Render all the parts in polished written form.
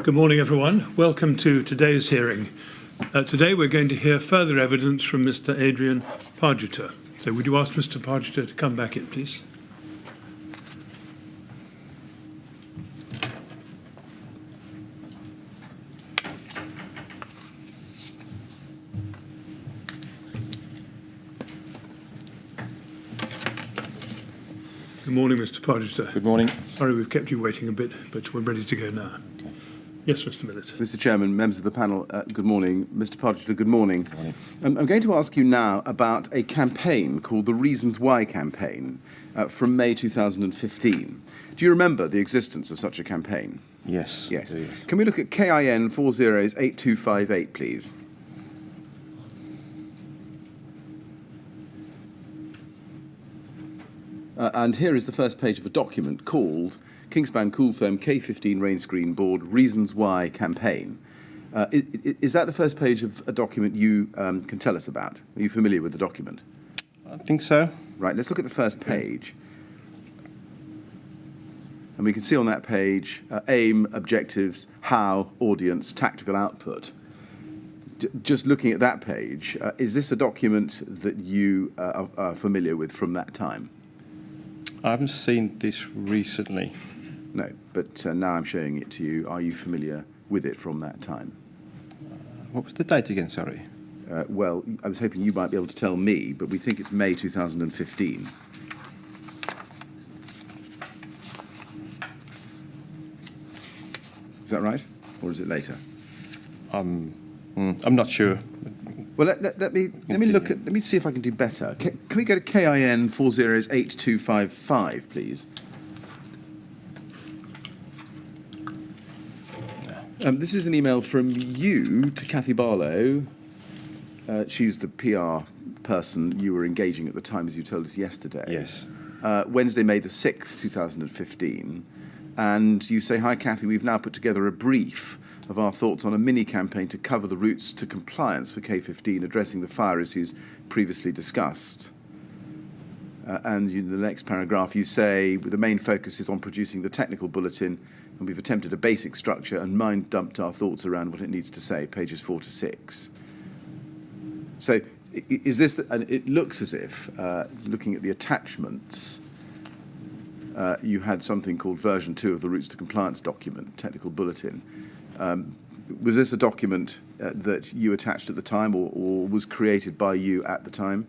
Good morning, everyone. Welcome to today's hearing. Today we're going to hear further evidence from Mr. Adrian Pargeter. So would you ask Mr. Pargeter to come back in, please? Good morning, Mr. Pargeter. Good morning. Sorry we've kept you waiting a bit, but we're ready to go now. Okay. Yes, Mr. Millett. Mr. Chairman, members of the panel, good morning. Mr. Pargeter, good morning. Good morning. I'm going to ask you now about a campaign called the Reasons Why campaign from May 2015. Do you remember the existence of such a campaign? Yes. Yes. Can we look at KIN 408258, please? And here is the first page of a document called Kingspan Cooltherm K15 Rain Screen Board Reasons Why Campaign. Is that the first page of a document you can tell us about? Are you familiar with the document? I think so. Right, let's look at the first page. And we can see on that page aim, objectives, how, audience, tactical output. Just looking at that page, is this a document that you are familiar with from that time? I haven't seen this recently. No, but now I'm showing it to you. Are you familiar with it from that time? What was the date again, sorry? Well, I was hoping you might be able to tell me, but we think it's May 2015. Is that right? Or is it later? I'm not sure. Well, let me see if I can do better. Can we go to KIN 408255, please? This is an email from you to Cathy Barlow. She's the PR person you were engaging at the time, as you told us yesterday. Yes. Wednesday, May the 6th, 2015. And you say, "Hi, Cathy, we've now put together a brief of our thoughts on a mini-campaign to cover the routes to compliance for K15, addressing the fire issues previously discussed." And in the next paragraph, you say, "The main focus is on producing the technical bulletin, and we've attempted a basic structure and mind-dumped our thoughts around what it needs to say," pages 4 to 6. So is this, and it looks as if, looking at the attachments, you had something called version 2 of the routes to compliance document, technical bulletin. Was this a document that you attached at the time or was created by you at the time?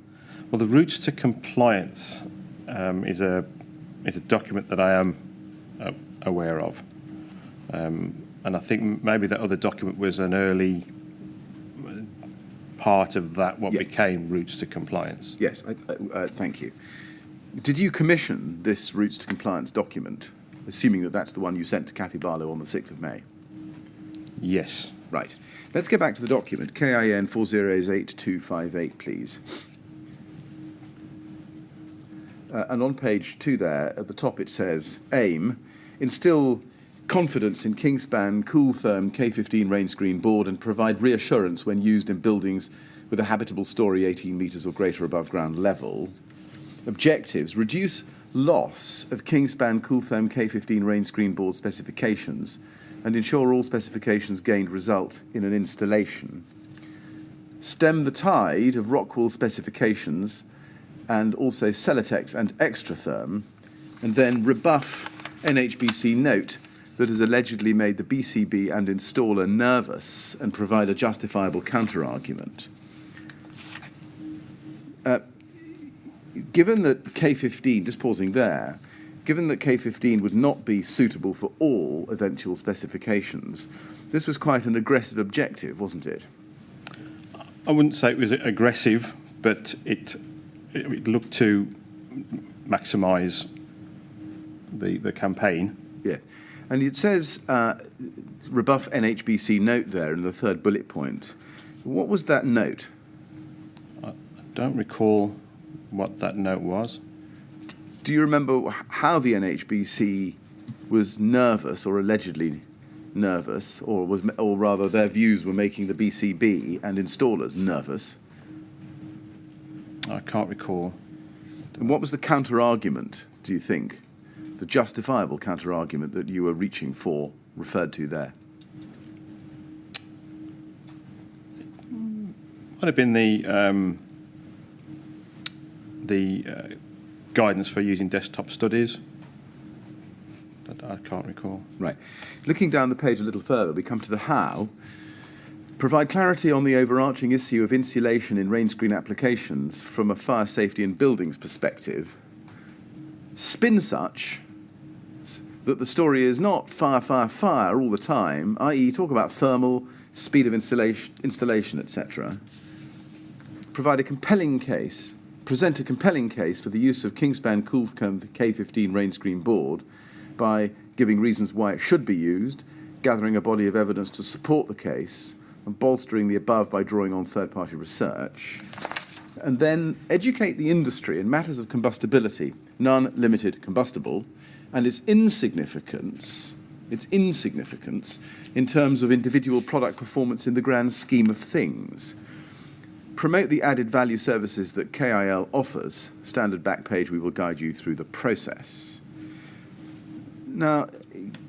Well, the routes to compliance is a document that I am aware of. And I think maybe that other document was an early part of that, what became routes to compliance. Yes, thank you. Did you commission this routes to compliance document, assuming that that's the one you sent to Cathy Barlow on the 6th of May? Yes. Right. Let's get back to the document. KIN 408258, please. And on page 2 there, at the top it says, aim, instill confidence in Kingspan Cooltherm K15 rain screen board and provide reassurance when used in buildings with a habitable story 18 metres or greater above ground level. Objectives, reduce loss of Kingspan Cooltherm K15 rain screen board specifications and ensure all specifications gained result in an installation. Stem the tide of Rockwool specifications and also Celotex and Extratherm, and then rebuff NHBC note that has allegedly made the BCB and installer nervous and provide a justifiable counter-argument. Given that K15, just pausing there, given that K15 would not be suitable for all eventual specifications, this was quite an aggressive objective, wasn't it? I wouldn't say it was aggressive, but it looked to maximise the campaign. Yeah. And it says rebuff NHBC note there in the third bullet point. What was that note? I don't recall what that note was. Do you remember how the NHBC was nervous or allegedly nervous, or rather their views were making the BCB and installers nervous? I can't recall. And what was the counter-argument, do you think? The justifiable counter-argument that you were reaching for, referred to there? would have been the guidance for using desktop studies. That I can't recall. Right. Looking down the page a little further, we come to the how. Provide clarity on the overarching issue of insulation in rain screen applications from a fire safety and buildings perspective. Spin such that the story is not fire, fire, fire all the time, i.e. talk about thermal, speed of installation, etc. Provide a compelling case, present a compelling case for the use of Kingspan Coolcomb K15 rain screen board by giving reasons why it should be used, gathering a body of evidence to support the case, and bolstering the above by drawing on third-party research. And then educate the industry in matters of combustibility, non-limited combustible, and its insignificance in terms of individual product performance in the grand scheme of things. Promote the added value services that KIL offers. Standard back page, we will guide you through the process. Now,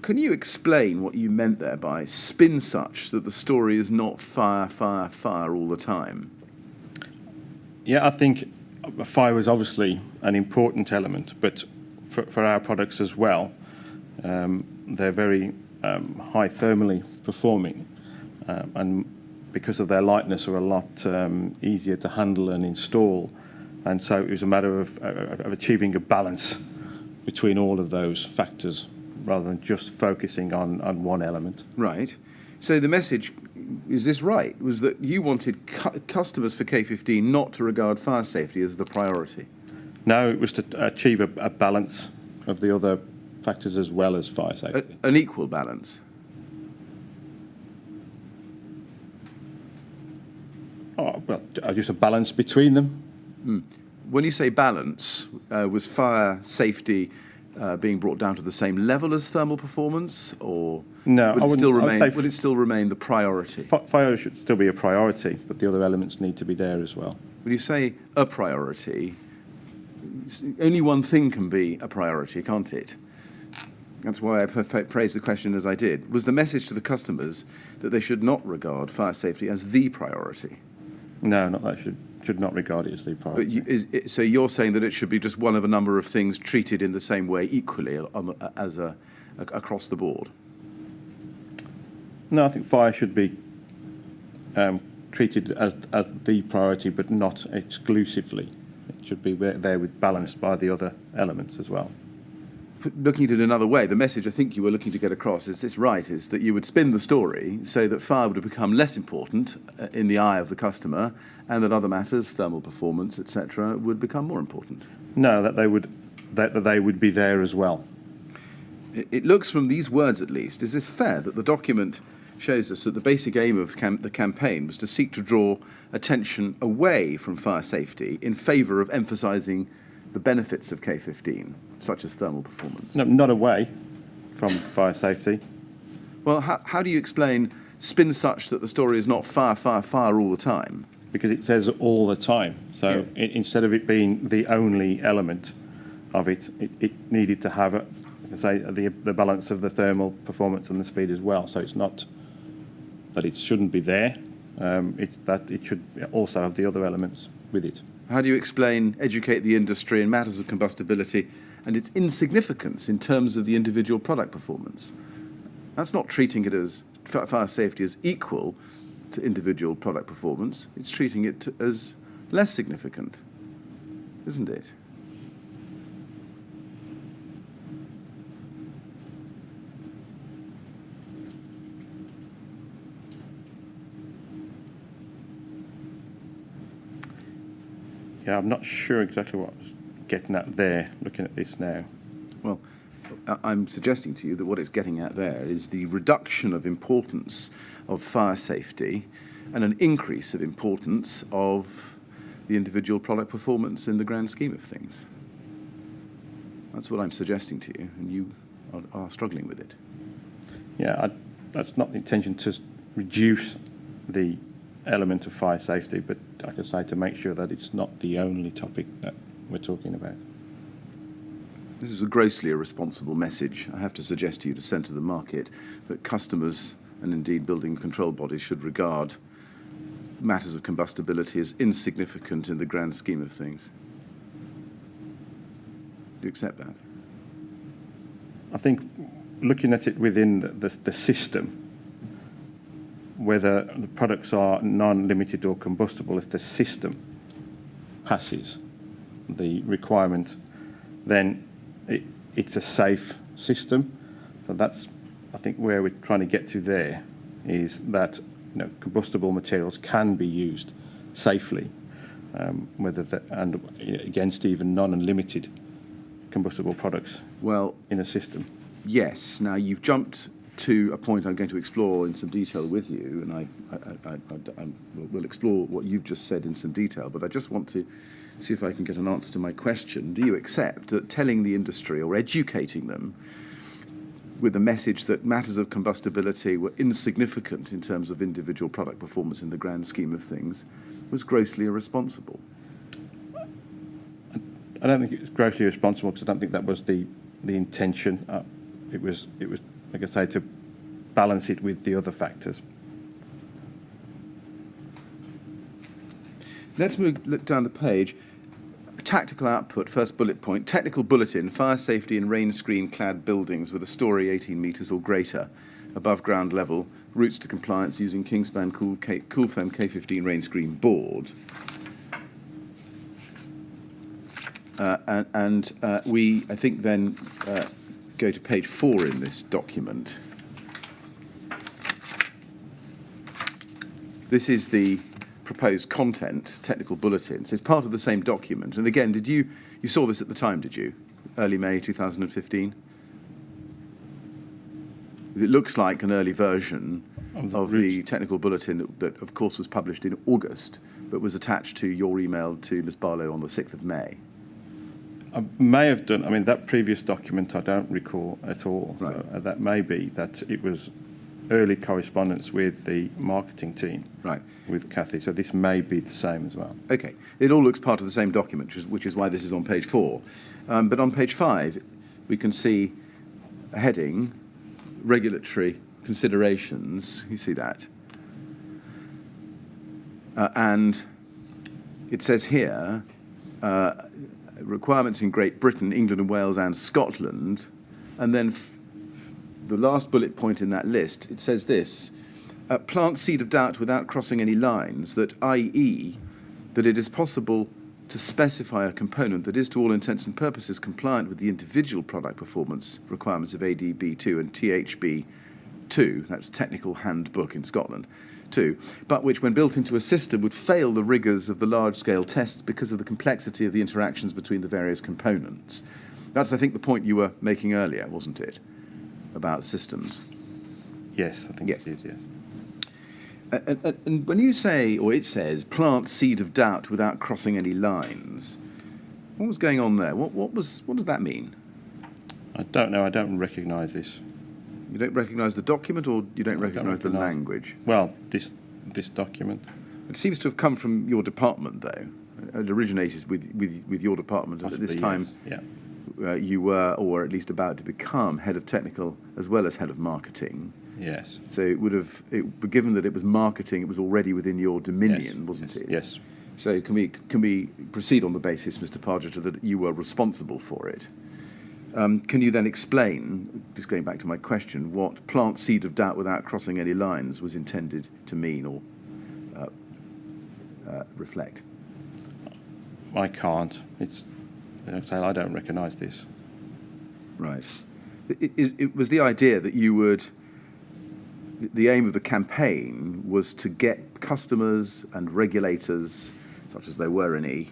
can you explain what you meant there by spin such that the story is not fire, fire, fire all the time? Yeah, I think fire was obviously an important element, but for our products as well, they're very high thermally performing, and because of their lightness are a lot easier to handle and install, and so it was a matter of achieving a balance between all of those factors rather than just focusing on one element. Right. So the message, is this right, was that you wanted customers for K15 not to regard fire safety as the priority? No, it was to achieve a balance of the other factors as well as fire safety. An equal balance? Oh, well, just a balance between them. When you say balance, was fire safety being brought down to the same level as thermal performance, or No, would I it wouldn't. still I would remain? say Would it still remain the priority? Fire should still be a priority, but the other elements need to be there as well. When you say a priority, only one thing can be a priority, can't it? That's why I phrased the question as I did. Was the message to the customers that they should not regard fire safety as the priority? No, not that should not regard it as the priority. But so you're saying that it should be just one of a number of things treated in the same way equally across the board? No, I think fire should be treated as the priority, but not exclusively. It should be there with balanced by the other elements as well. Looking at it another way, the message I think you were looking to get across, is this right, is that you would spin the story so that fire would become less important in the eye of the customer, and that other matters, thermal performance, etc., would become more important? No, that they would be there as well. It looks from these words at least, is this fair, that the document shows us that the basic aim of the campaign was to seek to draw attention away from fire safety in favour of emphasising the benefits of K15, such as thermal performance? No, not away from fire safety. Well, how do you explain spin such that the story is not fire, fire, fire all the time? Because it says all the time. So instead of it being the only element of it, it needed to have, the balance of the thermal performance and the speed as well. So it's not that it shouldn't be there, it's that it should also have the other elements with it. How do you educate the industry in matters of combustibility and its insignificance in terms of the individual product performance? That's not treating it as fire safety as equal to individual product performance. It's treating it as less significant, isn't it? Yeah, I'm not sure exactly what I was getting at there, looking at this now. Well, I'm suggesting to you that what it's getting at there is the reduction of importance of fire safety and an increase of importance of the individual product performance in the grand scheme of things. That's what I'm suggesting to you, and you are struggling with it. Yeah, that's not the intention to reduce the element of fire safety, but like I say, to make sure that it's not the only topic that we're talking about. This is a grossly irresponsible message. I have to suggest to you to send to the market that customers and indeed building control bodies should regard matters of combustibility as insignificant in the grand scheme of things? Do you accept that? I think looking at it within the system, whether the products are non-limited or combustible, if the system passes the requirement, then it's a safe system. So that's, I think, where we're trying to get to there, is that combustible materials can be used safely, and against even non-unlimited combustible products in a system. Yes. Now, you've jumped to a point I'm going to explore in some detail with you, and we'll explore what you've just said in some detail, but I just want to see if I can get an answer to my question. Do you accept that telling the industry or educating them with the message that matters of combustibility were insignificant in terms of individual product performance in the grand scheme of things was grossly irresponsible? I don't think it was grossly irresponsible, because I don't think that was the intention. It was, like I say, to balance it with the other factors. Let's look down the page. Tactical output, first bullet point. Technical bulletin, fire safety in rain screen clad buildings with a story 18 metres or greater above ground level. Routes to compliance using Kingspan Cool Foam K15 rain screen board. We, I think, then go to page 4 in this document. This is the proposed content, technical bulletins. It's part of the same document. And again, you saw this at the time, did you? Early May 2015? It looks like an early version of the technical bulletin that, of course, was published in August, but was attached to your email to Ms. Barlow on the 6th of May. I may have done, I mean, that previous document I don't recall at all. Right. So that may be that it was early correspondence with the marketing team, right, with Kathy. So this may be the same as well. Okay. It all looks part of the same document, which is why this is on page 4. But on page 5, we can see a heading, regulatory considerations. You see that? And it says here, requirements in Great Britain, England and Wales and Scotland, and then the last bullet point in that list, it says this: plant seed of doubt without crossing any lines, that i.e. that it is possible to specify a component that is to all intents and purposes compliant with the individual product performance requirements of ADB2 and THB2, that's Technical Handbook in Scotland, 2, but which when built into a system would fail the rigours of the large-scale tests because of the complexity of the interactions between the various components. That's, I think, the point you were making earlier, wasn't it, about systems? Yes, I think it is, yes. And when you say, or it says, plant seed of doubt without crossing any lines, what was going on there? What does that mean? I don't know. I don't recognise this. You don't recognise the document, or you don't recognise the language? Well, this document. It seems to have come from your department, though. It originated with your department. And at this time, yes. You were, or at least about to become, head of technical as well as head of marketing. Yes. So it would have, given that it was marketing, it was already within your dominion, wasn't it? Yes. So can we proceed on the basis, Mr. Pargeter, that you were responsible for it? Can you then explain, just going back to my question, what plant seed of doubt without crossing any lines was intended to mean or reflect? I can't. I don't recognise this. Right. It was the idea that you would. The aim of the campaign was to get customers and regulators, such as there were any,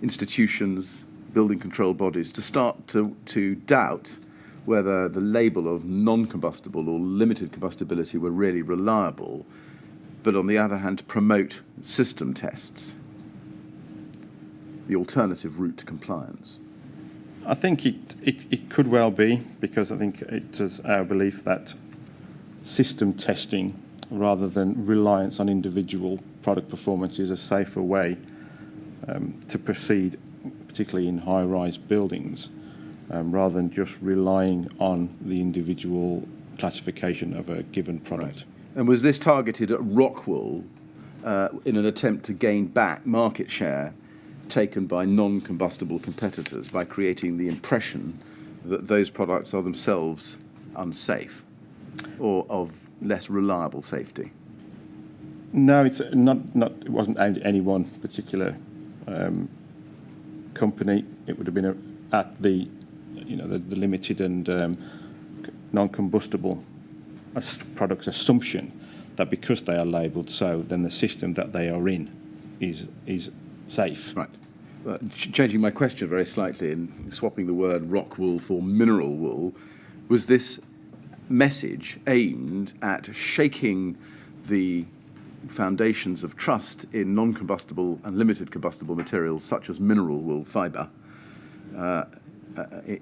institutions, building control bodies, to start to doubt whether the label of non-combustible or limited combustibility were really reliable, but on the other hand, to promote system tests, the alternative route to compliance. I think it could well be, because I think it is our belief that system testing, rather than reliance on individual product performance, is a safer way to proceed, particularly in high-rise buildings, rather than just relying on the individual classification of a given product. Right. And was this targeted at Rockwool in an attempt to gain back market share taken by non-combustible competitors by creating the impression that those products are themselves unsafe or of less reliable safety? No, it's not. It wasn't aimed at any one particular company. It would have been at the limited and non-combustible products assumption that because they are labelled so, then the system that they are in is safe. Right. Changing my question very slightly and swapping the word rock wool for mineral wool, was this message aimed at shaking the foundations of trust in non-combustible and limited combustible materials such as mineral wool fibre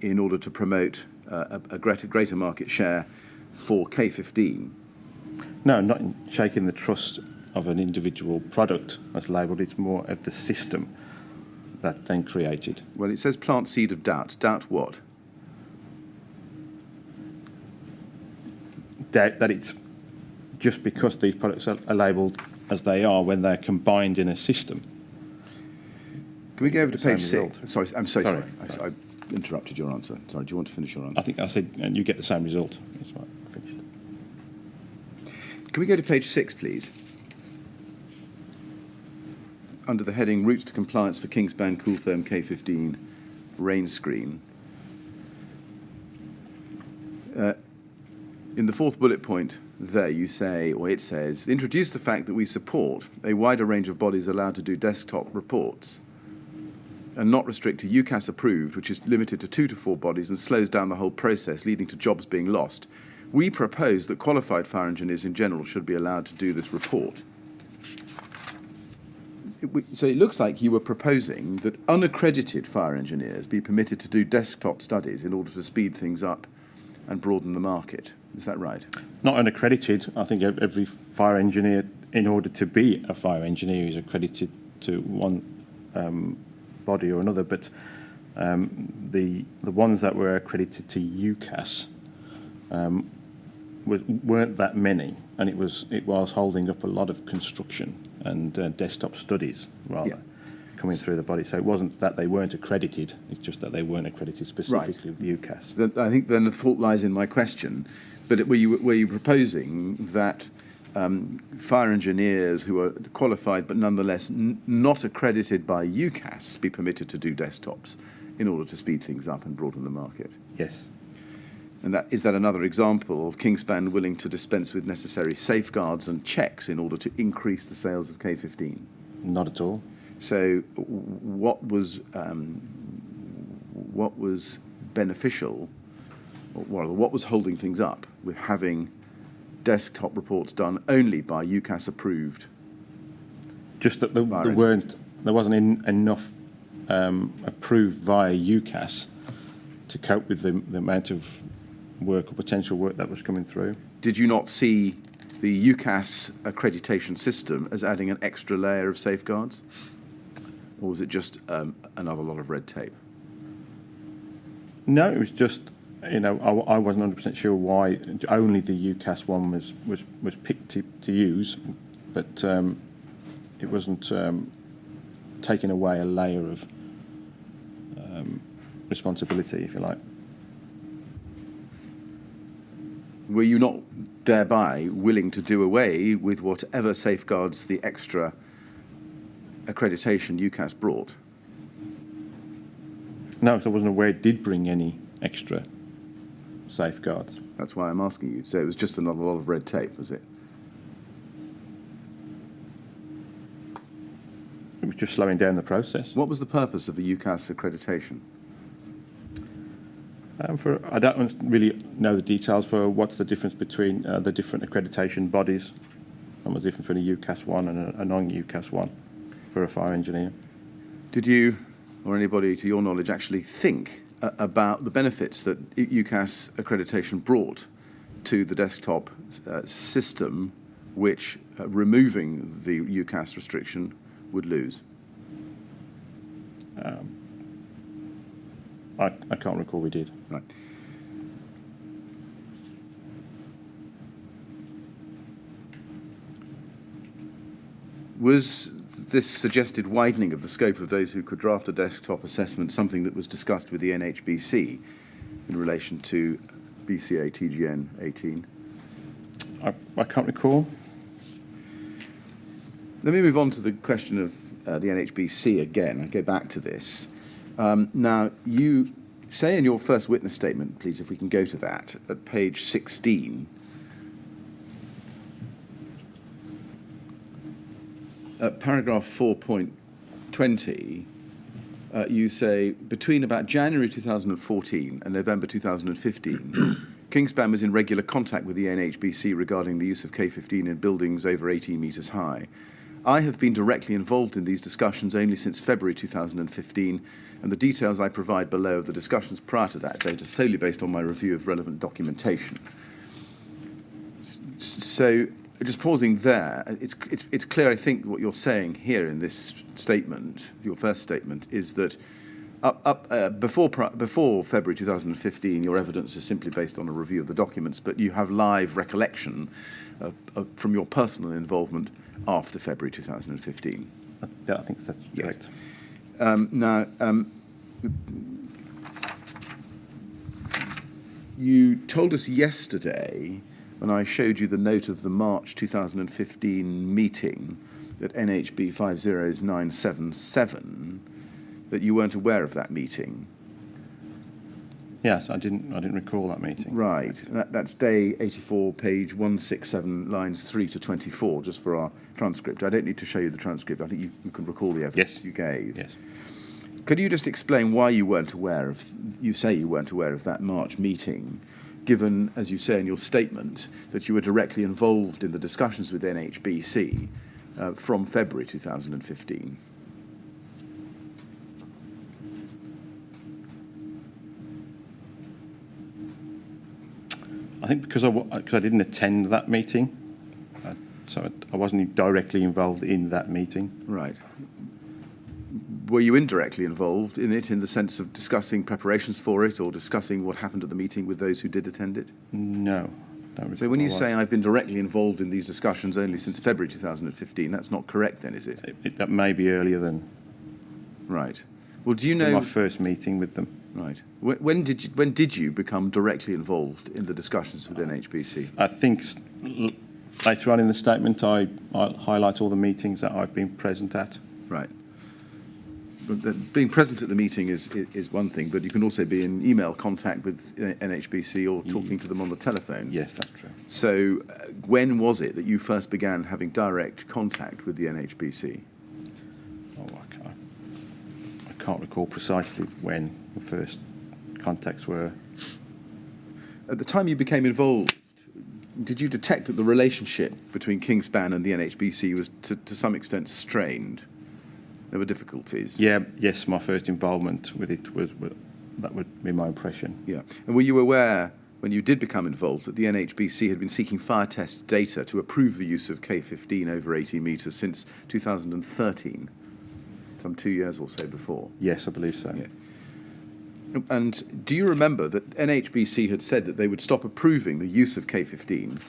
in order to promote a greater market share for K15? No, not in shaking the trust of an individual product as labelled. It's more of the system that then created. Well, it says plant seed of doubt. Doubt what? Doubt that it's just because these products are labelled as they are when they're combined in a system. Can we go over to page 6? Result. Sorry, I'm so sorry. Sorry. I interrupted your answer. Sorry, do you want to finish your answer? I think I said and you get the same result. That's right. I finished. Can we go to page 6, please? Under the heading Routes to Compliance for Kingspan Cooltherm K15 rain screen. In the 4th bullet point there you say, or it says, introduce the fact that we support a wider range of bodies allowed to do desktop reports and not restrict to UCAS approved, which is limited to 2 to 4 bodies and slows down the whole process, leading to jobs being lost. We propose that qualified fire engineers in general should be allowed to do this report. So it looks like you were proposing that unaccredited fire engineers be permitted to do desktop studies in order to speed things up and broaden the market. Is that right? Not unaccredited. I think every fire engineer, in order to be a fire engineer, is accredited to one body or another. But the ones that were accredited to UCAS weren't that many, and it was holding up a lot of construction and desktop studies rather coming through the body. So it wasn't that they weren't accredited; it's just that they weren't accredited specifically with UCAS. I think then the fault lies in my question. But were you proposing that fire engineers who are qualified but nonetheless not accredited by UCAS be permitted to do desktops in order to speed things up and broaden the market? Yes. And is that another example of Kingspan willing to dispense with necessary safeguards and checks in order to increase the sales of K15? Not at all. So what was beneficial, or what was holding things up with having desktop reports done only by UCAS approved? Just that there wasn't enough approved via UCAS to cope with the amount of work or potential work that was coming through. Did you not see the UCAS accreditation system as adding an extra layer of safeguards? Or was it just another lot of red tape? No, it was just, I wasn't 100% sure why only the UCAS one was picked to use, but it wasn't taking away a layer of responsibility, if you like. Were you not thereby willing to do away with whatever safeguards the extra accreditation UCAS brought? No, so I wasn't aware it did bring any extra safeguards. That's why I'm asking you. So it was just another lot of red tape, was it? It was just slowing down the process. What was the purpose of the UCAS accreditation? I don't really know the details for what's the difference between the different accreditation bodies and what's the difference between a UCAS one and a non-UCAS one for a fire engineer. Did you, or anybody to your knowledge, actually think about the benefits that UCAS accreditation brought to the desktop system, which removing the UCAS restriction would lose? I can't recall we did. Right. Was this suggested widening of the scope of those who could draft a desktop assessment something that was discussed with the NHBC in relation to BCA TGN 18? I can't recall. Let me move on to the question of the NHBC again. I'll go back to this. Now, you say in your first witness statement, please, if we can go to that, at page 16, at paragraph 4.20, you say, between about January 2014 and November 2015, Kingspan was in regular contact with the NHBC regarding the use of K15 in buildings over 18 metres high. I have been directly involved in these discussions only since February 2015, and the details I provide below of the discussions prior to that date are solely based on my review of relevant documentation. So, just pausing there, it's clear, I think, what you're saying here in this statement, your first statement, is that before February 2015, your evidence is simply based on a review of the documents, but you have live recollection from your personal involvement after February 2015. Yeah, I think that's correct. Now, you told us yesterday, when I showed you the note of the March 2015 meeting at NHB 50977, that you weren't aware of that meeting. Yes, I didn't recall that meeting. Right. That's day 84, page 167, lines 3 to 24, just for our transcript. I don't need to show you the transcript. I think you can recall the evidence you gave. Yes. Could you just explain why you weren't aware of, you say you weren't aware of that March meeting, given, as you say in your statement, that you were directly involved in the discussions with NHBC from February 2015? I think because I didn't attend that meeting, so I wasn't directly involved in that meeting. Right. Were you indirectly involved in it in the sense of discussing preparations for it or discussing what happened at the meeting with those who did attend it? No. So when you say I've been directly involved in these discussions only since February 2015, that's not correct then, is it? That may be earlier than Right. Well, do you know... my first meeting with them. Right. When did you become directly involved in the discussions with NHBC? I think later on in the statement I'll highlight all the meetings that I've been present at. Right. But being present at the meeting is one thing, but you can also be in email contact with NHBC or talking to them on the telephone. Yes, that's true. So when was it that you first began having direct contact with the NHBC? Oh, I can't recall precisely when the first contacts were. At the time you became involved, did you detect that the relationship between Kingspan and the NHBC was to some extent strained? There were difficulties. Yes, my first involvement with it was that would be my impression. Yeah. And were you aware, when you did become involved, that the NHBC had been seeking fire test data to approve the use of K15 over 18 metres since 2013, some 2 years or so before? Yes, I believe so. Yeah. And do you remember that NHBC had said that they would stop approving the use of K15,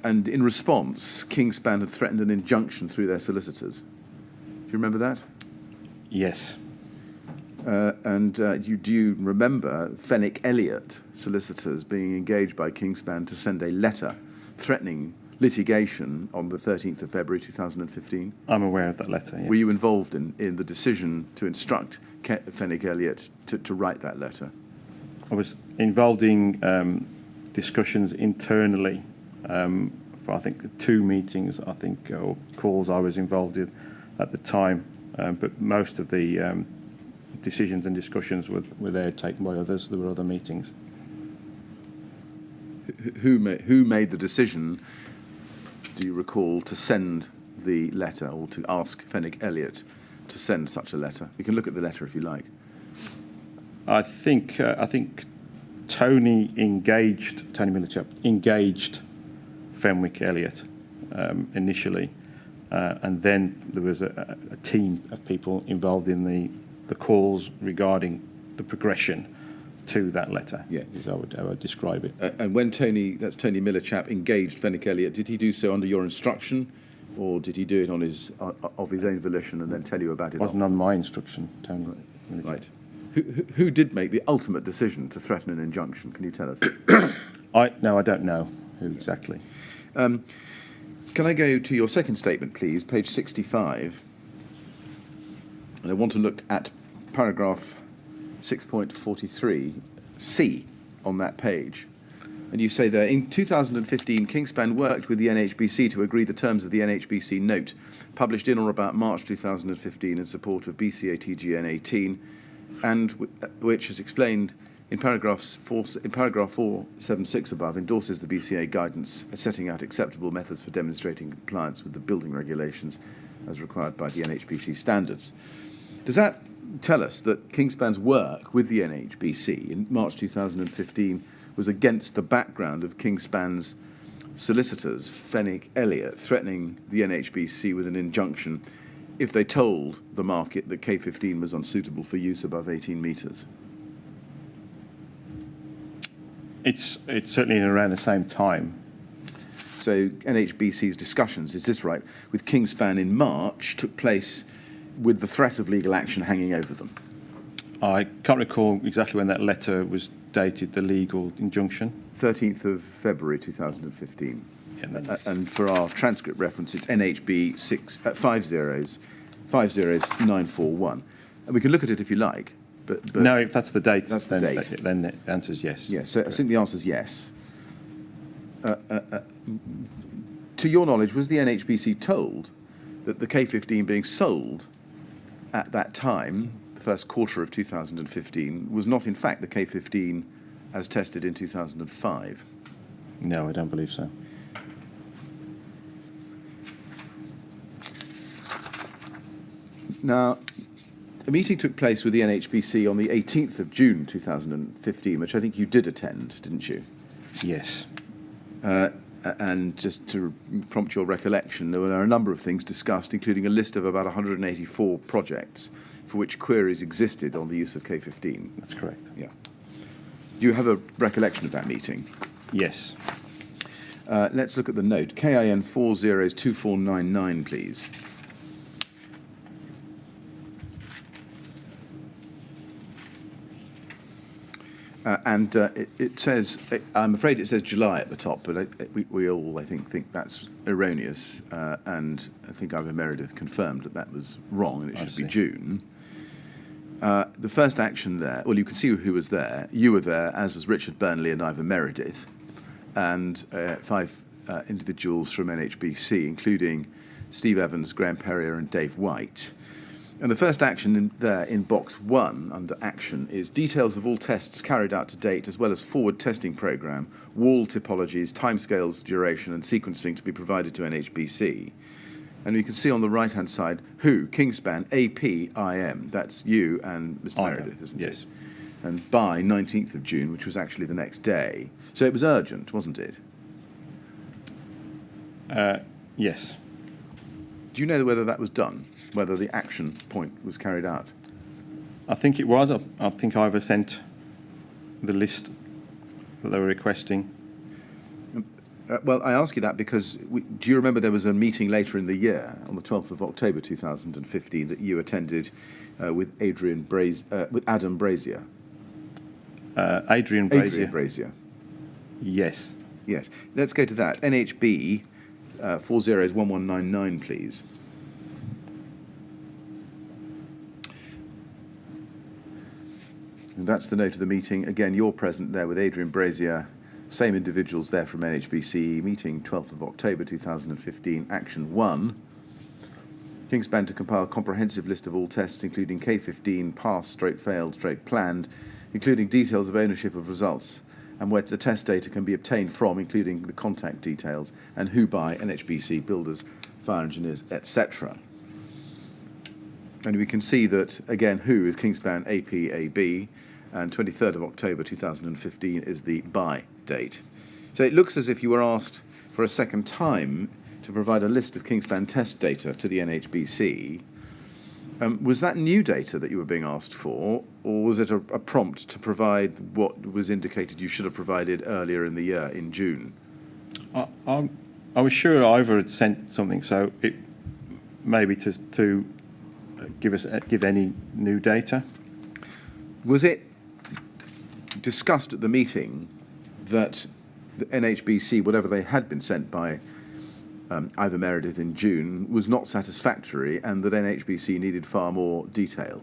and in response, Kingspan had threatened an injunction through their solicitors? Do you remember that? Yes. Do you remember Fenwick Elliott solicitors being engaged by Kingspan to send a letter threatening litigation on the 13th of February 2015? I'm aware of that letter, yes. Were you involved in the decision to instruct Fenwick Elliott to write that letter? I was involved in discussions internally for, I think, 2 meetings, or calls I was involved in at the time, but most of the decisions and discussions were there taken by others. There were other meetings. Who made the decision, do you recall, to send the letter or to ask Fenwick Elliott to send such a letter? You can look at the letter if you like. I think Tony Millichap engaged Fenwick Elliott initially. And then there was a team of people involved in the calls regarding the progression to that letter, is how I would describe it. And when Tony Millichap engaged Fenwick Elliott, did he do so under your instruction? or did he do it of his own volition and then tell you about it? It wasn't on my instruction, Tony. Right. Who did make the ultimate decision to threaten an injunction? Can you tell us? No, I don't know who exactly. Can I go to your second statement, please, page 65? And I want to look at paragraph 6.43c on that page. And you say there, in 2015, Kingspan worked with the NHBC to agree the terms of the NHBC note, published in or about March 2015 in support of BCATGN 18, and which, as explained in paragraph 476 above, endorses the BCA guidance setting out acceptable methods for demonstrating compliance with the building regulations as required by the NHBC standards. Does that tell us that Kingspan's work with the NHBC in March 2015 was against the background of Kingspan's solicitors, Fenwick Elliott, threatening the NHBC with an injunction if they told the market that K15 was unsuitable for use above 18 metres? It's certainly in around the same time. So NHBC's discussions, is this right, with Kingspan in March took place with the threat of legal action hanging over them? I can't recall exactly when that letter was dated, the legal injunction. 13th of February 2015. Yeah, And for our transcript reference, it's NHB 50941. And we can look at it if you like. But no, if that's the date, that's the date. Then the answer is yes. Yes, so I think the answer is yes. To your knowledge, was the NHBC told that the K15 being sold at that time, the first quarter of 2015, was not in fact the K15 as tested in 2005? No, I don't believe so. Now, a meeting took place with the NHBC on the 18th of June 2015, which I think you did attend, didn't you? Yes. And just to prompt your recollection, there were a number of things discussed, including a list of about 184 projects for which queries existed on the use of K15. That's correct. Yeah. Do you have a recollection of that meeting? Yes. Let's look at the note. KIN 402499, please. It says, I'm afraid it says July at the top, but we all, I think that's erroneous. And I think Ivor Meredith confirmed that was wrong and it should be June. The first action there, well, you can see who was there. You were there, as was Richard Burnley and Ivor Meredith, and 5 individuals from NHBC, including Steve Evans, Graham Perrier, and Dave White. And the first action in box 1 under action is details of all tests carried out to date, as well as forward testing programme, wall typologies, timescales, duration, and sequencing to be provided to NHBC. And you can see on the right-hand side who, Kingspan, APIM, that's you and Mr. Meredith, isn't it? Yes. And by 19th of June, which was actually the next day. So it was urgent, wasn't it? Yes. Do you know whether that was done? Whether the action point was carried out? I think it was. I think Ivor sent the list that they were requesting. Well, I ask you that because do you remember there was a meeting later in the year, on the 12th of October 2015, that you attended with Adam Brazier? Adrian Pargeter. Adrian Brazier. Yes. Yes. Let's go to that. NHB 401199, please. And that's the note of the meeting. Again, you're present there with Adrian Brazier, same individuals there from NHBC, meeting 12th of October 2015, Action 1. Kingspan to compile a comprehensive list of all tests, including K15, passed, failed, planned, including details of ownership of results, and where the test data can be obtained from, including the contact details, and who by NHBC, builders, fire engineers, etc. And we can see that, again, who is Kingspan APAB, and 23rd of October 2015 is the by date. So it looks as if you were asked for a second time to provide a list of Kingspan test data to the NHBC. Was that new data that you were being asked for, or was it a prompt to provide what was indicated you should have provided earlier in the year, in June? I was sure Ivor had sent something, so it maybe to give any new data. Was it discussed at the meeting that the NHBC, whatever they had been sent by Ivor Meredith in June, was not satisfactory and that NHBC needed far more detail?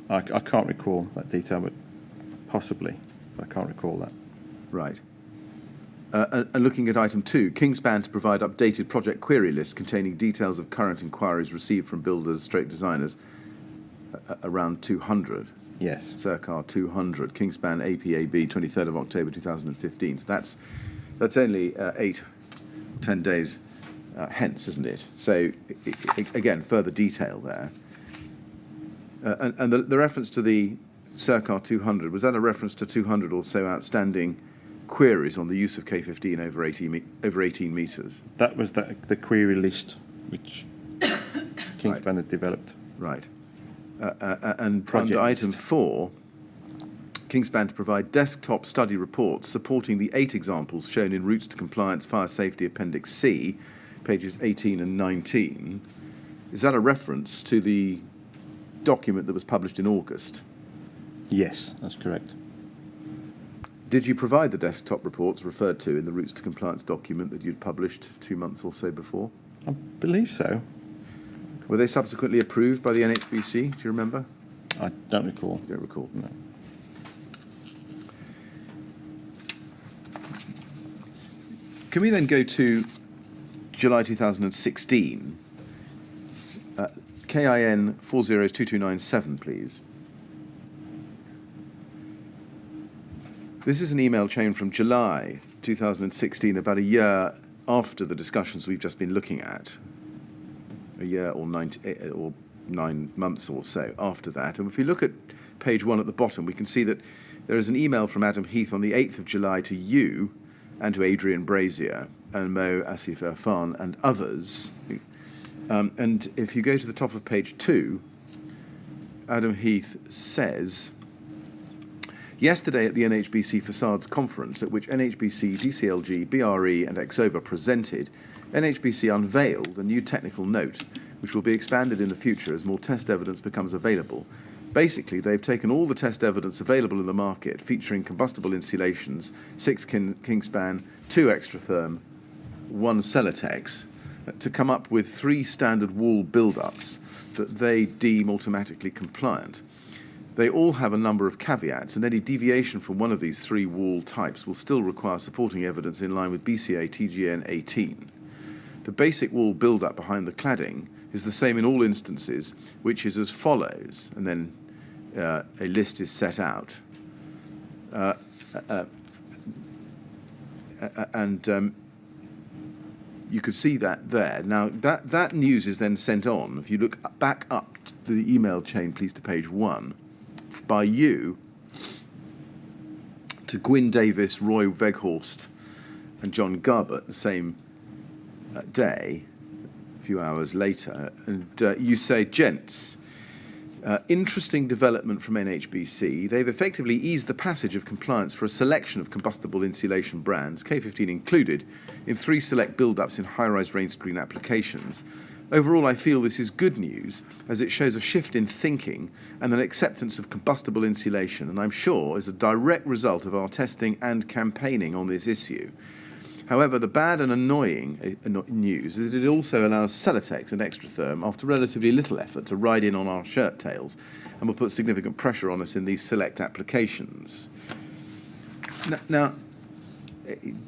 I can't recall that detail, but possibly. I can't recall that. Right. And looking at item 2, Kingspan to provide updated project query lists containing details of current inquiries received from builders, designers, around 200. Yes. Circa 200. Kingspan APAB, 23rd of October 2015. So that's only 10 days hence, isn't it? So again, further detail there. And the reference to the circa 200, was that a reference to 200 or so outstanding queries on the use of K15 over 18 metres? That was the query list which Kingspan had developed. Right. And Project under item list. 4, Kingspan to provide desktop study reports supporting the 8 examples shown in Routes to Compliance Fire Safety Appendix C, pages 18 and 19. Is that a reference to the document that was published in August? Yes, that's correct. Did you provide the desktop reports referred to in the Routes to Compliance document that you'd published 2 months or so before? I believe so. Were they subsequently approved by the NHBC? Do you remember? I don't recall. Don't recall. No. Can we then go to July 2016? KIN 402297, please. This is an email chain from July 2016, about a year after the discussions we've just been looking at. A year or 9 months or so after that. And if we look at page 1 at the bottom, we can see that there is an email from Adam Heath on the 8th of July to you and to Adrian Brazier and Mo Asif Irfan and others. And if you go to the top of page 2, Adam Heath says, yesterday at the NHBC Facades Conference, at which NHBC, DCLG, BRE and Exova presented, NHBC unveiled a new technical note, which will be expanded in the future as more test evidence becomes available. Basically, they've taken all the test evidence available in the market, featuring combustible insulations, 6 Kingspan, 2 Extratherm, 1 Celotex, to come up with 3 standard wall build-ups that they deem automatically compliant. They all have a number of caveats, and any deviation from one of these 3 wall types will still require supporting evidence in line with BCA TGN 18. The basic wall build-up behind the cladding is the same in all instances, which is as follows, and then a list is set out. You could see that there. Now, that news is then sent on. If you look back up to the email chain, please, to page 1, by you to Gwyn Davis, Roy Veghorst, and John Garbett the same day, a few hours later. And you say, gents, interesting development from NHBC. They've effectively eased the passage of compliance for a selection of combustible insulation brands, K15 included, in 3 select build-ups in high-rise rain screen applications. Overall, I feel this is good news, as it shows a shift in thinking and an acceptance of combustible insulation, and I'm sure is a direct result of our testing and campaigning on this issue. However, the bad and annoying news is that it also allows Celotex and Extratherm, after relatively little effort, to ride in on our shirt tails and will put significant pressure on us in these select applications. Now,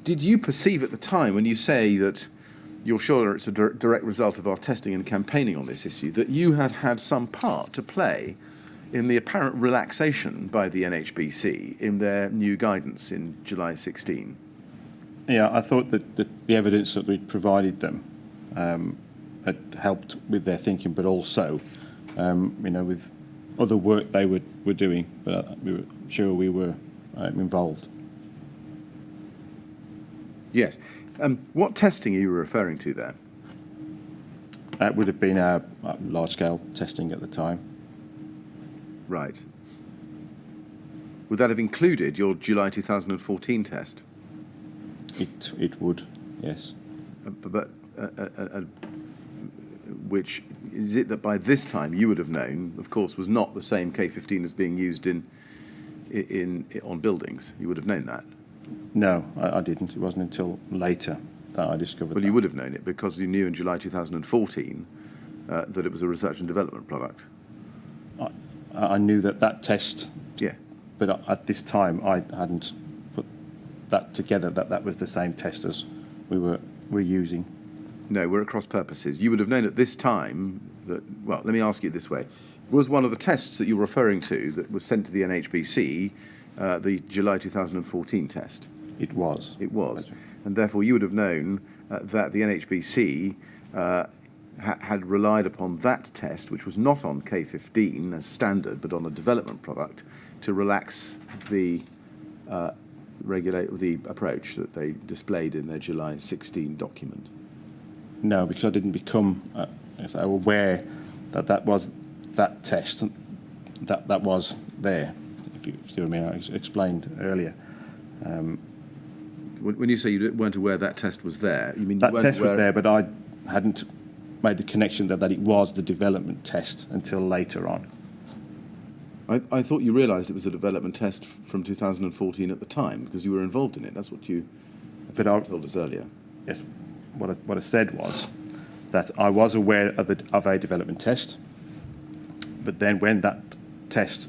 did you perceive at the time, when you say that you're sure it's a direct result of our testing and campaigning on this issue, that you had some part to play in the apparent relaxation by the NHBC in their new guidance in July 16? Yeah, I thought that the evidence that we'd provided them had helped with their thinking, but also, with other work they were doing. But we were sure we were involved. Yes. What testing are you referring to there? That would have been our large-scale testing at the time. Right. Would that have included your July 2014 test? It would, yes. Which is it that by this time you would have known, of course, was not the same K15 as being used on buildings. You would have known that. No, I didn't. It wasn't until later that I discovered Well, that. you would have known it because you knew in July 2014 that it was a research and development product. I knew that test, Yeah. but at this time I hadn't put that together, that was the same test as we were using. No, we're at cross purposes. You would have known at this time that, well, let me ask you this way. Was one of the tests that you're referring to that was sent to the NHBC the July 2014 test? It was. It was. And therefore you would have known that the NHBC had relied upon that test, which was not on K15 as standard, but on a development product, to relax the the approach that they displayed in their July 16 document. No, because I didn't become aware that was that test that was there. If you see what I mean, I explained earlier. When you say you weren't aware that test was there, you mean you that weren't test aware... was there, but I hadn't made the connection that it was the development test until later on. I thought you realised it was a development test from 2014 at the time because you were involved in it. That's what you told us earlier. Yes, what I said was that I was aware of a development test, but then when that test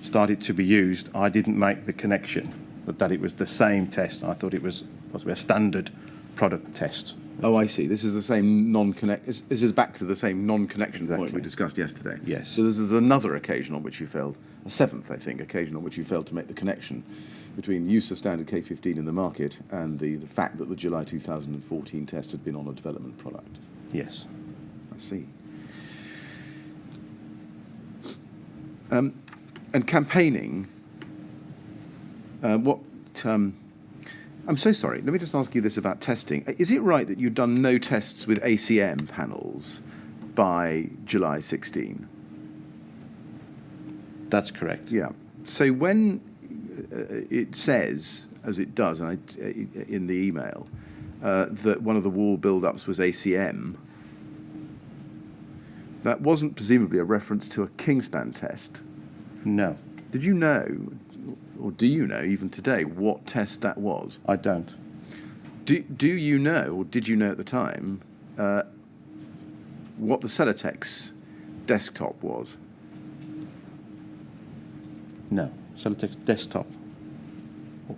started to be used, I didn't make the connection that it was the same test. I thought it was possibly a standard product test. Oh, I see. This is the same This is back to the same non-connection point Exactly. we discussed yesterday. Yes. So this is another occasion on which you failed, a seventh, I think, occasion on which you failed to make the connection between use of standard K15 in the market and the fact that the July 2014 test had been on a development product. Yes. I see. And campaigning, I'm so sorry. Let me just ask you this about testing. Is it right that you've done no tests with ACM panels by July 16? That's correct. Yeah. So when it says, as it does in the email, that one of the wall build-ups was ACM, that wasn't presumably a reference to a Kingspan test. No, Did you know, or do you know even today, what test that was? I don't. Do you know, or did you know at the time, what the Celotex desktop was? No. Celotex desktop.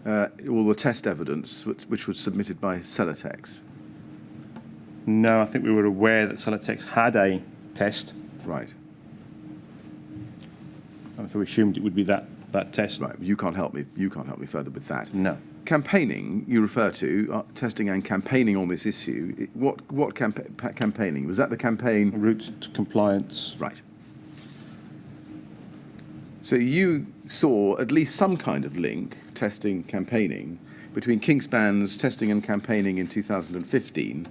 All the test evidence which was submitted by Celotex? No, I think we were aware that Celotex had a test, Right. so we assumed it would be that test. Right. You can't help me. You can't help me further with that. No. Campaigning, you refer to testing and campaigning on this issue. What campaigning? Was that the campaign? Route to compliance. Right. So you saw at least some kind of link, testing, campaigning, between Kingspan's testing and campaigning in 2015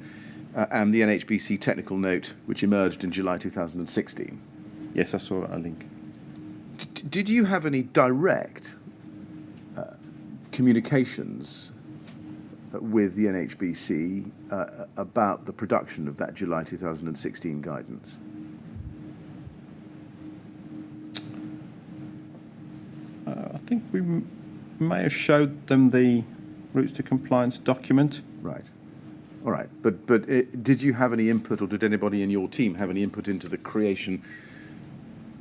and the NHBC technical note which emerged in July 2016. Yes, I saw a link. Did you have any direct communications with the NHBC about the production of that July 2016 guidance? I think we may have showed them the routes to compliance document. Right. All right. But did you have any input, or did anybody in your team have any input into the creation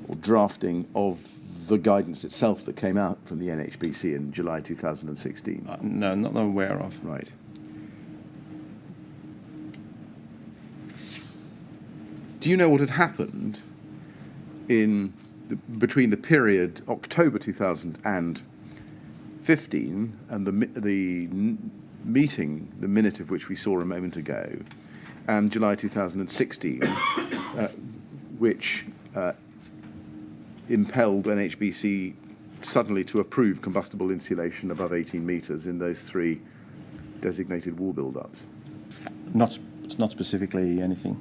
or drafting of the guidance itself that came out from the NHBC in July 2016? No, not that I'm aware of. Right. Do you know what had happened between the period October 2015 and the meeting, the minute of which we saw a moment ago, and July 2016, which impelled NHBC suddenly to approve combustible insulation above 18 metres in those three designated wall build-ups? It's not specifically anything.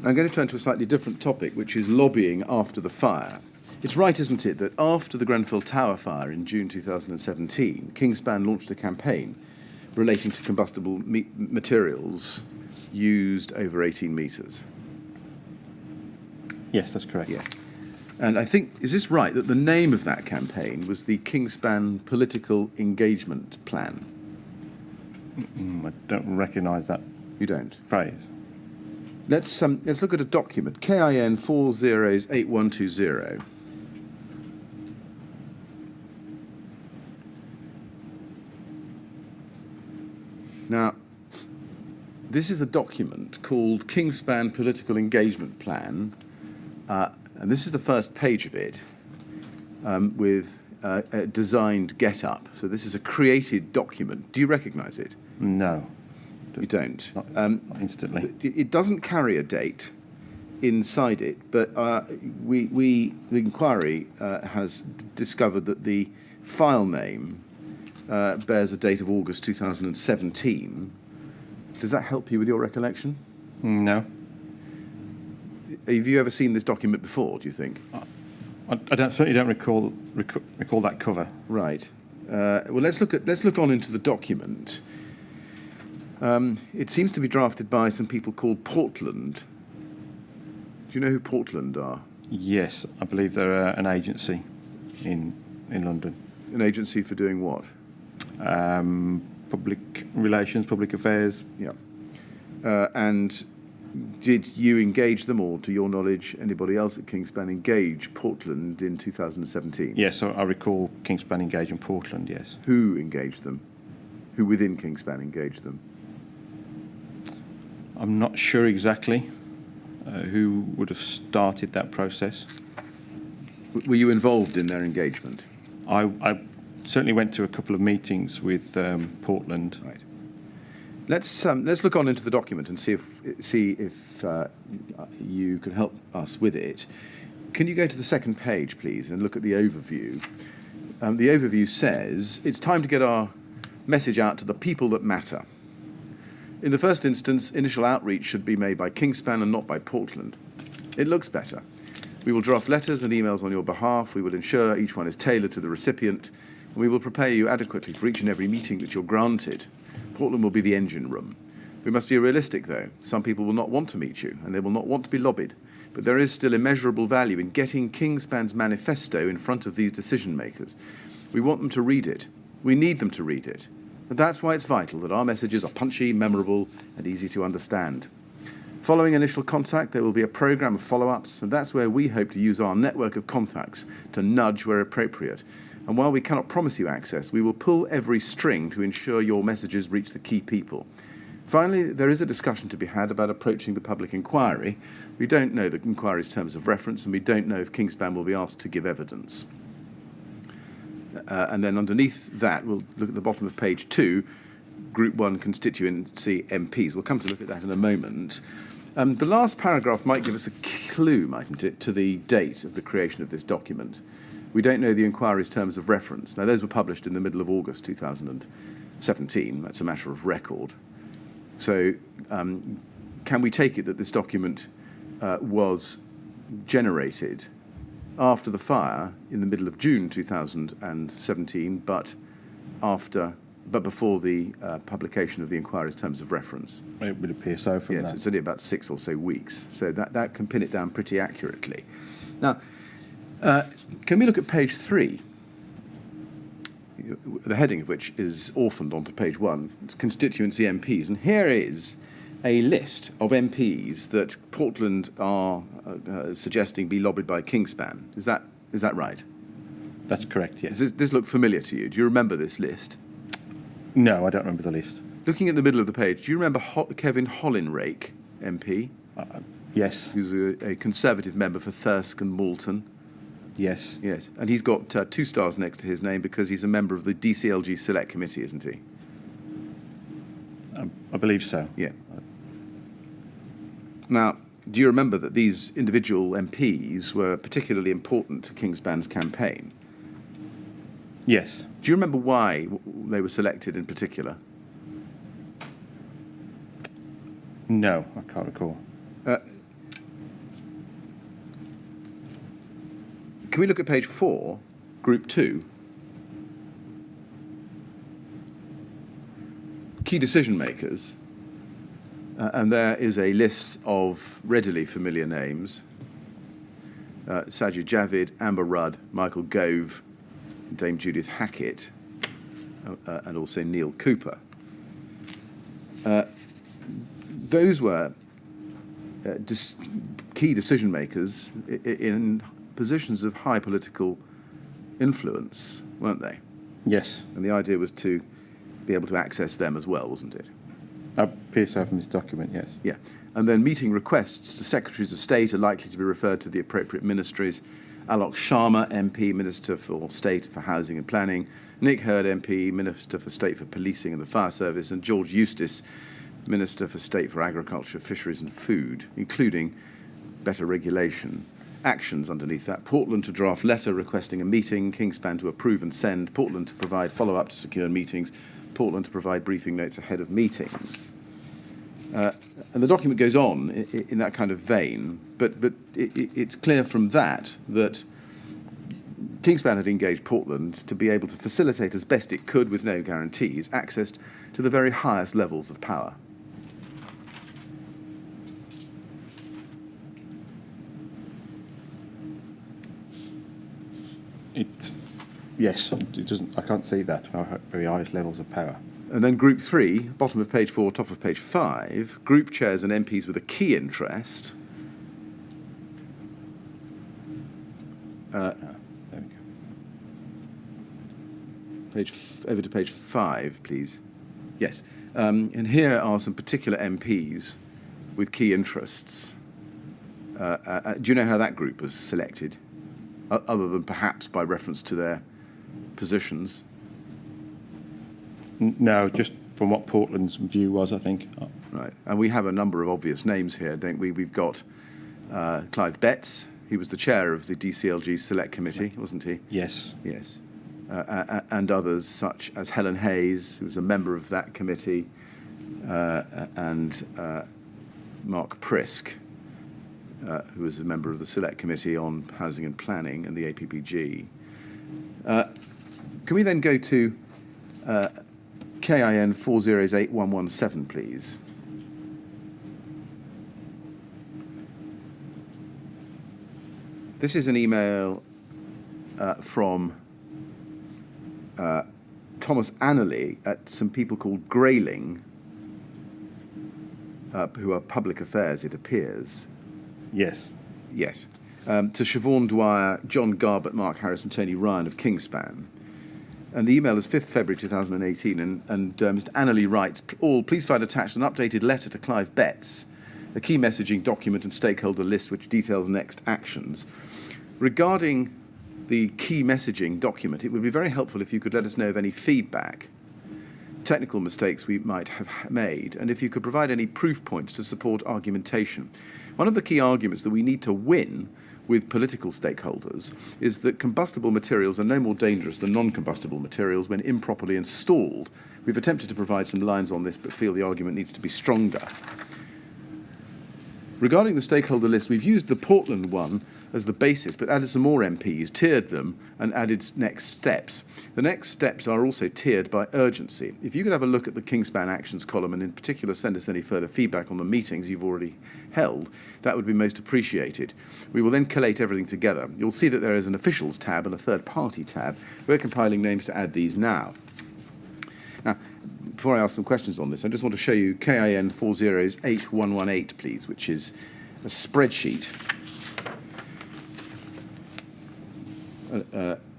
I'm going to turn to a slightly different topic, which is lobbying after the fire. It's right, isn't it, that after the Grenfell Tower fire in June 2017, Kingspan launched a campaign relating to combustible materials used over 18 metres. Yes, that's correct. Yeah. And I think, is this right, that the name of that campaign was the Kingspan Political Engagement Plan? I don't recognise that You don't? phrase. Let's look at a document, KIN 408120. Now, this is a document called Kingspan Political Engagement Plan, and this is the first page of it with a designed get-up. So this is a created document. Do you recognise it? No. You don't? Not instantly. It doesn't carry a date inside it, but the inquiry has discovered that the file name bears a date of August 2017. Does that help you with your recollection? No. Have you ever seen this document before, do you think? I certainly don't recall that cover. Right. Well, let's look on into the document. It seems to be drafted by some people called Portland. Do you know who Portland are? Yes, I believe they're an agency in London. An agency for doing what? Public relations, public affairs. Yeah. And did you engage them, or to your knowledge, anybody else at Kingspan engage Portland in 2017? Yes, I recall Kingspan engaging Portland, yes. Who engaged them? Who within Kingspan engaged them? I'm not sure exactly who would have started that process. Were you involved in their engagement? I certainly went to a couple of meetings with Portland. Right. Let's look on into the document and see if you can help us with it. Can you go to the second page, please, and look at the overview? The overview says, it's time to get our message out to the people that matter. In the first instance, initial outreach should be made by Kingspan and not by Portland. It looks better. We will draft letters and emails on your behalf. We will ensure each one is tailored to the recipient, and we will prepare you adequately for each and every meeting that you're granted. Portland will be the engine room. We must be realistic, though. Some people will not want to meet you, and they will not want to be lobbied. But there is still immeasurable value in getting Kingspan's manifesto in front of these decision makers. We want them to read it. We need them to read it. And that's why it's vital that our messages are punchy, memorable, and easy to understand. Following initial contact, there will be a programme of follow-ups, and that's where we hope to use our network of contacts to nudge where appropriate. And while we cannot promise you access, we will pull every string to ensure your messages reach the key people. Finally, there is a discussion to be had about approaching the public inquiry. We don't know the inquiry's terms of reference, and we don't know if Kingspan will be asked to give evidence. And then underneath that, we'll look at the bottom of page 2, Group 1 constituency MPs. We'll come to look at that in a moment. The last paragraph might give us a clue, mightn't it, to the date of the creation of this document. We don't know the inquiry's terms of reference. Now, those were published in the middle of August 2017. That's a matter of record. So can we take it that this document was generated after the fire in the middle of June 2017, but before the publication of the inquiry's terms of reference? It would appear so from yes, that. it's only about 6 or so weeks. So that can pin it down pretty accurately. Now, can we look at page 3? The heading of which is orphaned onto page 1, it's constituency MPs. And here is a list of MPs that Portland are suggesting be lobbied by Kingspan. Is that right? That's correct, yes. Does this look familiar to you? Do you remember this list? No, I don't remember the list. Looking at the middle of the page, do you remember Kevin Hollinrake, MP? Yes. Who's a Conservative member for Thirsk and Malton? Yes. Yes, and he's got 2 stars next to his name because he's a member of the DCLG Select Committee, isn't he? I believe so. Yeah. Now, do you remember that these individual MPs were particularly important to Kingspan's campaign? Yes. Do you remember why they were selected in particular? No, I can't recall. Can we look at page 4, group 2? Key decision makers. And there is a list of readily familiar names. Sajid Javid, Amber Rudd, Michael Gove, Dame Judith Hackett, and also Neil Cooper. Those were key decision makers in positions of high political influence, weren't they? Yes. And the idea was to be able to access them as well, wasn't it? Appears so from this document, yes. Yeah. And then meeting requests to secretaries of state are likely to be referred to the appropriate ministries. Alok Sharma, MP, Minister for State for Housing and Planning, Nick Hurd, MP, Minister for State for Policing and the Fire Service, and George Eustace, Minister for State for Agriculture, Fisheries and Food, including better regulation. Actions underneath that. Portland to draft letter requesting a meeting, Kingspan to approve and send, Portland to provide follow-up to secure meetings, Portland to provide briefing notes ahead of meetings. And the document goes on in that kind of vein, but it's clear from that Kingspan had engaged Portland to be able to facilitate as best it could, with no guarantees, access to the very highest levels of power. Yes, it doesn't. I can't see that. Very highest levels of power. And then group 3, bottom of page 4, top of page 5, group chairs and MPs with a key interest. There we go. Over to page 5, please. Yes. And here are some particular MPs with key interests. Do you know how that group was selected? Other than perhaps by reference to their positions? No, just from what Portland's view was, I think. Right. And we have a number of obvious names here, don't we? We've got Clive Betts. He was the chair of the DCLG Select Committee, wasn't he? Yes. Yes. And others such as Helen Hayes, who was a member of that committee, and Mark Prisk, who was a member of the Select Committee on Housing and Planning and the APPG. Can we then go to KIN 408117, please? This is an email from Thomas Annerley at some people called Grayling, who are public affairs, it appears. Yes. Yes. To Siobhan Dwyer, John Garbutt, Mark Harris and Tony Ryan of Kingspan. And the email is 5th February 2018, and Mr. Annerley writes, please find attached an updated letter to Clive Betts, a key messaging document and stakeholder list which details next actions. Regarding the key messaging document, it would be very helpful if you could let us know of any feedback, technical mistakes we might have made, and if you could provide any proof points to support argumentation. One of the key arguments that we need to win with political stakeholders is that combustible materials are no more dangerous than non-combustible materials when improperly installed. We've attempted to provide some lines on this, but feel the argument needs to be stronger. Regarding the stakeholder list, we've used the Portland one as the basis, but added some more MPs, tiered them, and added next steps. The next steps are also tiered by urgency. If you could have a look at the Kingspan Actions column, and in particular send us any further feedback on the meetings you've already held, that would be most appreciated. We will then collate everything together. You'll see that there is an officials tab and a third-party tab. We're compiling names to add these now. Now, before I ask some questions on this, I just want to show you KIN 408118, please, which is a spreadsheet.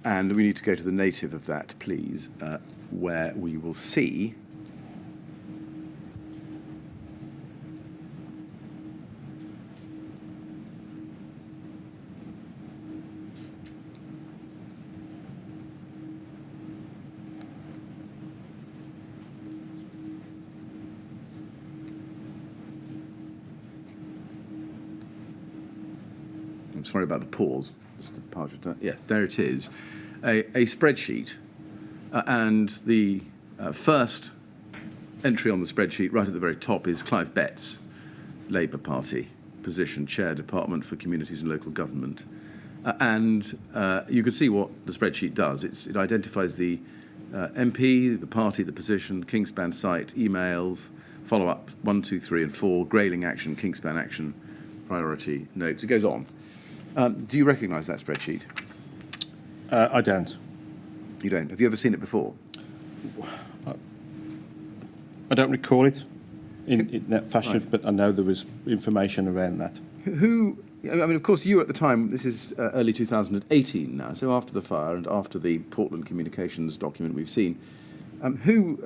And we need to go to the native of that, please, where we will see sorry about the pause, Mr. Pargeter. Yeah, there it is. A spreadsheet, and the first entry on the spreadsheet, right at the very top, is Clive Betts, Labour Party, position, Chair, Department for Communities and Local Government. And you can see what the spreadsheet does. It identifies the MP, the party, the position, Kingspan site, emails, follow-up 1, 2, 3, and 4, Grayling action, Kingspan action, priority notes. It goes on. Do you recognise that spreadsheet? I don't. You don't. Have you ever seen it before? I don't recall it in that fashion, right. But I know there was information around that. Who, I mean, of course, you at the time, this is early 2018 now, so after the fire and after the Portland Communications document we've seen, who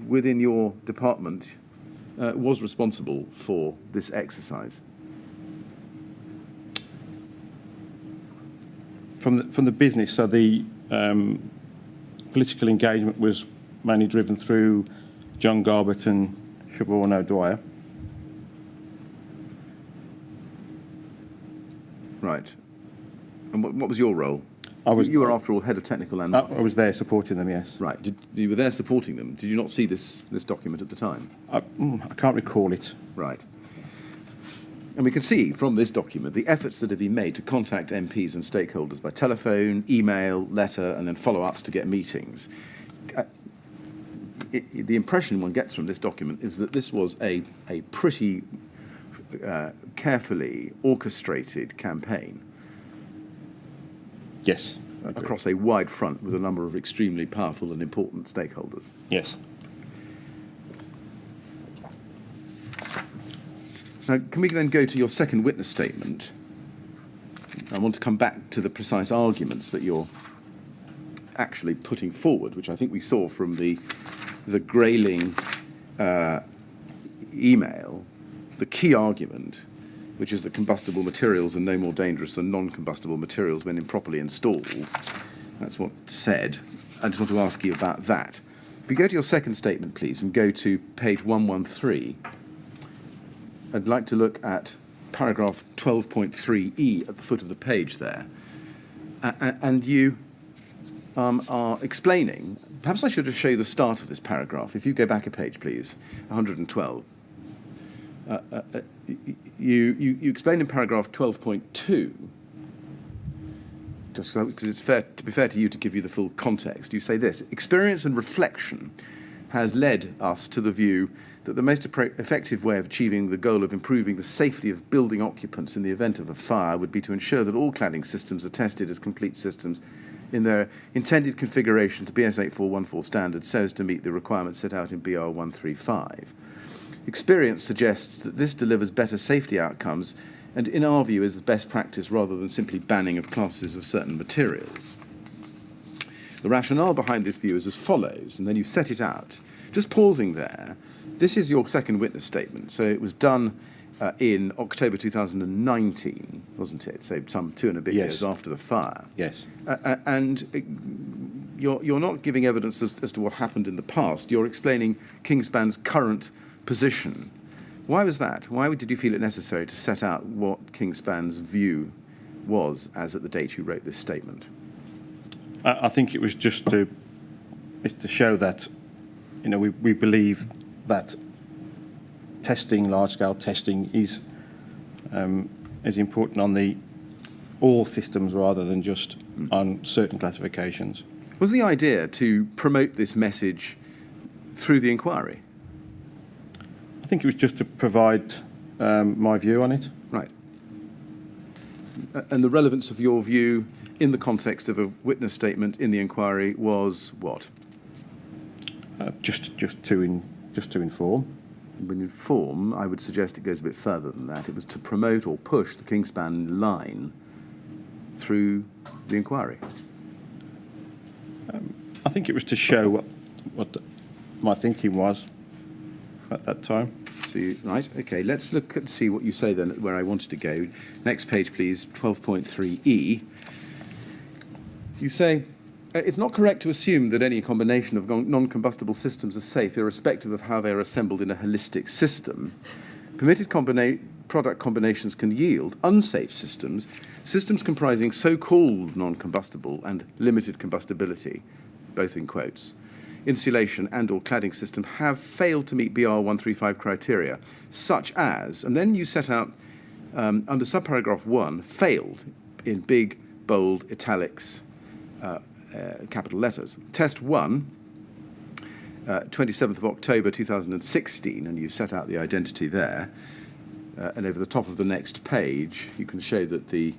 within your department was responsible for this exercise? From the business, so the political engagement was mainly driven through John Garbett and Siobhan O'Dwyer. Right. And what was your role? You were, after all, head of technical and... I was there supporting them, yes. Right. You were there supporting them. Did you not see this document at the time? I can't recall it. Right. And we can see from this document the efforts that have been made to contact MPs and stakeholders by telephone, email, letter, and then follow-ups to get meetings. The impression one gets from this document is that this was a pretty carefully orchestrated campaign. Yes. Across a wide front with a number of extremely powerful and important stakeholders. Yes. Now, can we then go to your second witness statement? I want to come back to the precise arguments that you're actually putting forward, which I think we saw from the Grayling email. The key argument, which is that combustible materials are no more dangerous than non-combustible materials when improperly installed. That's what's said. I just want to ask you about that. If you go to your second statement, please, and go to page 113, I'd like to look at paragraph 12.3e at the foot of the page there. And you are explaining, perhaps I should just show you the start of this paragraph. If you go back a page, please, 112. You explain in paragraph 12.2, just because it's fair to be fair to you to give you the full context. You say this: experience and reflection has led us to the view that the most effective way of achieving the goal of improving the safety of building occupants in the event of a fire would be to ensure that all cladding systems are tested as complete systems in their intended configuration to BS 8414 standards so as to meet the requirements set out in BR 135. Experience suggests that this delivers better safety outcomes and, in our view, is the best practice rather than simply banning of classes of certain materials. The rationale behind this view is as follows, and then you set it out. Just pausing there, this is your second witness statement. So it was done in October 2019, wasn't it? So some 2 and a bit years after the fire. Yes. And you're not giving evidence as to what happened in the past. You're explaining Kingspan's current position. Why was that? Why did you feel it necessary to set out what Kingspan's view was as at the date you wrote this statement? I think it was just to show that, you know, we believe that testing, large-scale testing, is important on all systems rather than just on certain classifications. Was the idea to promote this message through the inquiry? I think it was just to provide my view on it. Right. And the relevance of your view in the context of a witness statement in the inquiry was what? Just to inform. When inform, I would suggest it goes a bit further than that. It was to promote or push the Kingspan line through the inquiry. I think it was to show what my thinking was at that time. So right, okay, let's look and see what you say then where I wanted to go. Next page, please, 12.3e. You say, it's not correct to assume that any combination of non-combustible systems are safe, irrespective of how they are assembled in a holistic system. Permitted product combinations can yield unsafe systems comprising so-called non-combustible and limited combustibility, both in quotes, insulation and or cladding system have failed to meet BR 135 criteria, such as, and then you set out under subparagraph 1, failed in big bold, italics, capital letters. Test 1, 27th of October 2016, and you set out the identity there. And over the top of the next page, you can show that the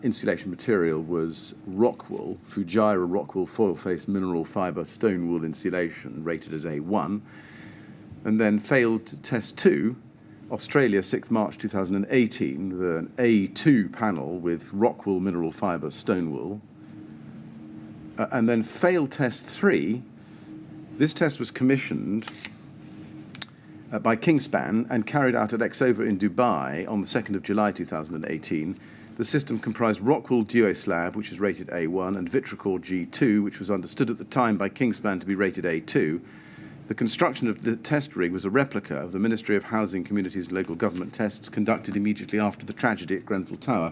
insulation material was rockwool, Fujairah rockwool foil-faced mineral fibre stone wool insulation, rated as A1. And then failed test 2, Australia, 6th March 2018, with an A2 panel with rockwool mineral fibre stone wool. And then failed test 3. This test was commissioned by Kingspan and carried out at Exova in Dubai on the 2nd of July 2018. The system comprised rockwool duo slab, which is rated A1, and Vitricore G2, which was understood at the time by Kingspan to be rated A2. The construction of the test rig was a replica of the Ministry of Housing, Communities and Local Government tests conducted immediately after the tragedy at Grenfell Tower.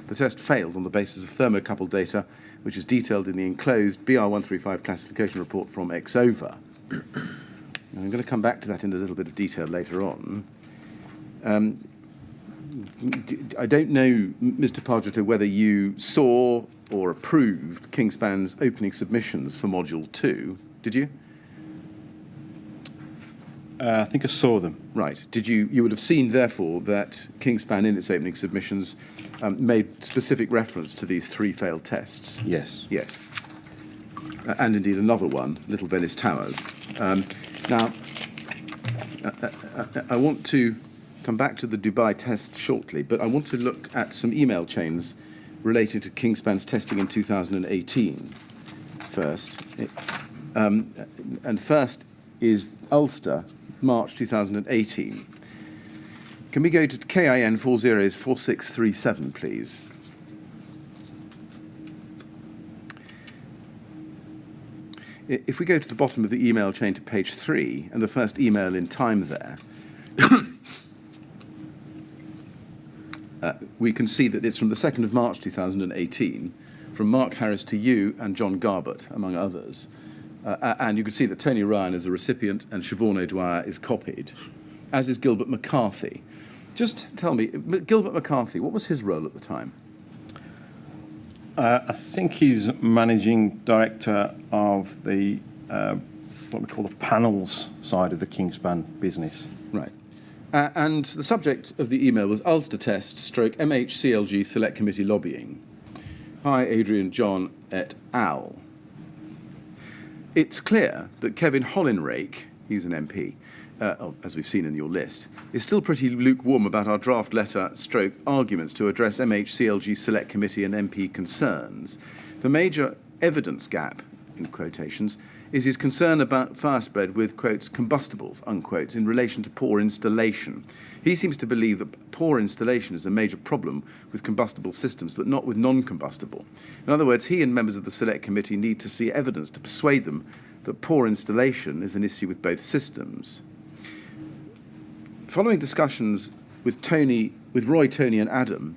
The test failed on the basis of thermocouple data, which is detailed in the enclosed BR135 classification report from Exova. And I'm going to come back to that in a little bit of detail later on. I don't know, Mr. Pargeter, whether you saw or approved Kingspan's opening submissions for Module 2. Did you? I think I saw them. Right. You would have seen, therefore, that Kingspan in its opening submissions made specific reference to these 3 failed tests. Yes. Yes. And indeed another one, Little Venice Towers. Now, I want to come back to the Dubai tests shortly, but I want to look at some email chains relating to Kingspan's testing in 2018 first. And first is Ulster, March 2018. Can we go to KIN 404637, please? If we go to the bottom of the email chain to page 3, and the first email in time there, we can see that it's from the 2nd of March 2018, from Mark Harris to you and John Garbett, among others. And you can see that Tony Ryan is a recipient and Siobhan O'Dwyer is copied, as is Gilbert McCarthy. Just tell me, Gilbert McCarthy, what was his role at the time? I think he's managing director of the what we call the panels side of the Kingspan business. Right. And the subject of the email was Ulster Test stroke MHCLG Select Committee Lobbying. Hi, Adrian, John et al. It's clear that Kevin Hollinrake, he's an MP, as we've seen in your list, is still pretty lukewarm about our draft letter stroke arguments to address MHCLG Select Committee and MP concerns. The major evidence gap, in quotations, is his concern about fire spread with, quotes, combustibles, unquote, in relation to poor installation. He seems to believe that poor installation is a major problem with combustible systems, but not with non-combustible. In other words, he and members of the Select Committee need to see evidence to persuade them that poor installation is an issue with both systems. Following discussions with Roy, Tony and Adam,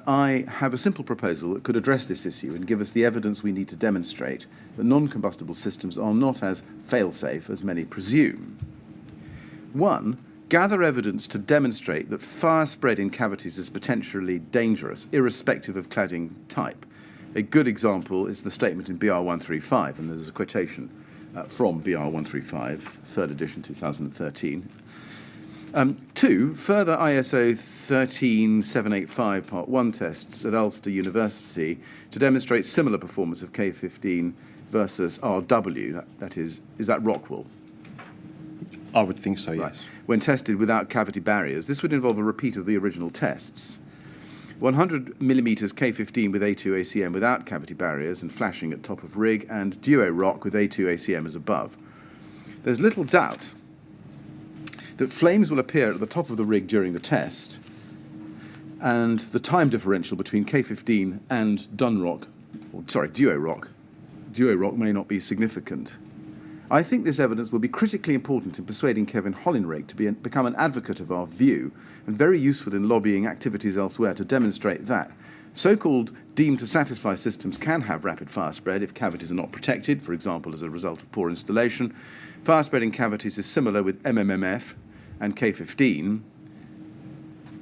I have a simple proposal that could address this issue and give us the evidence we need to demonstrate that non-combustible systems are not as fail-safe as many presume. 1. Gather evidence to demonstrate that fire spread in cavities is potentially dangerous, irrespective of cladding type. A good example is the statement in BR135, and there's a quotation from BR135, 3rd edition, 2013. 2, further ISO 13785 Part 1 tests at Ulster University to demonstrate similar performance of K15 versus RW, that is that rockwool? I would think so, yes. Right. When tested without cavity barriers, this would involve a repeat of the original tests. 100 millimetres K15 with A2 ACM without cavity barriers and flashing at top of rig, and duo rock with A2 ACM as above. There's little doubt that flames will appear at the top of the rig during the test, and the time differential between K15 and duo rock may not be significant. I think this evidence will be critically important in persuading Kevin Hollinrake to become an advocate of our view, and very useful in lobbying activities elsewhere to demonstrate that so-called deemed to satisfy systems can have rapid fire spread if cavities are not protected, for example as a result of poor installation. Fire spread in cavities is similar with MMMF and K15,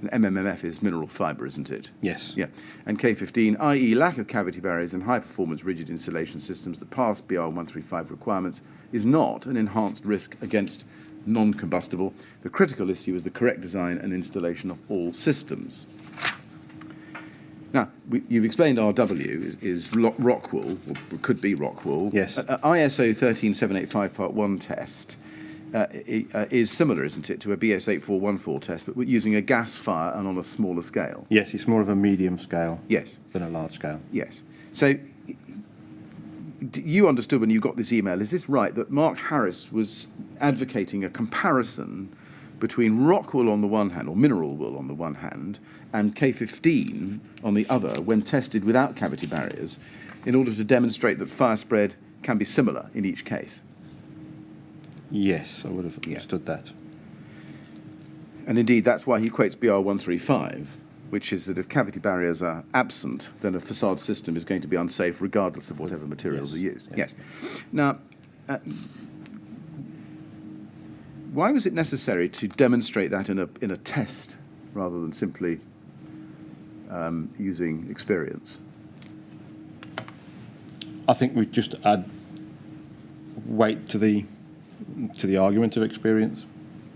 And MMF is mineral fibre, isn't it? Yes. Yeah. And K15, i.e. lack of cavity barriers and high-performance rigid insulation systems that pass BR135 requirements is not an enhanced risk against non-combustible. The critical issue is the correct design and installation of all systems. Now, you've explained RW is rock wool, or could be rock wool. Yes. ISO 13785 Part 1 test is similar, isn't it, to a BS 8414 test, but using a gas fire and on a smaller scale? Yes, it's more of a medium scale Yes. than a large scale. Yes. So you understood when you got this email, is this right, that Mark Harris was advocating a comparison between rock wool on the one hand, or mineral wool on the one hand, and K15 on the other, when tested without cavity barriers, in order to demonstrate that fire spread can be similar in each case? Yes, I would have understood that. And indeed, that's why he quotes BR135, which is that if cavity barriers are absent, then a facade system is going to be unsafe regardless of whatever materials are used. Yes. Now, why was it necessary to demonstrate that in a test rather than simply using experience? I think we just add weight to the argument of experience.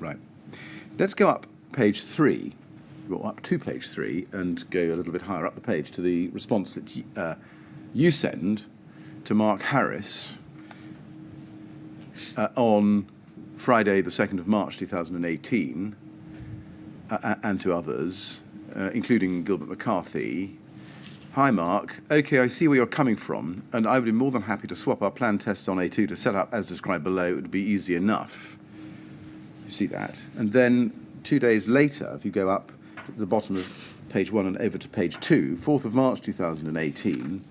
Right. Let's go up page 3, or up to page 3, and go a little bit higher up the page to the response that you send to Mark Harris on Friday, the 2nd of March 2018, and to others, including Gilbert McCarthy. Hi, Mark. OK, I see where you're coming from, and I would be more than happy to swap our planned tests on A2 to set up as described below. It would be easy enough. You see that? And then 2 days later, if you go up to the bottom of page 1 and over to page 2, 4th of March 2018,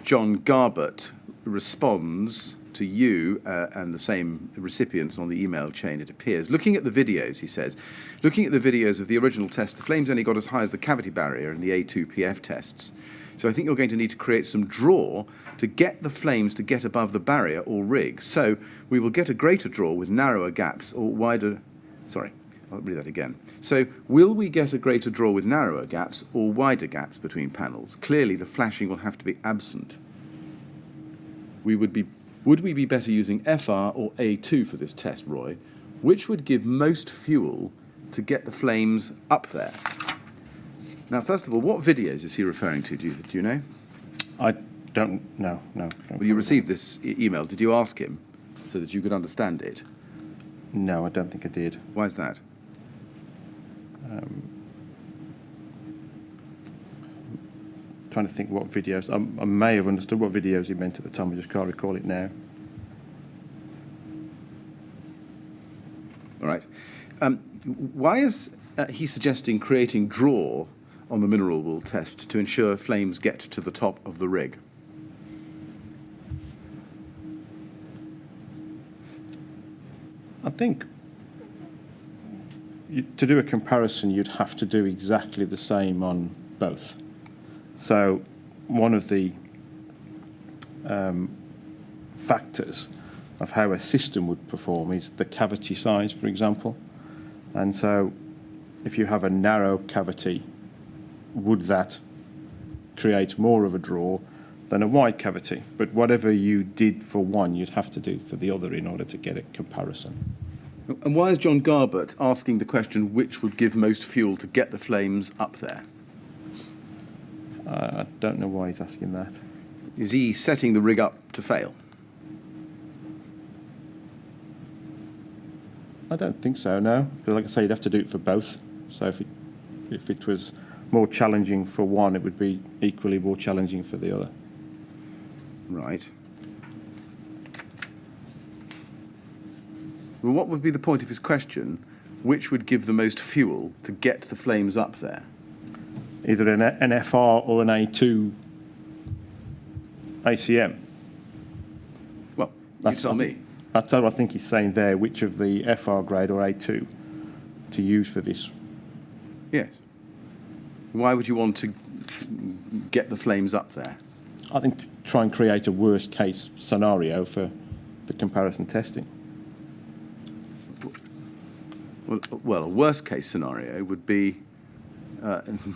John Garbett responds to you and the same recipients on the email chain, it appears. Looking at the videos, he says, looking at the videos of the original test, the flames only got as high as the cavity barrier in the A2 PF tests. So I think you're going to need to create some draw to get the flames to get above the barrier or rig. So we will get a greater draw with narrower gaps or wider... Sorry, I'll read that again. So will we get a greater draw with narrower gaps or wider gaps between panels? Clearly the flashing will have to be absent. Would we be better using FR or A2 for this test, Roy? Which would give most fuel to get the flames up there? Now, first of all, what videos is he referring to? Do you know? I don't know. No. Well, you received this email. Did you ask him so that you could understand it? No, I don't think I did. Why is that? Trying to think what videos. I may have understood what videos he meant at the time. I just can't recall it now. All right. Why is he suggesting creating draw on the mineral wool test to ensure flames get to the top of the rig? I think to do a comparison, you'd have to do exactly the same on both. So one of the factors of how a system would perform is the cavity size, for example. And so if you have a narrow cavity, would that create more of a draw than a wide cavity? But whatever you did for one, you'd have to do for the other in order to get a comparison. And why is John Garbett asking the question which would give most fuel to get the flames up there? I don't know why he's asking that. Is he setting the rig up to fail? I don't think so, no. Because like I say, you'd have to do it for both. So if it was more challenging for one, it would be equally more challenging for the other. Right. Well, what would be the point of his question? Which would give the most fuel to get the flames up there? Either an FR or an A2 ACM. Well, you tell me. That's what I think he's saying there, which of the FR grade or A2 to use for this. Yes. Why would you want to get the flames up there? I think to try and create a worst case scenario for the comparison testing. Well, a worst case scenario would be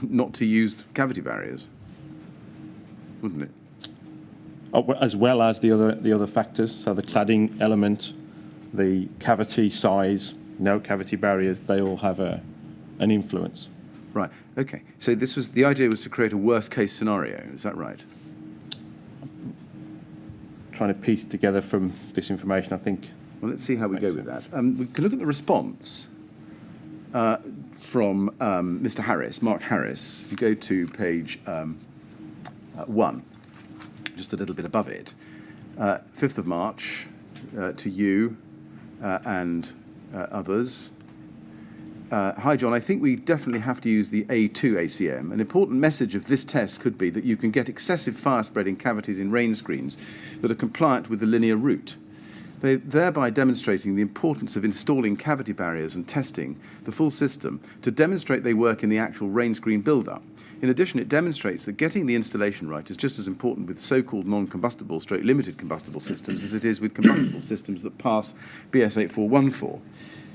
not to use cavity barriers, wouldn't it? As well as the other factors, so the cladding element, the cavity size, no cavity barriers, they all have an influence. Right. Okay. So the idea was to create a worst case scenario. Is that right? Trying to piece it together from this information, I think. Well, let's see how we go with that. We can look at the response from Mr. Harris, Mark Harris. If you go to page 1, just a little bit above it, 5th of March, to you and others. Hi, John. I think we definitely have to use the A2 ACM. An important message of this test could be that you can get excessive fire spreading cavities in rain screens that are compliant with the linear route, thereby demonstrating the importance of installing cavity barriers and testing the full system to demonstrate they work in the actual rain screen build-up. In addition, it demonstrates that getting the installation right is just as important with so-called non-combustible / limited combustible systems as it is with combustible systems that pass BS 8414.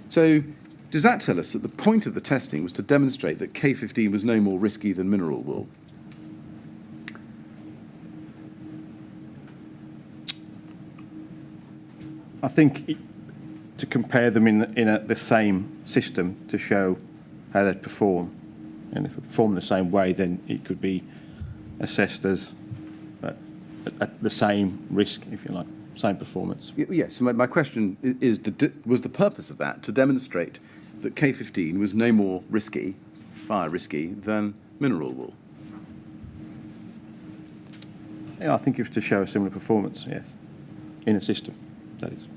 So, does that tell us that the point of the testing was to demonstrate that K15 was no more risky than mineral wool? I think to compare them in the same system to show how they perform, and if they perform the same way, then it could be assessed as at the same risk, if you like, same performance. Yes, my question is, was the purpose of that to demonstrate that K15 was no more fire risky, than mineral wool? Yeah, I think it's to show a similar performance, yes, in a system, that is.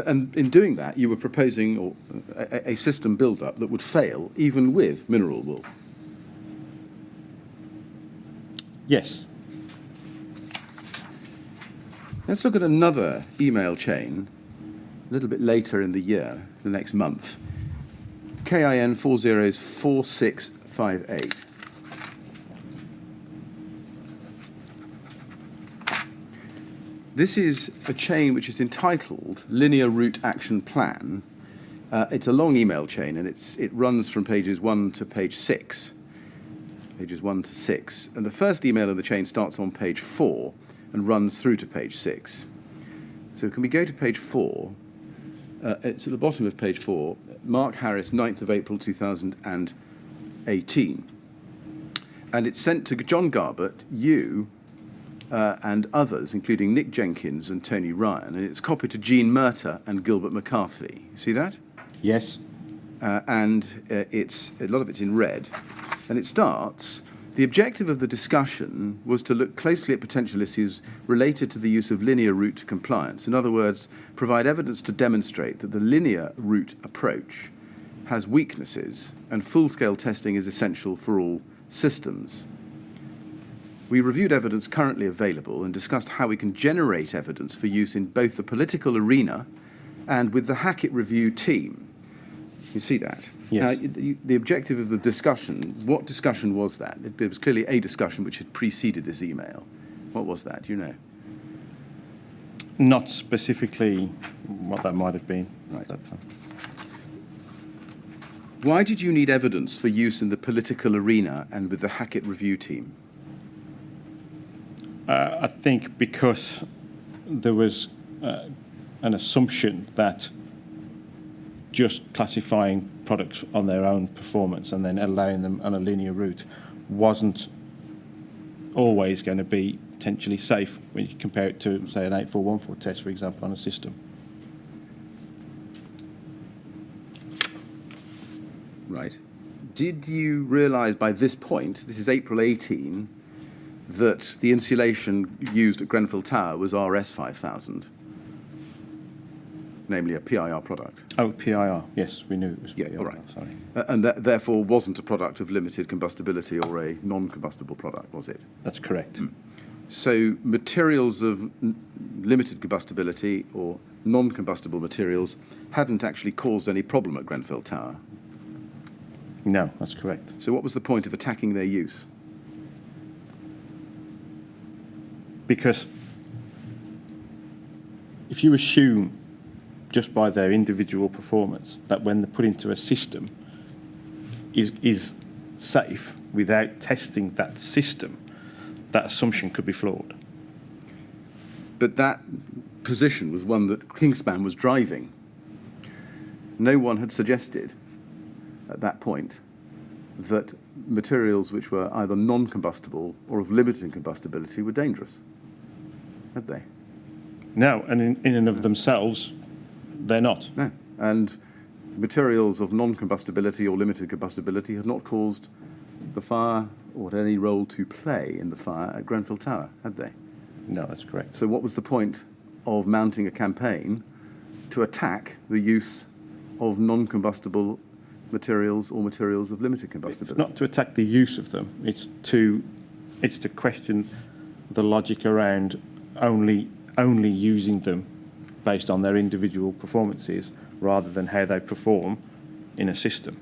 And in doing that, you were proposing a system build-up that would fail even with mineral wool. Yes. Let's look at another email chain a little bit later in the year, the next month. KIN 404658. This is a chain which is entitled Linear Route Action Plan. It's a long email chain, and it runs from pages 1 to page 6. Pages 1 to 6. And the first email in the chain starts on page 4 and runs through to page 6. So can we go to page 4? It's at the bottom of page 4. Mark Harris, 9th of April 2018. And it's sent to John Garbett, you, and others, including Nick Jenkins and Tony Ryan. And it's copied to Jean Murter and Gilbert McCarthy. See that? Yes. And a lot of it's in red. And it starts, the objective of the discussion was to look closely at potential issues related to the use of linear route compliance. In other words, provide evidence to demonstrate that the linear route approach has weaknesses and full-scale testing is essential for all systems. We reviewed evidence currently available and discussed how we can generate evidence for use in both the political arena and with the Hackett Review team. You see that? Yes. Now, the objective of the discussion, what discussion was that? It was clearly a discussion which had preceded this email. What was that? Do you know? Not specifically what that might have been Right. at that time. Why did you need evidence for use in the political arena and with the Hackett Review team? I think because there was an assumption that just classifying products on their own performance and then allowing them on a linear route wasn't always going to be potentially safe when you compare it to, say, an 8414 test, for example, on a system. Right. Did you realise by this point, this is April 18, that the insulation used at Grenfell Tower was RS 5000? Namely a PIR product. Oh, PIR. Yes, we knew it was PIR. All right. Sorry. And that therefore wasn't a product of limited combustibility or a non-combustible product, was it? That's correct. So materials of limited combustibility or non-combustible materials hadn't actually caused any problem at Grenfell Tower. No, that's correct. So what was the point of attacking their use? Because if you assume just by their individual performance, that when they're put into a system, is safe without testing that system, that assumption could be flawed. But that position was one that Kingspan was driving. No one had suggested at that point that materials which were either non-combustible or of limited combustibility were dangerous, had they? No, and in and of themselves, they're not. No. And materials of non-combustibility or limited combustibility had not caused the fire or had any role to play in the fire at Grenfell Tower, had they? No, that's correct. So what was the point of mounting a campaign to attack the use of non-combustible materials or materials of limited combustibility? It's not to attack the use of them. It's to question the logic around only using them based on their individual performances rather than how they perform in a system.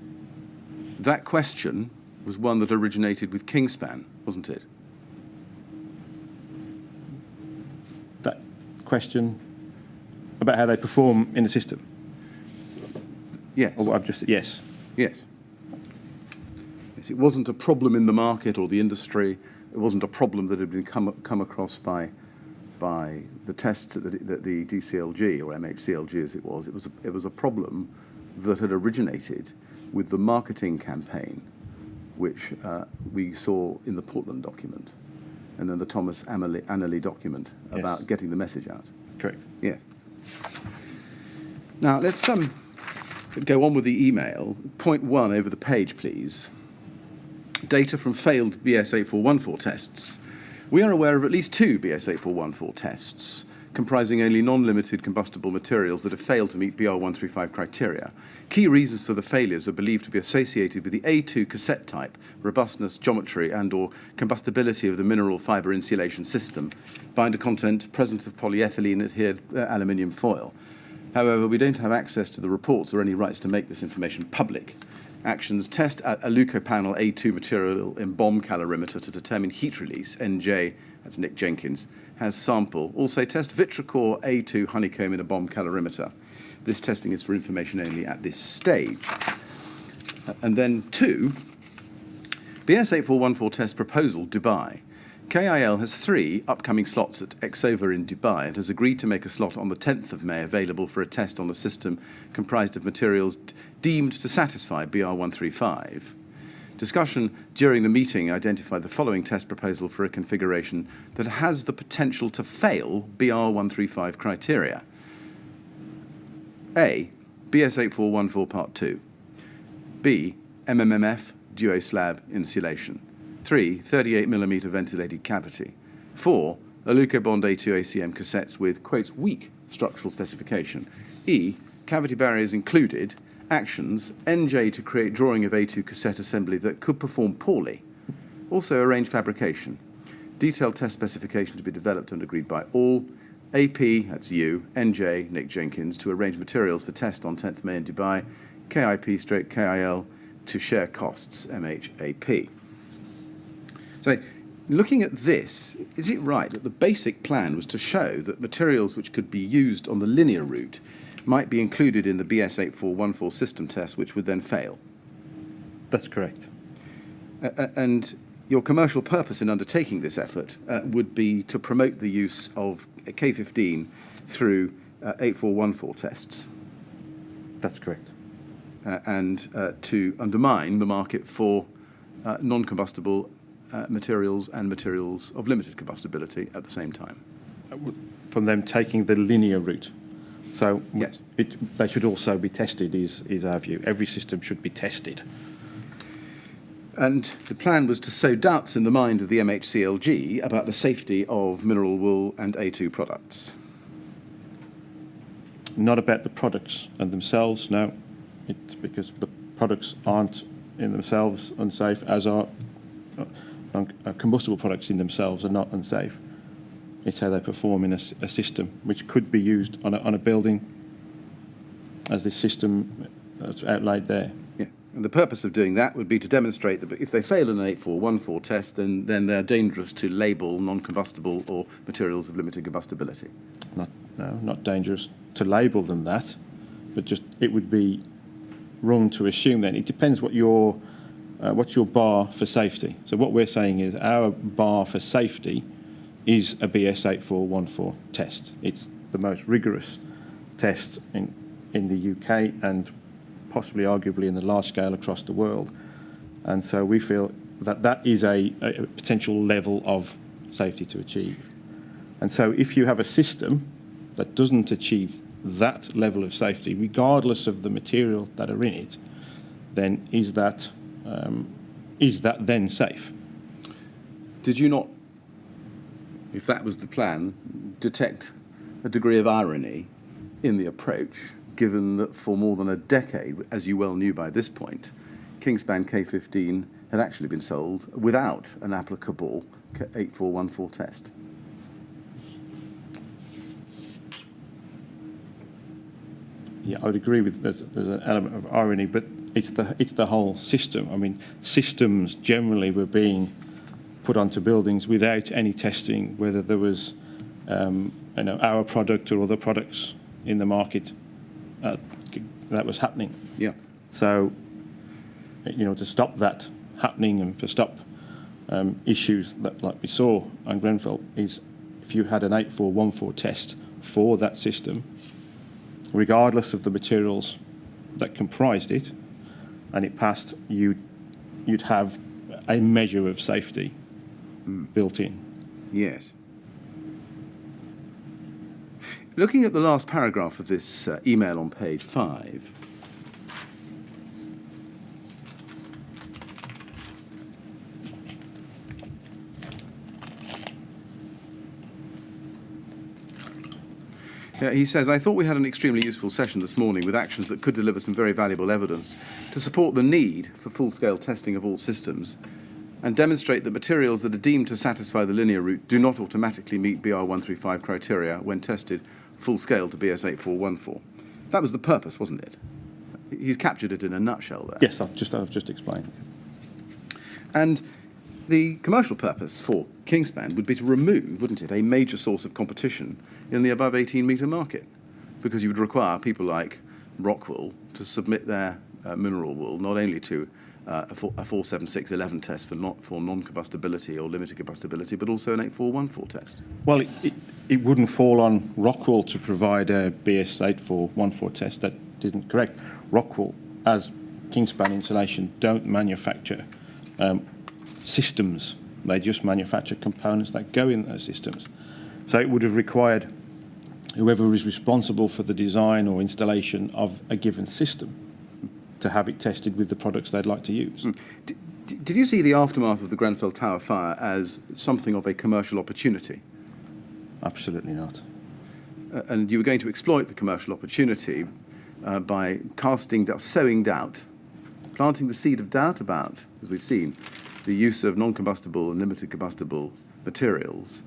That question was one that originated with Kingspan, wasn't it? That question about how they perform in a system. Yes. Or what I've just Yes. Yes, it wasn't a problem in the market or the industry. It wasn't a problem that had been come across by the tests that the DCLG or MHCLG as it was. It was a problem that had originated with the marketing campaign, which we saw in the Portland document, and then the Thomas Annerly document about getting the message out. Correct. Yeah. Now let's go on with the email. Point 1 over the page, please. Data from failed BS8414 tests. We are aware of at least 2 BS8414 tests comprising only non-limited combustible materials that have failed to meet BR135 criteria. Key reasons for the failures are believed to be associated with the A2 cassette type, robustness, geometry and/or combustibility of the mineral fibre insulation system, binder content, presence of polyethylene adhered aluminium foil. However, we don't have access to the reports or any rights to make this information public. Actions: test a leucopanel A2 material in bomb calorimeter to determine heat release. NJ, that's Nick Jenkins, has sample. Also test Vitricore A2 honeycomb in a bomb calorimeter. This testing is for information only at this stage. And then 2, BS8414 test proposal, Dubai. KIL has 3 upcoming slots at Exova in Dubai and has agreed to make a slot on the 10th of May available for a test on the system comprised of materials deemed to satisfy BR135. Discussion during the meeting identified the following test proposal for a configuration that has the potential to fail BR135 criteria. A. BS8414 Part 2. B. MMMF duo slab insulation. 3. 38mm ventilated cavity. 4. Alucobond A2 ACM cassettes with, quotes, weak structural specification. E. Cavity barriers included. Actions: NJ to create drawing of A2 cassette assembly that could perform poorly. Also arrange fabrication. Detailed test specification to be developed and agreed by all. AP, that's you, NJ, Nick Jenkins, to arrange materials for test on 10th May in Dubai. KIP/KIL to share costs, MHAP. So, looking at this, is it right that the basic plan was to show that materials which could be used on the linear route might be included in the BS8414 system test, which would then fail? That's correct. And your commercial purpose in undertaking this effort would be to promote the use of K15 through 8414 tests. That's correct. And to undermine the market for non-combustible materials and materials of limited combustibility at the same time. From them taking the linear route. So yes. They should also be tested, is our view. Every system should be tested. And the plan was to sow doubts in the mind of the MHCLG about the safety of mineral wool and A2 products. Not about the products and themselves, no. It's because the products aren't in themselves unsafe, as are combustible products in themselves are not unsafe. It's how they perform in a system, which could be used on a building as this system that's outlaid there. Yeah, and the purpose of doing that would be to demonstrate that if they fail in an 8414 test, then they're dangerous to label non-combustible or materials of limited combustibility. no, not dangerous to label them that, but just it would be wrong to assume that. It depends what's your bar for safety. So what we're saying is our bar for safety is a BS 8414 test. It's the most rigorous test in the UK and possibly arguably in the large scale across the world. And so we feel that that is a potential level of safety to achieve. And so if you have a system that doesn't achieve that level of safety, regardless of the material that are in it, then is that then safe? Did you not, if that was the plan, detect a degree of irony in the approach, given that for more than a decade, as you well knew by this point, Kingspan K15 had actually been sold without an applicable 8414 test? Yeah, I would agree with there's an element of irony, but it's the whole system. I mean, systems generally were being put onto buildings without any testing, whether there was our product or other products in the market that was happening. Yeah. So, to stop that happening and to stop issues that, like we saw on Grenfell, is if you had an 8414 test for that system, regardless of the materials that comprised it, and it passed, you'd have a measure of safety built in. Yes. Looking at the last paragraph of this email on page 5, he says, I thought we had an extremely useful session this morning with actions that could deliver some very valuable evidence to support the need for full-scale testing of all systems and demonstrate that materials that are deemed to satisfy the linear route do not automatically meet BR135 criteria when tested full-scale to BS 8414. That was the purpose, wasn't it? He's captured it in a nutshell there. Yes, I've just explained. And the commercial purpose for Kingspan would be to remove, wouldn't it, a major source of competition in the above 18-metre market, because you would require people like Rockwool to submit their mineral wool not only to a 47611 test for non-combustibility or limited combustibility, but also an 8414 test. Well, it wouldn't fall on Rockwool to provide a BS 8414 test. That isn't correct. Rockwool, as Kingspan Insulation, don't manufacture systems. They just manufacture components that go in those systems. So it would have required whoever is responsible for the design or installation of a given system to have it tested with the products they'd like to use. Did you see the aftermath of the Grenfell Tower fire as something of a commercial opportunity? Absolutely not. And you were going to exploit the commercial opportunity by sowing doubt, planting the seed of doubt about, as we've seen, the use of non-combustible and limited combustible materials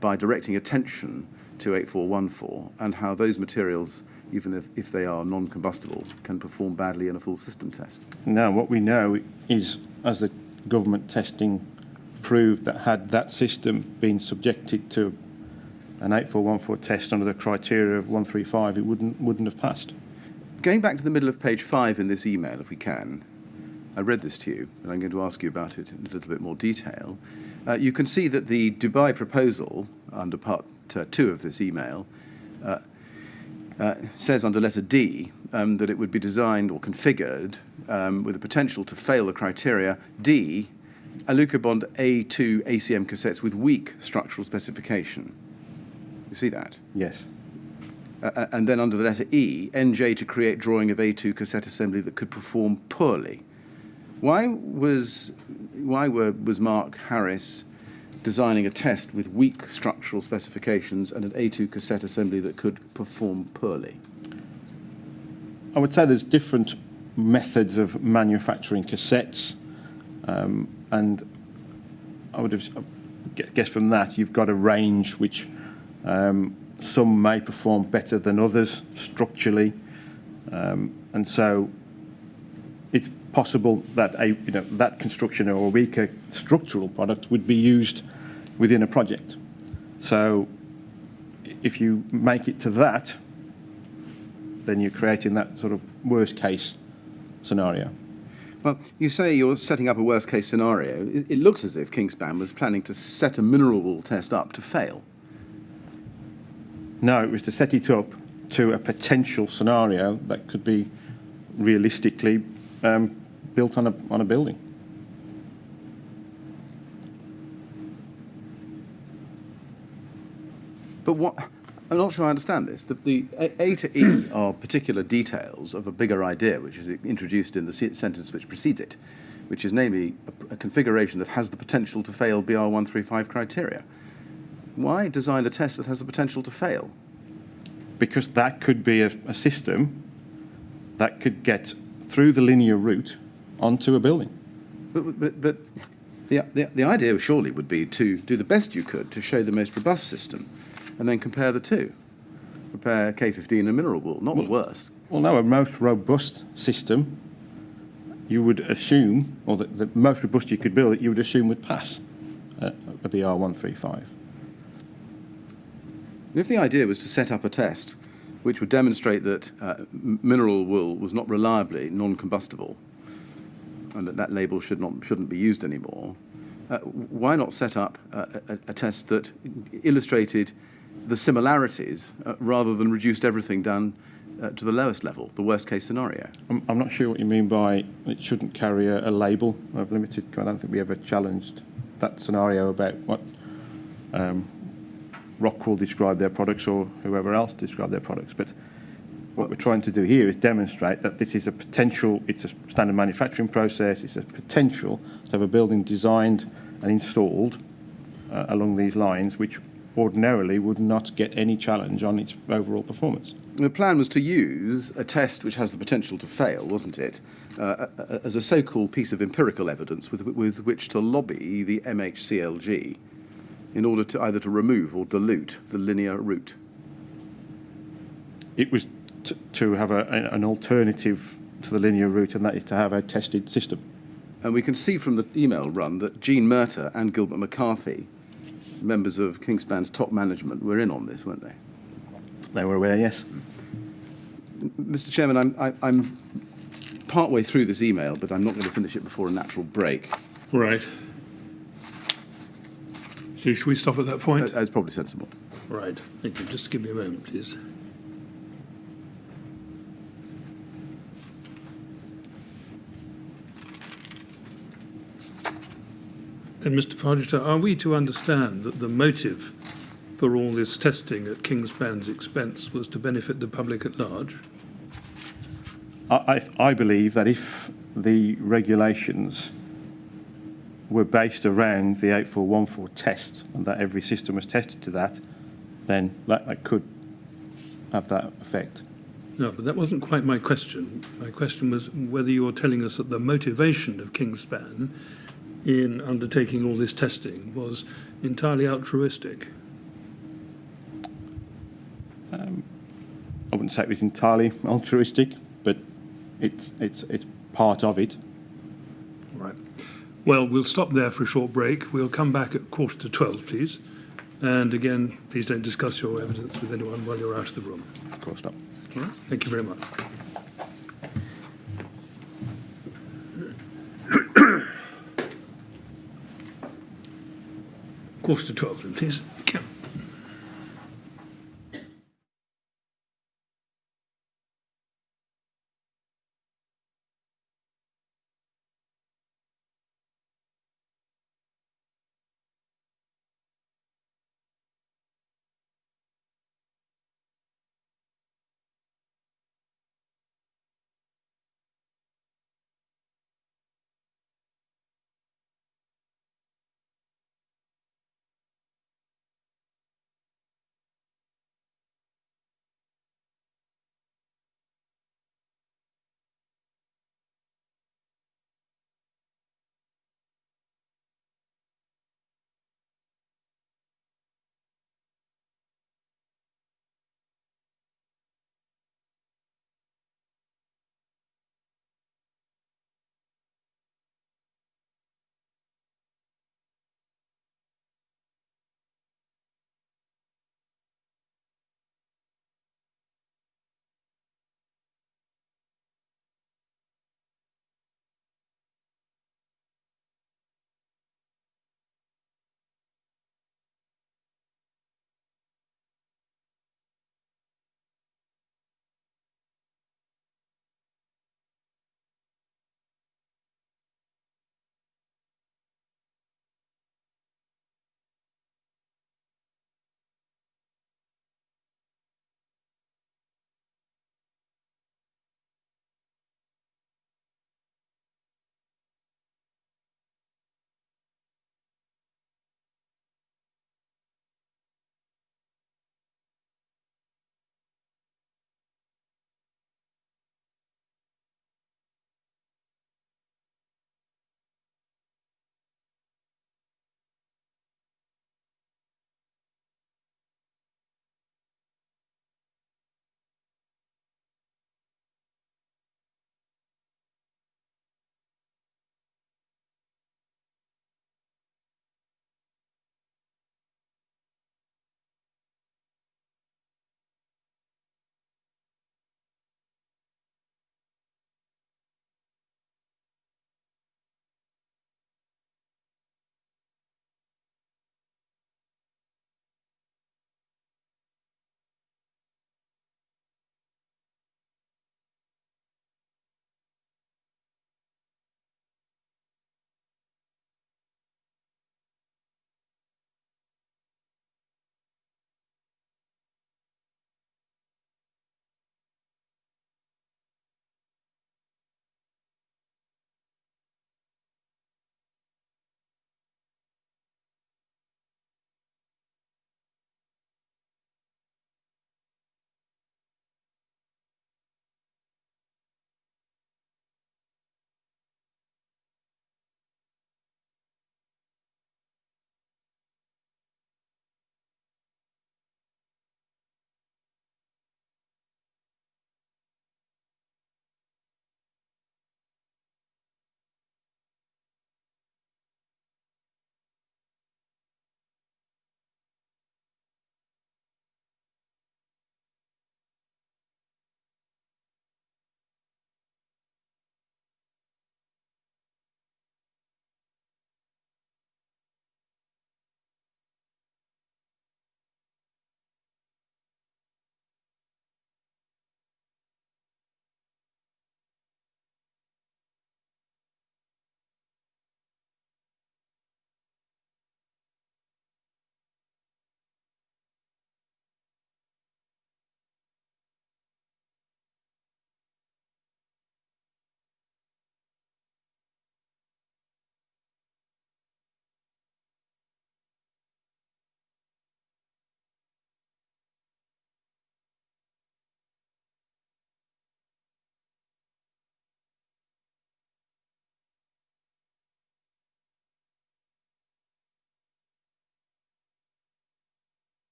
by directing attention to 8414 and how those materials, even if they are non-combustible, can perform badly in a full system test. Now, what we know is, as the government testing proved, that had that system been subjected to an 8414 test under the criteria of 135, it wouldn't have passed. Going back to the middle of page 5 in this email, if we can, I read this to you, and I'm going to ask you about it in a little bit more detail. You can see that the Dubai proposal, under part 2 of this email, says under letter D that it would be designed or configured with the potential to fail the criteria. D, Alucobond A2 ACM cassettes with weak structural specification. You see that? Yes. And then under the letter E, NJ to create drawing of A2 cassette assembly that could perform poorly. Why was Mark Harris designing a test with weak structural specifications and an A2 cassette assembly that could perform poorly? I would say there's different methods of manufacturing cassettes, and I would have guessed from that you've got a range which some may perform better than others structurally, and so it's possible that that construction or a weaker structural product would be used within a project. So if you make it to that, then you're creating that sort of worst case scenario. Well, you say you're setting up a worst case scenario. It looks as if Kingspan was planning to set a mineral wool test up to fail. No, it was to set it up to a potential scenario that could be realistically built on a building. But what? I'm not sure I understand this. The A to E are particular details of a bigger idea, which is introduced in the sentence which precedes it, which is namely a configuration that has the potential to fail BR135 criteria. Why design a test that has the potential to fail? Because that could be a system that could get through the linear route onto a building. But the idea surely would be to do the best you could to show the most robust system, and then compare the two. Compare K15 and mineral wool, not the worst. Well, no, a most robust system, you would assume, or the most robust you could build it, you would assume would pass a BR135. If the idea was to set up a test which would demonstrate that mineral wool was not reliably non-combustible, and that label shouldn't be used anymore, why not set up a test that illustrated the similarities rather than reduced everything down to the lowest level, the worst case scenario? I'm not sure what you mean by it shouldn't carry a label of limited. I don't think we ever challenged that scenario about what Rockwool described their products or whoever else described their products. But what we're trying to do here is demonstrate that this is a potential, it's a standard manufacturing process, it's a potential to have a building designed and installed along these lines, which ordinarily would not get any challenge on its overall performance. The plan was to use a test which has the potential to fail, wasn't it, as a so-called piece of empirical evidence with which to lobby the MHCLG in order to either to remove or dilute the linear route. It was to have an alternative to the linear route, and that is to have a tested system. And we can see from the email run that Jean Murter and Gilbert McCarthy, members of Kingspan's top management, were in on this, weren't they? They were aware, yes. Mr. Chairman, I'm partway through this email, but I'm not going to finish it before a natural break. Right. So should we stop at that point? That's probably sensible. Right. Thank you. Just give me a moment, please. And Mr. Pargeter, are we to understand that the motive for all this testing at Kingspan's expense was to benefit the public at large? I believe that if the regulations were based around the 8414 test and that every system was tested to that, then that could have that effect. No, but that wasn't quite my question. My question was whether you were telling us that the motivation of Kingspan in undertaking all this testing was entirely altruistic. I wouldn't say it was entirely altruistic, but it's part of it. Right. Well, we'll stop there for a short break. We'll come back at 11:45, please. And again, please don't discuss your evidence with anyone while you're out of the room. Of course not. All right. Thank you very much. Quarter to 12, then, please. Thank you.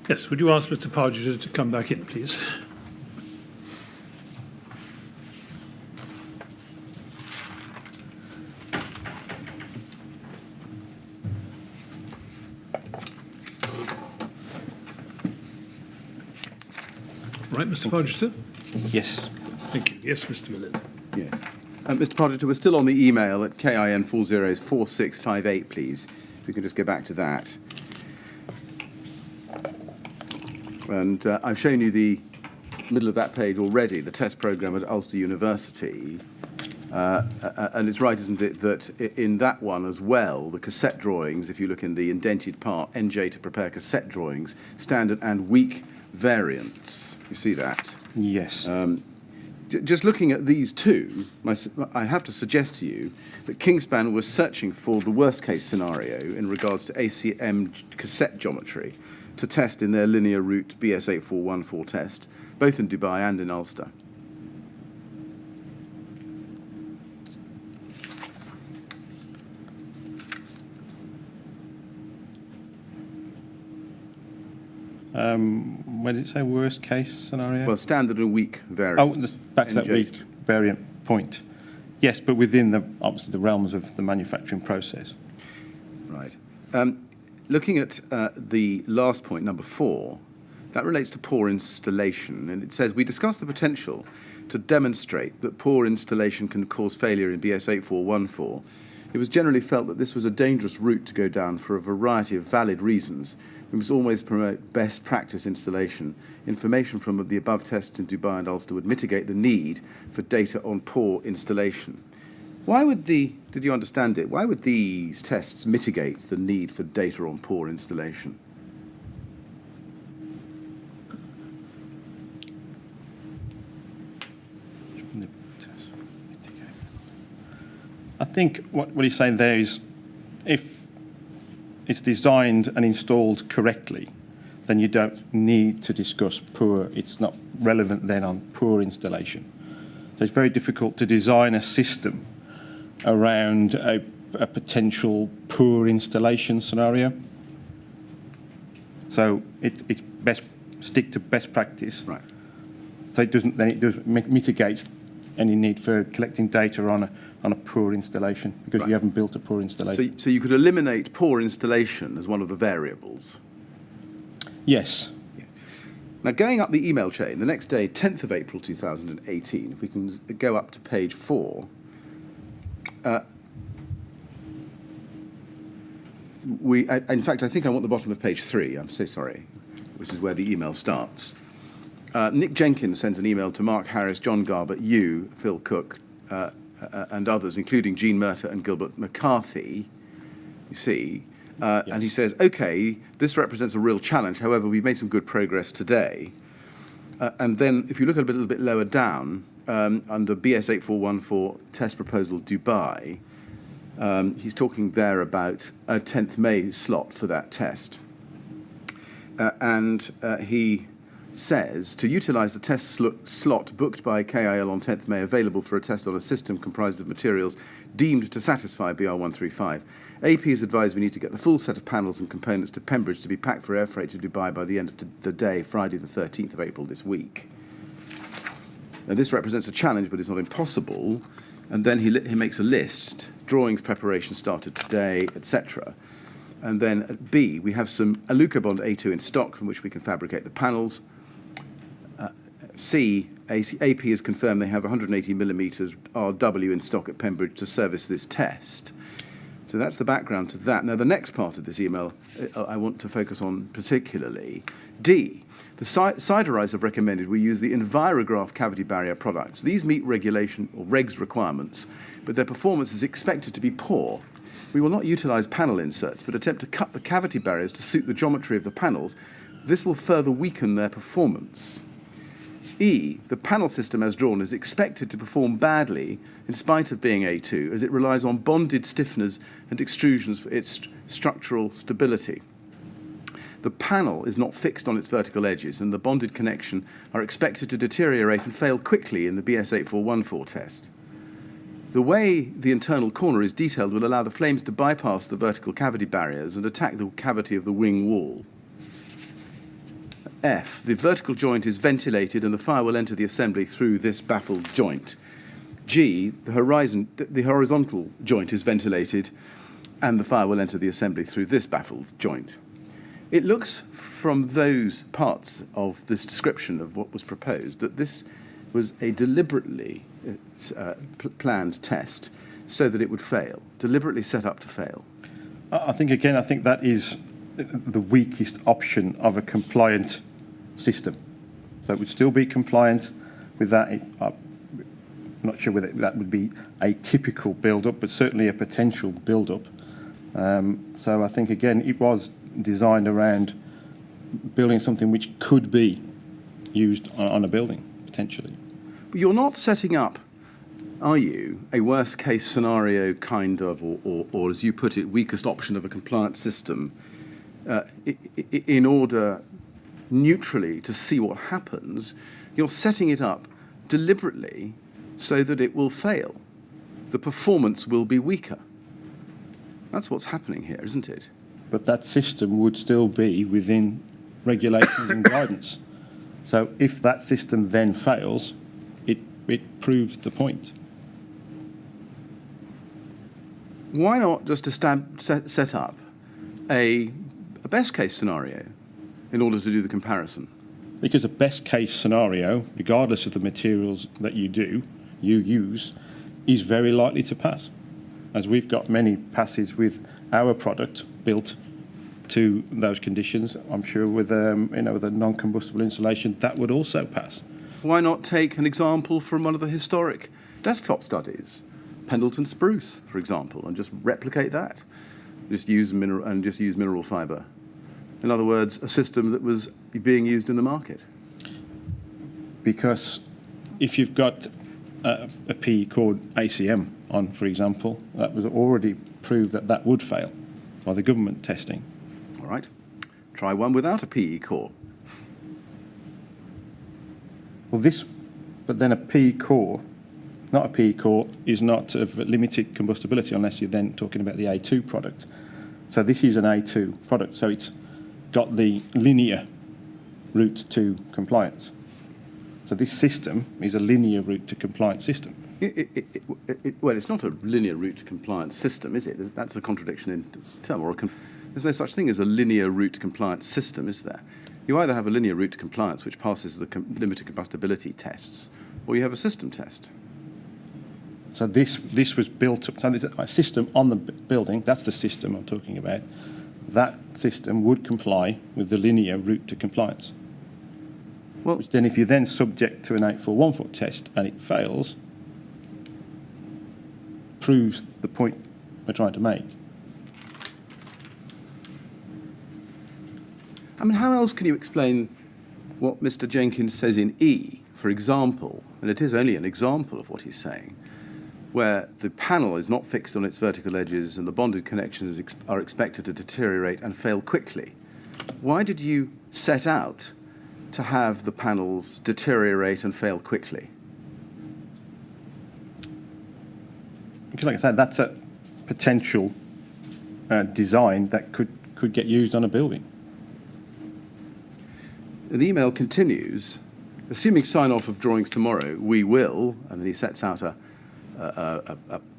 Yes, would you ask Mr. Pargeter to come back in, please? Right, Mr. Pargeter? Yes. Thank you. Yes, Mr. Millett. Yes. Mr. Pargeter, we're still on the email at KIN404658, please. If we can just go back to that. And I've shown you the middle of that page already, the test programme at Ulster University. And it's right, isn't it, that in that one as well, the cassette drawings, if you look in the indented part, NJ to prepare cassette drawings, standard and weak variants. You see that? Yes. Just looking at these two, I have to suggest to you that Kingspan was searching for the worst-case scenario in regards to ACM cassette geometry to test in their linear route BS8414 test, both in Dubai and in Ulster. Where did it say worst case scenario? Well, standard and weak variant. Oh, back to that NJ. weak variant point. Yes, but within obviously the realms of the manufacturing process. Right. Looking at the last point, number 4, that relates to poor installation. And it says, we discussed the potential to demonstrate that poor installation can cause failure in BS8414. It was generally felt that this was a dangerous route to go down for a variety of valid reasons. We must always promote best practice installation. Information from the above tests in Dubai and Ulster would mitigate the need for data on poor installation. Why would did you understand it? Why would these tests mitigate the need for data on poor installation? I think what he's saying there is if it's designed and installed correctly, then you don't need to discuss poor. It's not relevant then on poor installation. So it's very difficult to design a system around a potential poor installation scenario. So it's best stick to best practice. Right. So it mitigates any need for collecting data on a poor installation because Right. you haven't built a poor installation. So you could eliminate poor installation as one of the variables. Yes. Now, going up the email chain, the next day, 10th of April 2018, if we can go up to page 4, in fact, I think I want the bottom of page 3, I'm so sorry, which is where the email starts. Nick Jenkins sends an email to Mark Harris, John Garbutt, you, Phil Cook, and others, including Jean Murtagh and Gilbert McCarthy, you see, Yes. And he says, OK, this represents a real challenge. However, we've made some good progress today. And then if you look a little bit lower down, under BS8414 test proposal Dubai, he's talking there about a 10th May slot for that test. And he says, to utilise the test slot booked by KIL on 10th May available for a test on a system comprised of materials deemed to satisfy BR135. AP has advised we need to get the full set of panels and components to Pembridge to be packed for air freight to Dubai by the end of the day, Friday the 13th of April this week. Now, this represents a challenge, but it's not impossible. And then he makes a list, drawings preparation started today, etc. And then at B, we have some Alucobond A2 in stock from which we can fabricate the panels. C, AP has confirmed they have 180 millimetres RW in stock at Pembridge to service this test. So that's the background to that. Now, the next part of this email I want to focus on particularly. D, the Siderise have recommended we use the Envirograph cavity barrier products. These meet regulation or regs requirements, but their performance is expected to be poor. We will not utilise panel inserts, but attempt to cut the cavity barriers to suit the geometry of the panels. This will further weaken their performance. E, the panel system as drawn is expected to perform badly in spite of being A2, as it relies on bonded stiffeners and extrusions for its structural stability. The panel is not fixed on its vertical edges, and the bonded connection are expected to deteriorate and fail quickly in the BS8414 test. The way the internal corner is detailed will allow the flames to bypass the vertical cavity barriers and attack the cavity of the wing wall. F, the vertical joint is ventilated and the fire will enter the assembly through this baffled joint. G, the horizontal joint is ventilated and the fire will enter the assembly through this baffled joint. It looks from those parts of this description of what was proposed that this was a deliberately planned test so that it would fail, deliberately set up to fail. I think that is the weakest option of a compliant system. So it would still be compliant with that. I'm not sure whether that would be a typical build-up, but certainly a potential build-up. So I think, again, it was designed around building something which could be used on a building, potentially. But you're not setting up, are you, a worst-case scenario kind of, or as you put it, weakest option of a compliant system in order neutrally to see what happens. You're setting it up deliberately so that it will fail. The performance will be weaker. That's what's happening here, isn't it? But that system would still be within regulations and guidance. So if that system then fails, it proves the point. Why not just set up a best-case scenario in order to do the comparison? Because a best-case scenario, regardless of the materials that you use, is very likely to pass. As we've got many passes with our product built to those conditions, I'm sure with with a non-combustible insulation, that would also pass. Why not take an example from one of the historic desktop studies, Pendleton spruce, for example, and just replicate that? Just use mineral fibre. In other words, a system that was being used in the market. Because if you've got a PE core ACM on, for example, that was already proved that would fail by the government testing. All right. Try one without a PE core. Well, but then a PE core, not a PE core, is not of limited combustibility unless you're then talking about the A2 product. So this is an A2 product, so it's got the linear route to compliance. So this system is a linear route to compliance system. Well, it's not a linear route to compliance system, is it? That's a contradiction in term. There's no such thing as a linear route to compliance system, is there? You either have a linear route to compliance, which passes the limited combustibility tests, or you have a system test. So this was built up. So there's a system on the building. That's the system I'm talking about. That system would comply with the linear route to compliance. Well, which then, if you're then subject to an 8414 test and it fails, proves the point we're trying to make. I mean, how else can you explain what Mr. Jenkins says in E, for example, and it is only an example of what he's saying, where the panel is not fixed on its vertical edges and the bonded connections are expected to deteriorate and fail quickly? Why did you set out to have the panels deteriorate and fail quickly? Because, like I said, that's a potential design that could get used on a building. The email continues, assuming sign-off of drawings tomorrow, we will, and then he sets out a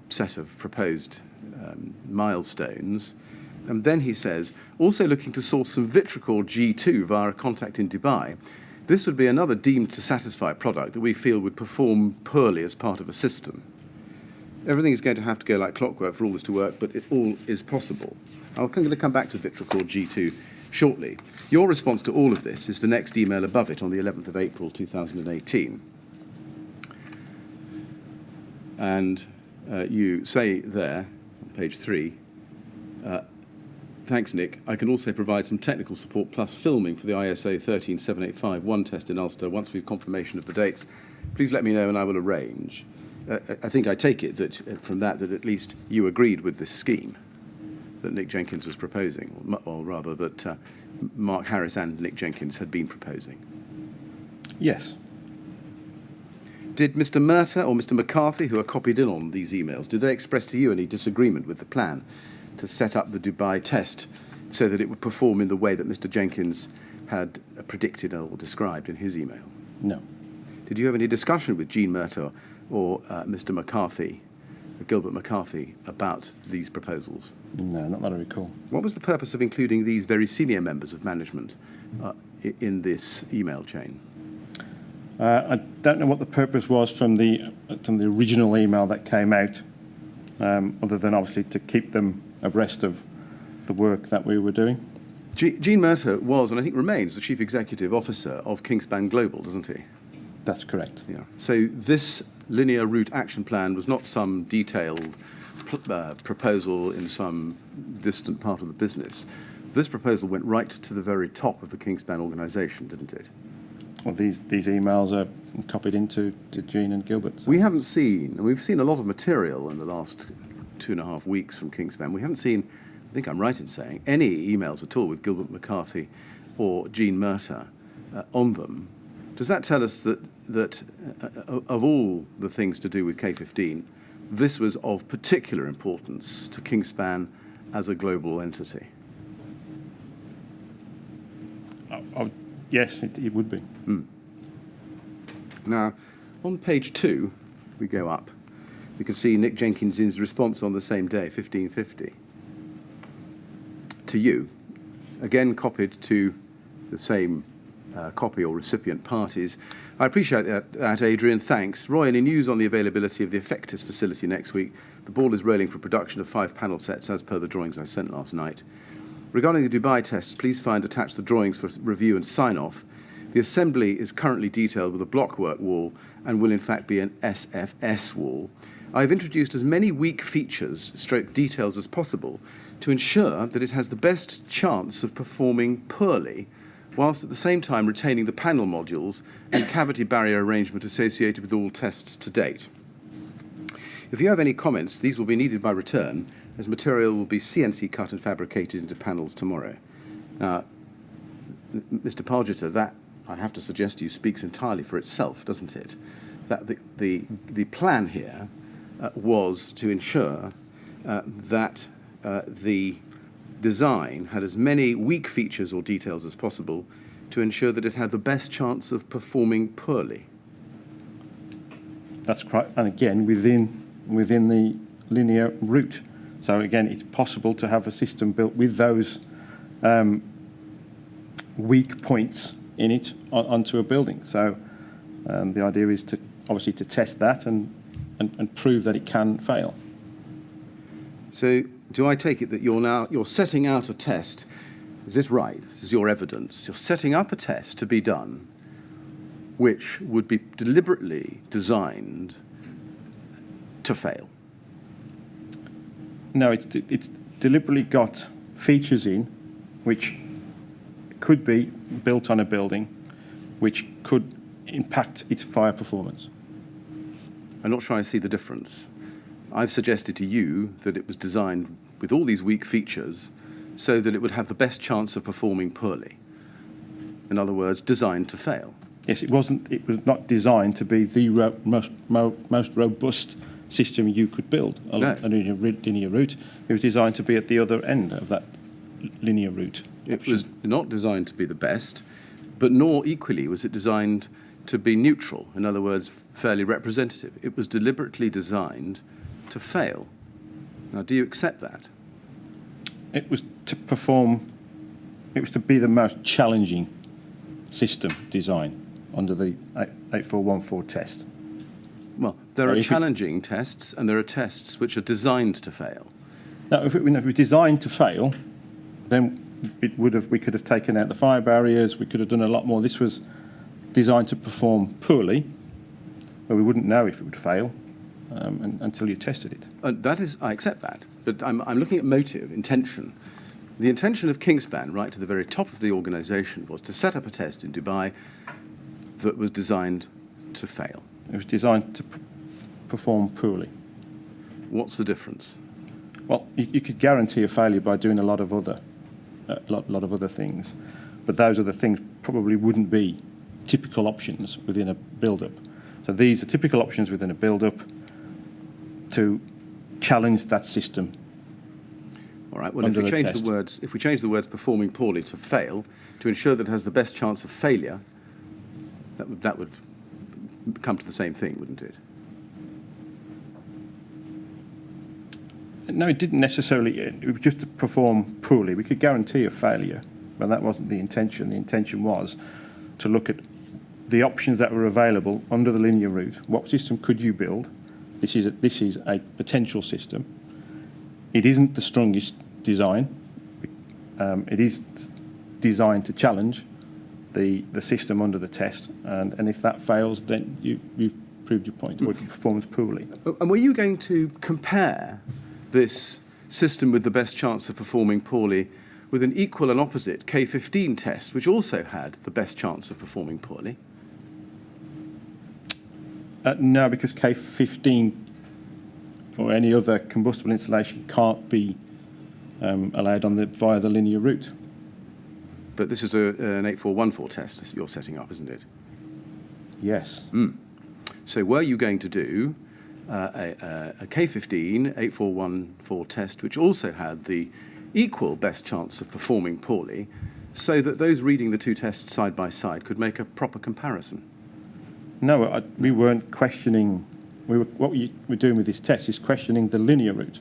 set of proposed milestones. And then he says, also looking to source some Vitricor G2 via a contact in Dubai. This would be another deemed to satisfy product that we feel would perform poorly as part of a system. Everything is going to have to go like clockwork for all this to work, but it all is possible. I'm going to come back to Vitricor G2 shortly. Your response to all of this is the next email above it on the 11th of April 2018. And you say there, on page 3, thanks, Nick. I can also provide some technical support plus filming for the ISO 13785-1 test in Ulster once we've confirmation of the dates. Please let me know and I will arrange. I think I take it that from that at least you agreed with this scheme that Nick Jenkins was proposing, or rather that Mark Harris and Nick Jenkins had been proposing. Yes. Did Mr. Murtagh or Mr. McCarthy, who are copied in on these emails, did they express to you any disagreement with the plan to set up the Dubai test so that it would perform in the way that Mr. Jenkins had predicted or described in his email? No. Did you have any discussion with Jean Murtagh or Mr. McCarthy, Gilbert McCarthy, about these proposals? No, not that I recall. What was the purpose of including these very senior members of management in this email chain? I don't know what the purpose was from the original email that came out, other than obviously to keep them abreast of the work that we were doing. Jean Murtagh was, and I think remains, the Chief Executive Officer of Kingspan Global, doesn't he? That's correct. Yeah. So this linear route action plan was not some detailed proposal in some distant part of the business. This proposal went right to the very top of the Kingspan organisation, didn't it? Well, these emails are copied into Jean and Gilbert. So. We haven't seen, and we've seen a lot of material in the last 2.5 weeks from Kingspan. We haven't seen, I think I'm right in saying, any emails at all with Gilbert McCarthy or Jean Murtagh on them. Does that tell us that of all the things to do with K15, this was of particular importance to Kingspan as a global entity? Yes, it would be. Now, on page 2, we go up. We can see Nick Jenkins's response on the same day, 1550, to you, again copied to the same copy or recipient parties. I appreciate that, Adrian, thanks. Roy, any news on the availability of the Effectus facility next week? The ball is rolling for production of 5 panel sets as per the drawings I sent last night. Regarding the Dubai tests, please find attached the drawings for review and sign-off. The assembly is currently detailed with a blockwork wall and will in fact be an SFS wall. I've introduced as many weak features, stroke details as possible to ensure that it has the best chance of performing poorly, whilst at the same time retaining the panel modules and cavity barrier arrangement associated with all tests to date. If you have any comments, these will be needed by return, as material will be CNC cut and fabricated into panels tomorrow. Now, Mr. Pargeter, that, I have to suggest to you, speaks entirely for itself, doesn't it? That the plan here was to ensure that the design had as many weak features or details as possible to ensure that it had the best chance of performing poorly. That's correct. And again, within the linear route. So again, it's possible to have a system built with those weak points in it onto a building. So the idea is to obviously to test that and prove that it can fail. So do I take it that you're setting out a test? Is this right? This is your evidence. You're setting up a test to be done which would be deliberately designed to fail. No, it's deliberately got features in which could be built on a building, which could impact its fire performance. I'm not sure I see the difference. I've suggested to you that it was designed with all these weak features so that it would have the best chance of performing poorly. In other words, designed to fail. Yes, it was not designed to be the most robust system you could build, a linear route. It was designed to be at the other end of that linear route. It was not designed to be the best, but nor equally was it designed to be neutral, in other words, fairly representative. It was deliberately designed to fail. Now, do you accept that? It was to be the most challenging system design under the 8414 test. Well, there are challenging tests and there are tests which are designed to fail. Now, if it was designed to fail, then we could have taken out the fire barriers, we could have done a lot more. This was designed to perform poorly, but we wouldn't know if it would fail until you tested it. That is, I accept that, but I'm looking at motive, intention. The intention of Kingspan, right to the very top of the organisation, was to set up a test in Dubai that was designed to fail. It was designed to perform poorly. What's the difference? Well, you could guarantee a failure by doing a lot of other things, but those other things probably wouldn't be typical options within a build-up. So these are typical options within a build-up to challenge that system. All right. Well, Under if we the change test. the words "performing poorly" to "fail" to ensure that it has the best chance of failure, that would come to the same thing, wouldn't it? No, it didn't necessarily. It was just to perform poorly. We could guarantee a failure, but that wasn't the intention. The intention was to look at the options that were available under the linear route. What system could you build? This is a potential system. It isn't the strongest design. It is designed to challenge the system under the test, and if that fails, then you've proved your point, or if it performs poorly. And were you going to compare this system with the best chance of performing poorly with an equal and opposite K15 test, which also had the best chance of performing poorly? No, because K15 or any other combustible installation can't be allowed via the linear route. But this is an 8414 test you're setting up, isn't it? Yes. So were you going to do a K15 8414 test, which also had the equal best chance of performing poorly, so that those reading the two tests side by side could make a proper comparison? No, we weren't questioning. What we were doing with this test is questioning the linear route,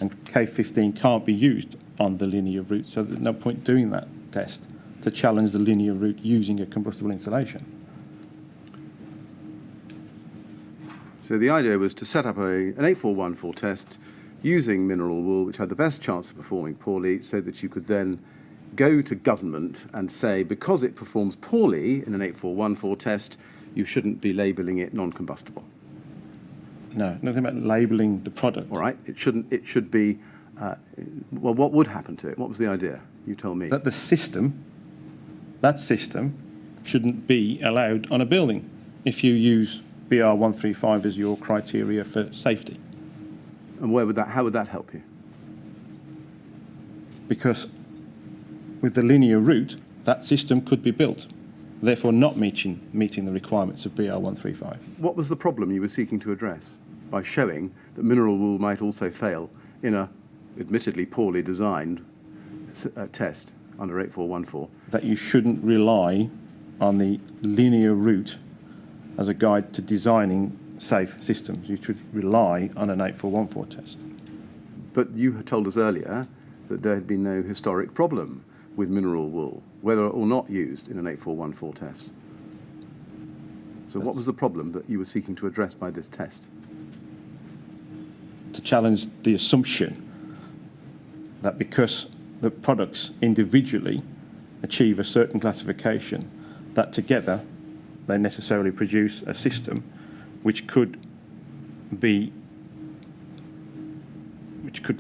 and K15 can't be used on the linear route, so there's no point doing that test to challenge the linear route using a combustible installation. So the idea was to set up an 8414 test using mineral wool, which had the best chance of performing poorly, so that you could then go to government and say, because it performs poorly in an 8414 test, you shouldn't be labelling it non-combustible. No, nothing about labelling the product. All right, it should be, well, what would happen to it? What was the idea? You tell me. That that system shouldn't be allowed on a building if you use BR135 as your criteria for safety. And how would that help you? Because with the linear route, that system could be built, therefore not meeting the requirements of BR135. What was the problem you were seeking to address by showing that mineral wool might also fail in a admittedly poorly designed test under 8414? That you shouldn't rely on the linear route as a guide to designing safe systems. You should rely on an 8414 test. But you had told us earlier that there had been no historic problem with mineral wool, whether or not used in an 8414 test. So what was the problem that you were seeking to address by this test? To challenge the assumption that because the products individually achieve a certain classification, that together they necessarily produce a system which could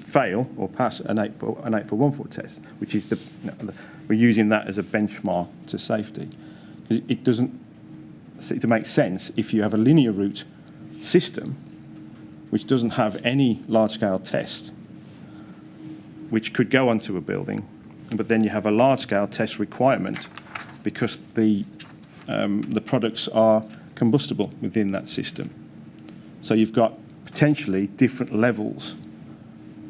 fail or pass an 8414 test, which is we're using that as a benchmark to safety. It doesn't seem to make sense if you have a linear route system which doesn't have any large-scale test, which could go onto a building, but then you have a large-scale test requirement because the products are combustible within that system. So you've got potentially different levels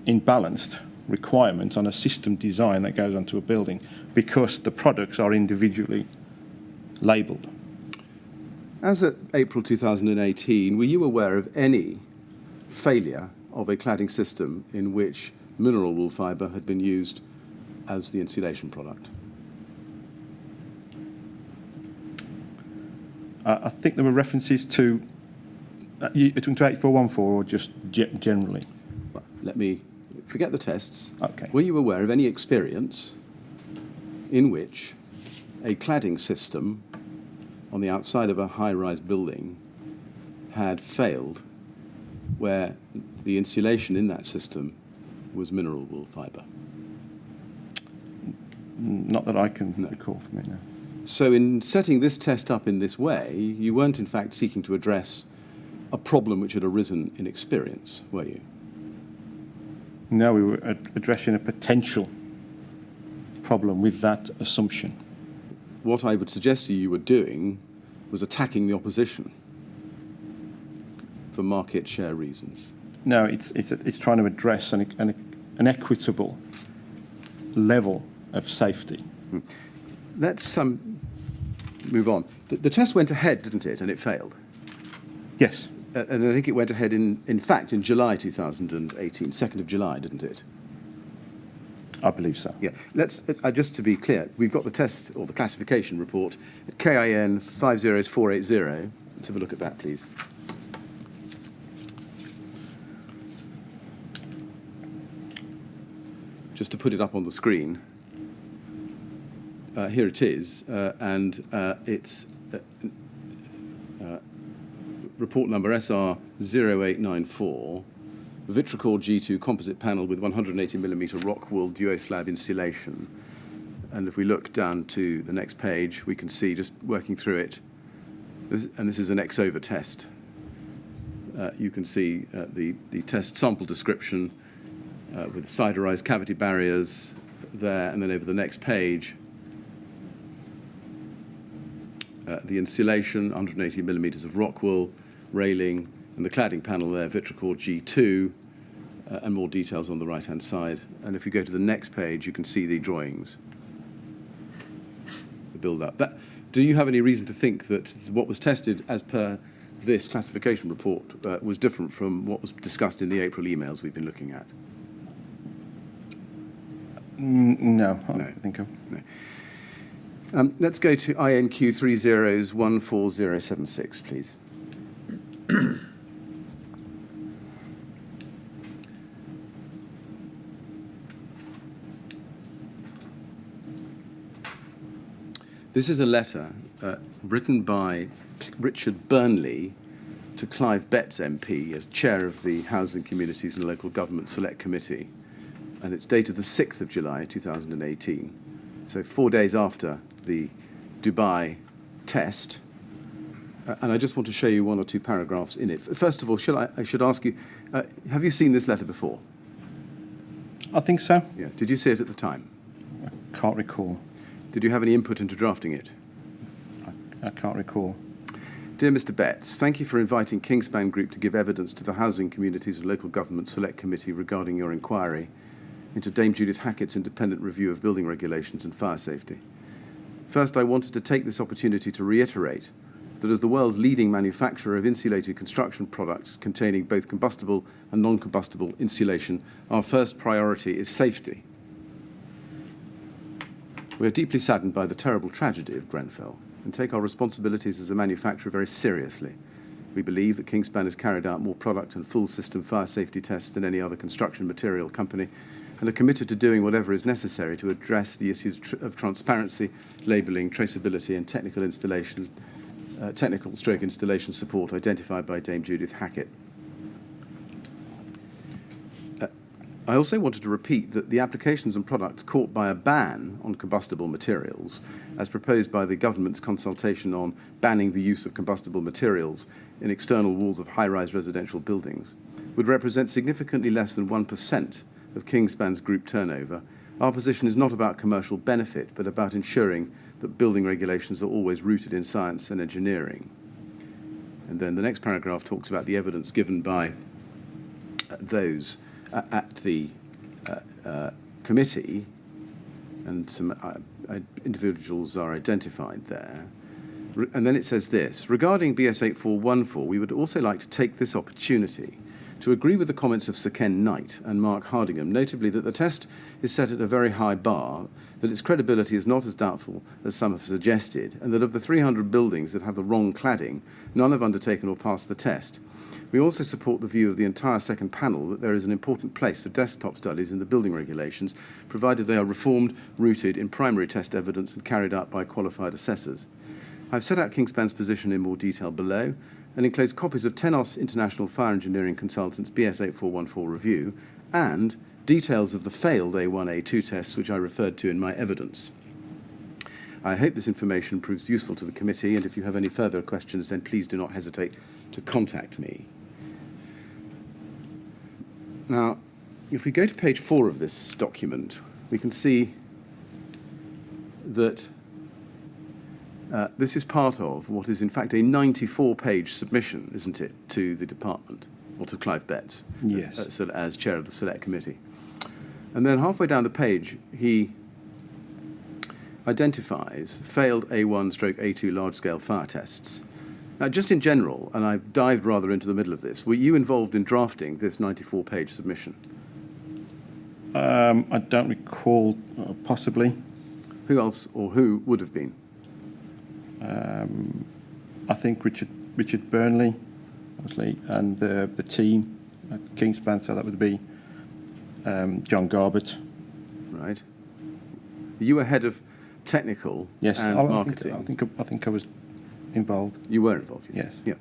in balanced requirements on a system design that goes onto a building because the products are individually labelled. As at April 2018, were you aware of any failure of a cladding system in which mineral wool fibre had been used as the insulation product? I think there were references to 8414 or just generally. Well, let me forget the tests. Okay. Were you aware of any experience in which a cladding system on the outside of a high-rise building had failed where the insulation in that system was mineral wool fibre? Not that I can recall from it now. So in setting this test up in this way, you weren't in fact seeking to address a problem which had arisen in experience, were you? No, we were addressing a potential problem with that assumption. What I would suggest to you were doing was attacking the opposition for market share reasons? No, it's trying to address an equitable level of safety. Let's move on. The test went ahead, didn't it? And it failed. Yes. And I think it went ahead in fact in July 2018, 2nd of July, didn't it? I believe so. Yeah. Let's just to be clear, we've got the test or the classification report at KIN 50480. Let's have a look at that, please. Just to put it up on the screen. Here it is, and it's report number SR0894, Vitricord G2 composite panel with 180mm rock wool duo slab insulation. And if we look down to the next page, we can see, just working through it, and this is an X-over test. You can see the test sample description with siderized cavity barriers there, and then over the next page, the insulation, 180mm of rock wool, railing, and the cladding panel there, Vitricord G2, and more details on the right-hand side. And if you go to the next page, you can see the drawings, the build-up. Do you have any reason to think that what was tested as per this classification report was different from what was discussed in the April emails we've been looking at? No, I don't think so. No. Let's go to INQ 30014076, please. This is a letter written by Richard Burnley to Clive Betts MP as chair of the Housing, Communities and Local Government Select Committee, and it's dated the 6th of July 2018, so 4 days after the Dubai test. And I just want to show you one or two paragraphs in it. First of all, I should ask you, have you seen this letter before? I think so. Yeah. Did you see it at the time? I can't recall. Did you have any input into drafting it? I can't recall. Dear Mr. Betts, thank you for inviting Kingspan Group to give evidence to the Housing, Communities and Local Government Select Committee regarding your inquiry into Dame Judith Hackett's independent review of building regulations and fire safety. First, I wanted to take this opportunity to reiterate that as the world's leading manufacturer of insulated construction products containing both combustible and non-combustible insulation, our first priority is safety. We are deeply saddened by the terrible tragedy of Grenfell and take our responsibilities as a manufacturer very seriously. We believe that Kingspan has carried out more product and full system fire safety tests than any other construction material company, and are committed to doing whatever is necessary to address the issues of transparency, labelling, traceability and technical installation support identified by Dame Judith Hackett. I also wanted to repeat that the applications and products caught by a ban on combustible materials, as proposed by the government's consultation on banning the use of combustible materials in external walls of high-rise residential buildings, would represent significantly less than 1% of Kingspan's group turnover. Our position is not about commercial benefit, but about ensuring that building regulations are always rooted in science and engineering. And then the next paragraph talks about the evidence given by those at the committee, and some individuals are identified there. And then it says this: regarding BS 8414, we would also like to take this opportunity to agree with the comments of Sir Ken Knight and Mark Hardingham, notably that the test is set at a very high bar, that its credibility is not as doubtful as some have suggested, and that of the 300 buildings that have the wrong cladding, none have undertaken or passed the test. We also support the view of the entire second panel that there is an important place for desktop studies in the building regulations, provided they are reformed, rooted in primary test evidence and carried out by qualified assessors. I've set out Kingspan's position in more detail below, and enclose copies of Tenos International Fire Engineering Consultants BS 8414 review and details of the failed A1, A2 tests which I referred to in my evidence. I hope this information proves useful to the committee, and if you have any further questions, then please do not hesitate to contact me. Now, if we go to page 4 of this document, we can see that This is part of what is in fact a 94-page submission, isn't it, to the department, or to Clive Betts, Yes. as chair of the Select Committee. And then halfway down the page, he identifies failed A1/A2 large-scale fire tests. Now, just in general, and I've dived rather into the middle of this, were you involved in drafting this 94-page submission? I don't recall, possibly. Who else or who would have been? I think Richard Burnley, obviously, and the team at Kingspan, so that would be John Garbett. Right. You were head of technical Yes, and marketing. I think I was involved. You were involved, Yes. Yeah.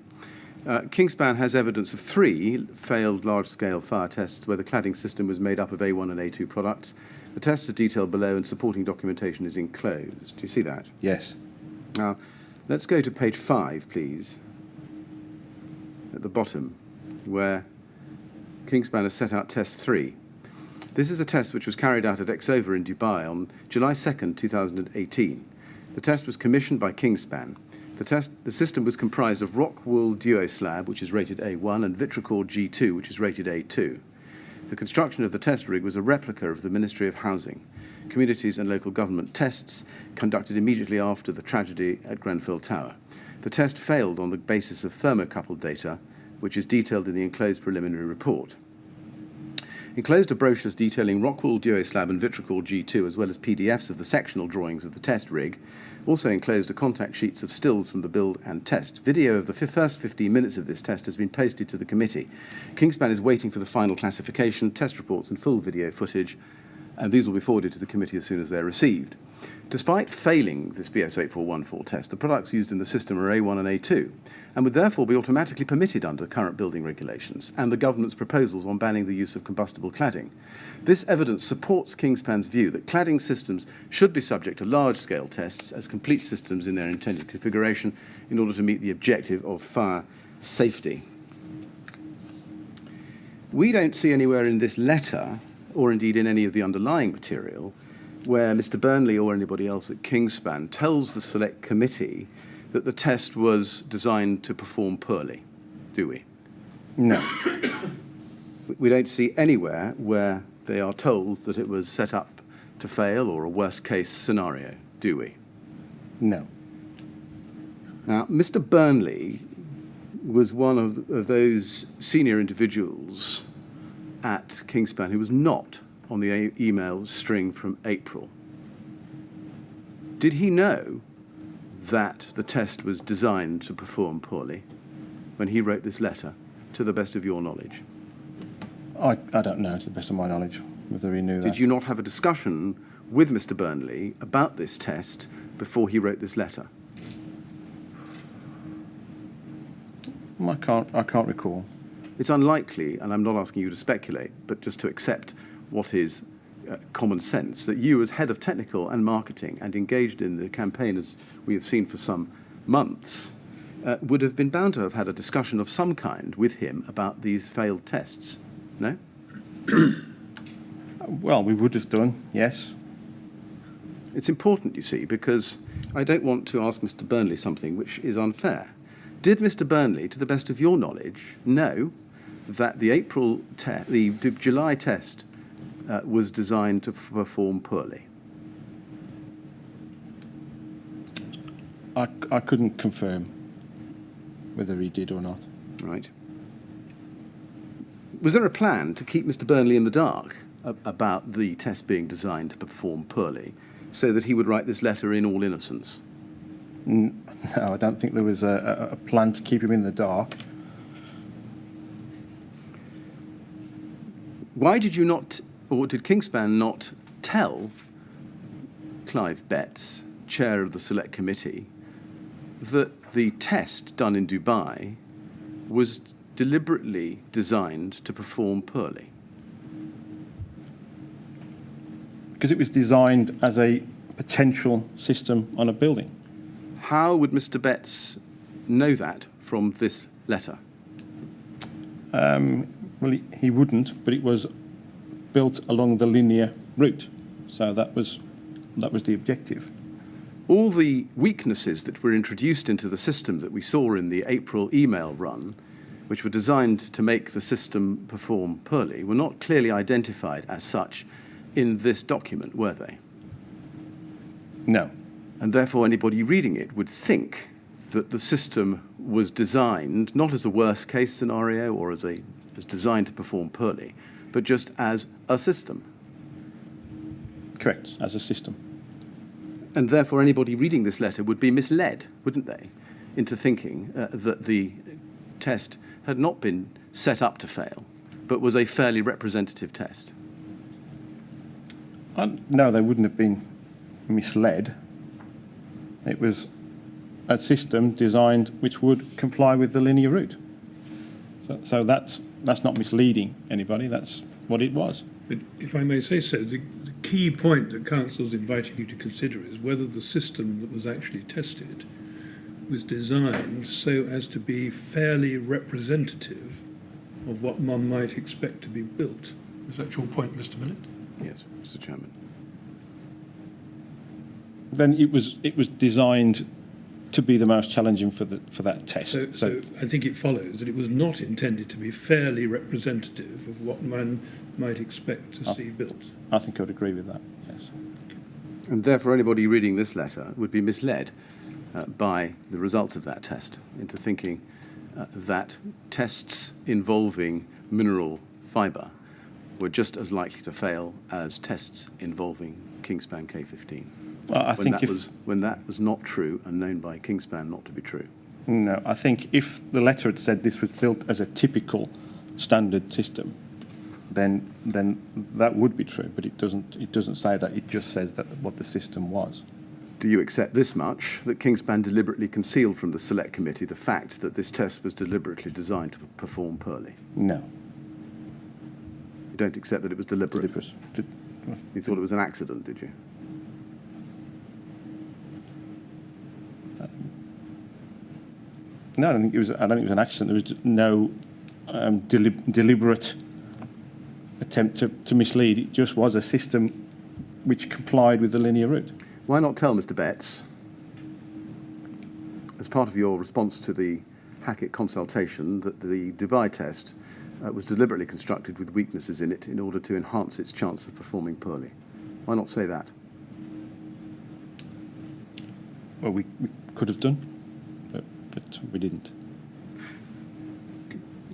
Kingspan has evidence of 3 failed large-scale fire tests where the cladding system was made up of A1 and A2 products. The tests are detailed below and supporting documentation is enclosed. Do you see that? Yes. Now, let's go to page 5, please, at the bottom, where Kingspan has set out test 3. This is a test which was carried out at Exova in Dubai on July 2nd, 2018. The test was commissioned by Kingspan. The system was comprised of rock wool duo slab, which is rated A1, and Vitricord G2, which is rated A2. The construction of the test rig was a replica of the Ministry of Housing, Communities and Local Government tests conducted immediately after the tragedy at Grenfell Tower. The test failed on the basis of thermocouple data, which is detailed in the enclosed preliminary report. Enclosed are brochures detailing rockwool duo slab and Vitricord G2, as well as PDFs of the sectional drawings of the test rig. Also enclosed are contact sheets of stills from the build and test. Video of the first 15 minutes of this test has been posted to the committee. Kingspan is waiting for the final classification, test reports and full video footage, and these will be forwarded to the committee as soon as they're received. Despite failing this BS8414 test, the products used in the system are A1 and A2, and would therefore be automatically permitted under current building regulations and the government's proposals on banning the use of combustible cladding. This evidence supports Kingspan's view that cladding systems should be subject to large-scale tests as complete systems in their intended configuration in order to meet the objective of fire safety. We don't see anywhere in this letter, or indeed in any of the underlying material, where Mr. Burnley or anybody else at Kingspan tells the Select Committee that the test was designed to perform poorly, do we? No. We don't see anywhere where they are told that it was set up to fail or a worst-case scenario, do we? No. Now, Mr. Burnley was one of those senior individuals at Kingspan who was not on the email string from April. Did he know that the test was designed to perform poorly when he wrote this letter, to the best of your knowledge? I don't know, to the best of my knowledge, whether he knew that. Did you not have a discussion with Mr. Burnley about this test before he wrote this letter? I can't recall. It's unlikely, and I'm not asking you to speculate, but just to accept what is common sense, that you as head of technical and marketing and engaged in the campaign, as we have seen for some months, would have been bound to have had a discussion of some kind with him about these failed tests. No? Well, we would have done, yes. It's important, you see, because I don't want to ask Mr. Burnley something which is unfair. Did Mr. Burnley, to the best of your knowledge, know that the July test was designed to perform poorly? I couldn't confirm whether he did or not. Right. Was there a plan to keep Mr. Burnley in the dark about the test being designed to perform poorly, so that he would write this letter in all innocence? No, I don't think there was a plan to keep him in the dark. Why did you not, or did Kingspan not tell Clive Betts, chair of the Select Committee, that the test done in Dubai was deliberately designed to perform poorly? Because it was designed as a potential system on a building. How would Mr. Betts know that from this letter? Well, he wouldn't, but it was built along the linear route, so that was the objective. all the weaknesses that were introduced into the system that we saw in the April email run, which were designed to make the system perform poorly, were not clearly identified as such in this document, were they? No. And therefore anybody reading it would think that the system was designed not as a worst case scenario or as designed to perform poorly, but just as a system. Correct, as a system. And therefore anybody reading this letter would be misled, wouldn't they, into thinking that the test had not been set up to fail, but was a fairly representative test. No, they wouldn't have been misled. It was a system designed which would comply with the linear route. So that's not misleading anybody, that's what it was. But if I may say so, the key point that Council's inviting you to consider is whether the system that was actually tested was designed so as to be fairly representative of what one might expect to be built. Is that your point, Mr. Millett? Yes, Mr. Chairman. Then it was designed to be the most challenging for that test. So I think it follows that it was not intended to be fairly representative of what one might expect to see built. I think I would agree with that, yes. And therefore anybody reading this letter would be misled by the results of that test into thinking that tests involving mineral fibre were just as likely to fail as tests involving Kingspan K15. Well, when that was not true and known by Kingspan not to be true. No, I think if the letter had said this was built as a typical standard system, then that would be true. But it doesn't say that. It just says that what the system was. Do you accept this much, that Kingspan deliberately concealed from the Select Committee the fact that this test was deliberately designed to perform poorly? No. You don't accept that it was deliberate? You thought it was an accident, did you? No, I don't think it was an accident. There was no deliberate attempt to mislead. It just was a system which complied with the linear route. Why not tell Mr. Betts, as part of your response to the Hackett consultation, that the Dubai test was deliberately constructed with weaknesses in it in order to enhance its chance of performing poorly? Why not say that? Well, we could have done, but we didn't.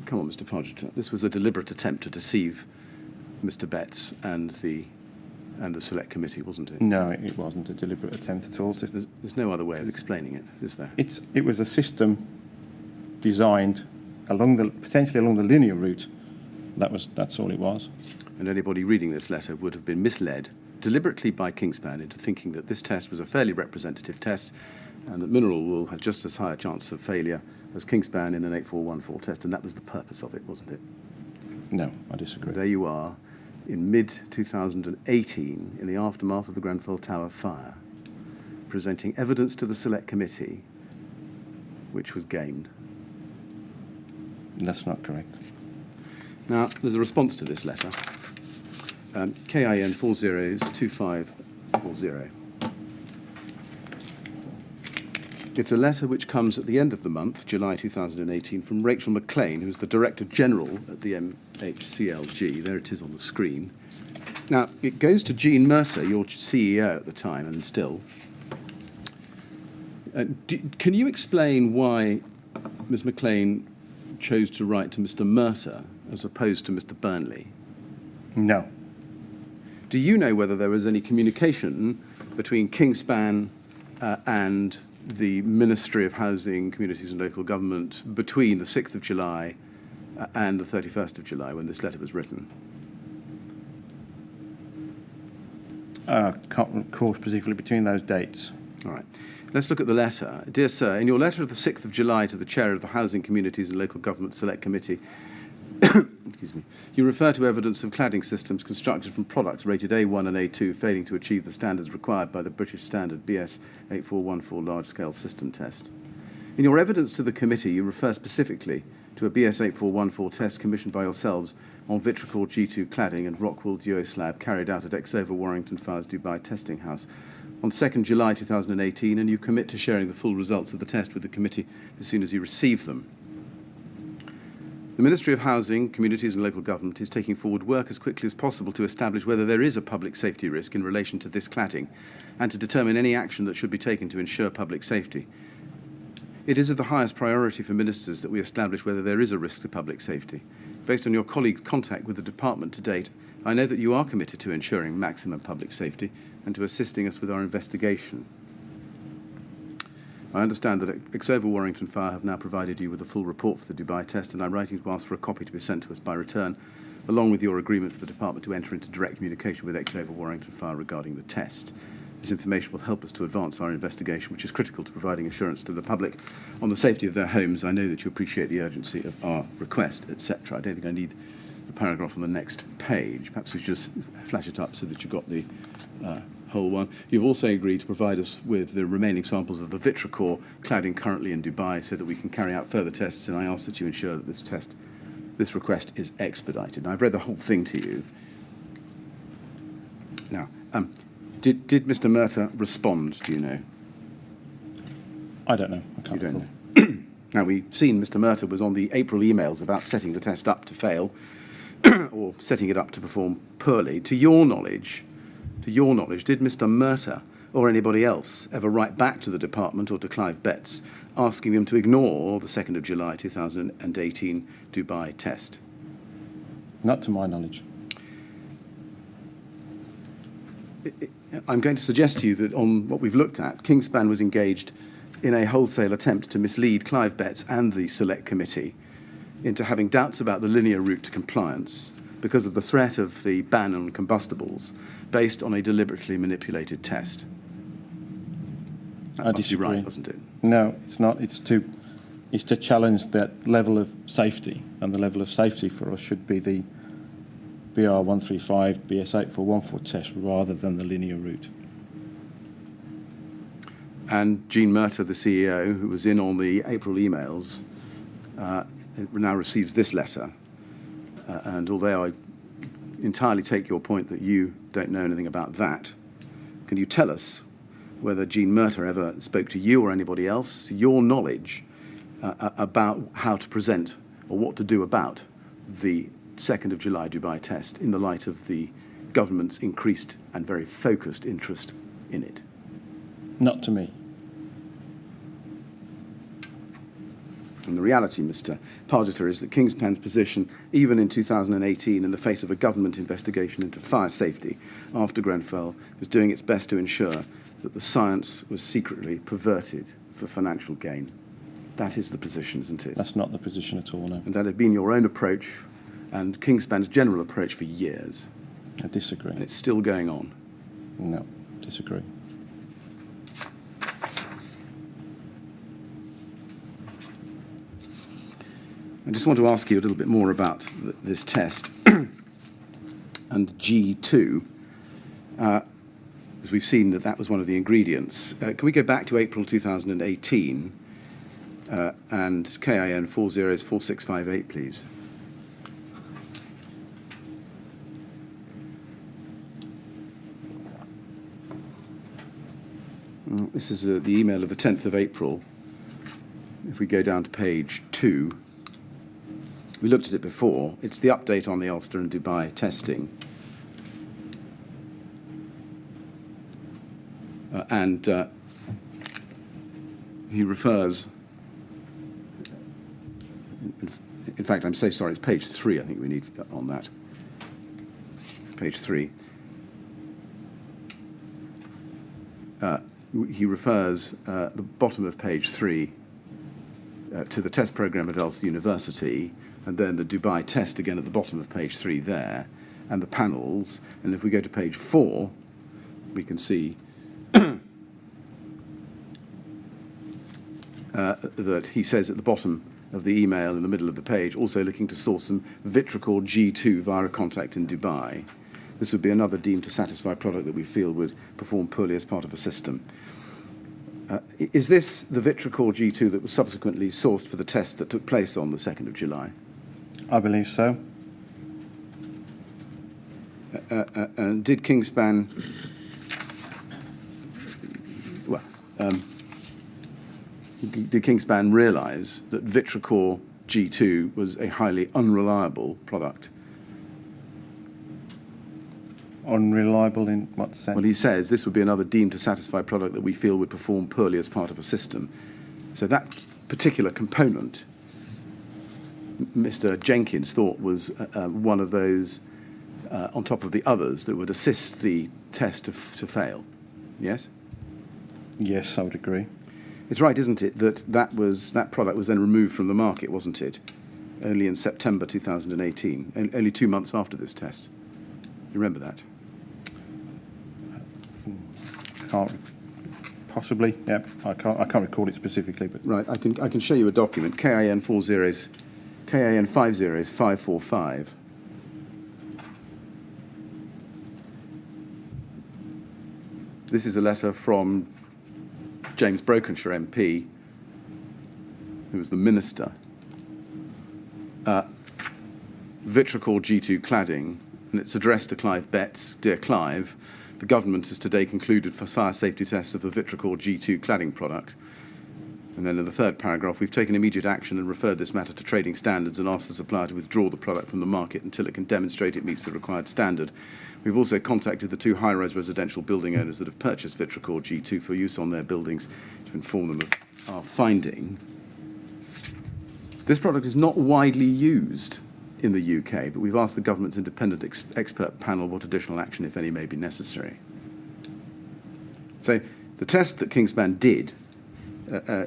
Come on, Mr. Pargeter. This was a deliberate attempt to deceive Mr. Betts and the Select Committee, wasn't it? No, it wasn't a deliberate attempt at all. There's no other way of explaining it, is there? It was a system designed potentially along the linear route. That's all it was. And anybody reading this letter would have been misled deliberately by Kingspan into thinking that this test was a fairly representative test and that Mineral will have just as high a chance of failure as Kingspan in an 8414 test, and that was the purpose of it, wasn't it? No, I disagree. There you are, in mid-2018, in the aftermath of the Grenfell Tower fire, presenting evidence to the Select Committee, which was gamed. That's not correct. Now, there's a response to this letter. KIN 402540. It's a letter which comes at the end of the month, July 2018, from Rachel McLean, who's the Director General at the MHCLG. There it is on the screen. Now, it goes to Jean Mercer, your CEO at the time and still. Can you explain why Ms. McLean chose to write to Mr. Mercer as opposed to Mr. Burnley? No. Do you know whether there was any communication between Kingspan and the Ministry of Housing, Communities and Local Government between the 6th of July and the 31st of July when this letter was written? Can't recall specifically between those dates. All right. Let's look at the letter. Dear Sir, in your letter of the 6th of July to the Chair of the Housing, Communities and Local Government Select Committee, excuse me, you refer to evidence of cladding systems constructed from products rated A1 and A2 failing to achieve the standards required by the British standard BS 8414 large-scale system test. In your evidence to the committee, you refer specifically to a BS 8414 test commissioned by yourselves on Vitrichor G2 cladding and rock wool duo slab carried out at Exover Warrington Fires Dubai Testing House. on 2nd July 2018, and you commit to sharing the full results of the test with the committee as soon as you receive them. The Ministry of Housing, Communities and Local Government is taking forward work as quickly as possible to establish whether there is a public safety risk in relation to this cladding and to determine any action that should be taken to ensure public safety. It is of the highest priority for ministers that we establish whether there is a risk to public safety. Based on your colleagues' contact with the department to date, I know that you are committed to ensuring maximum public safety and to assisting us with our investigation. I understand that Exova Warrington Fire have now provided you with a full report for the Dubai test, and I'm writing to ask for a copy to be sent to us by return, along with your agreement for the department to enter into direct communication with Exova Warrington Fire regarding the test. This information will help us to advance our investigation, which is critical to providing assurance to the public on the safety of their homes. I know that you appreciate the urgency of our request, etc. I don't think I need the paragraph on the next page. Perhaps we should just flash it up so that you've got the whole one. You've also agreed to provide us with the remaining samples of the vitricore cladding currently in Dubai so that we can carry out further tests, and I ask that you ensure that this request is expedited. Now, I've read the whole thing to you. Now, did Mr. Murtagh respond, do you know? I don't know. I can't You don't recall. know. Now, we've seen Mr. Murtagh was on the April emails about setting the test up to fail or setting it up to perform poorly. To your knowledge, did Mr. Murtagh or anybody else ever write back to the department or to Clive Betts asking them to ignore the 2nd of July 2018 Dubai test? Not to my knowledge. I'm going to suggest to you that on what we've looked at, Kingspan was engaged in a wholesale attempt to mislead Clive Betts and the Select Committee into having doubts about the linear route to compliance because of the threat of the ban on combustibles based on a deliberately manipulated test. That I must be disagree. right, wasn't it? No, it's not. It's to challenge that level of safety, and the level of safety for us should be the BR135 BS8414 test rather than the linear route. And Jean Murtagh, the CEO, who was in on the April emails, now receives this letter. And although I entirely take your point that you don't know anything about that, can you tell us whether Jean Murtagh ever spoke to you or anybody else, to your knowledge, about how to present or what to do about the 2nd of July Dubai test in the light of the government's increased and very focused interest in it? Not to me. And the reality, Mr. Pargeter, is that Kingspan's position, even in 2018, in the face of a government investigation into fire safety after Grenfell, was doing its best to ensure that the science was secretly perverted for financial gain. That is the position, isn't it? That's not the position at all, no. And that had been your own approach and Kingspan's general approach for years. I disagree. And it's still going on. No, disagree. I just want to ask you a little bit more about this test and G2, as we've seen that was one of the ingredients. Can we go back to April 2018 and KIN 404658, please? This is the email of the 10th of April. If we go down to page 2, we looked at it before. It's the update on the Ulster and Dubai testing. He refers, in fact, I'm so sorry, it's page 3 I think we need on that. Page 3. He refers at the bottom of page 3 to the test programme at Ulster University, and then the Dubai test again at the bottom of page 3 there, and the panels. And if we go to page 4, we can see that he says at the bottom of the email in the middle of the page, also looking to source some Vitricore G2 via a contact in Dubai. This would be another deemed to satisfy product that we feel would perform poorly as part of a system. Is this the Vitricore G2 that was subsequently sourced for the test that took place on the 2nd of July? I believe so. And did Kingspan did Kingspan realise that Vitracor G2 was a highly unreliable product? Unreliable in what sense? Well, he says this would be another deemed to satisfy product that we feel would perform poorly as part of a system. So that particular component, Mr. Jenkins thought was one of those on top of the others that would assist the test to fail. Yes? Yes, I would agree. It's right, isn't it, that product was then removed from the market, wasn't it? Only in September 2018, only 2 months after this test. You remember that? Can't possibly. Yeah, I can't recall it specifically, but Right, I can show you a document. KIN 50545. This is a letter from James Brokenshire MP, who was the minister. Vitracor G2 cladding, and it's addressed to Clive Betts. Dear Clive, the government has today concluded for fire safety tests of the Vitracor G2 cladding product. And then in the third paragraph, we've taken immediate action and referred this matter to trading standards and asked the supplier to withdraw the product from the market until it can demonstrate it meets the required standard. We've also contacted the 2 high-rise residential building owners that have purchased Vitracor G2 for use on their buildings to inform them of our finding. This product is not widely used in the UK, but we've asked the government's independent expert panel what additional action, if any, may be necessary. So the test that Kingspan did,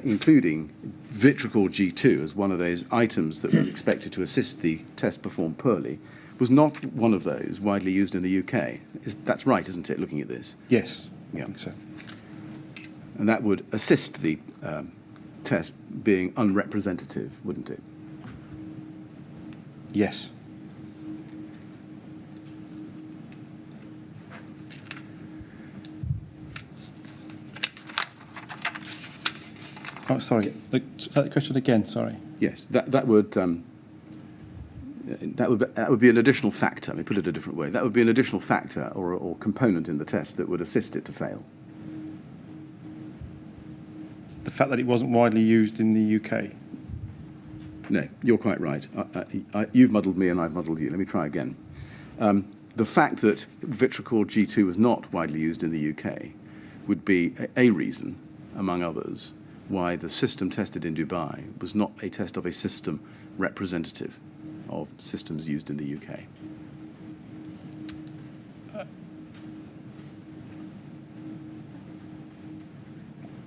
including Vitracor G2 as one of those items that was expected to assist the test perform poorly, was not one of those widely used in the UK. That's right, isn't it, looking at this? yes, Yeah. I think so. And that would assist the test being unrepresentative, wouldn't it? Yes. Oh, sorry. The question again. Sorry. Yes, that would be an additional factor. Let me put it a different way. That would be an additional factor or component in the test that would assist it to fail. The fact that it wasn't widely used in the UK. No, you're quite right. You've muddled me and I've muddled you. Let me try again. The fact that Vitracor G2 was not widely used in the UK would be a reason, among others, why the system tested in Dubai was not a test of a system representative of systems used in the UK.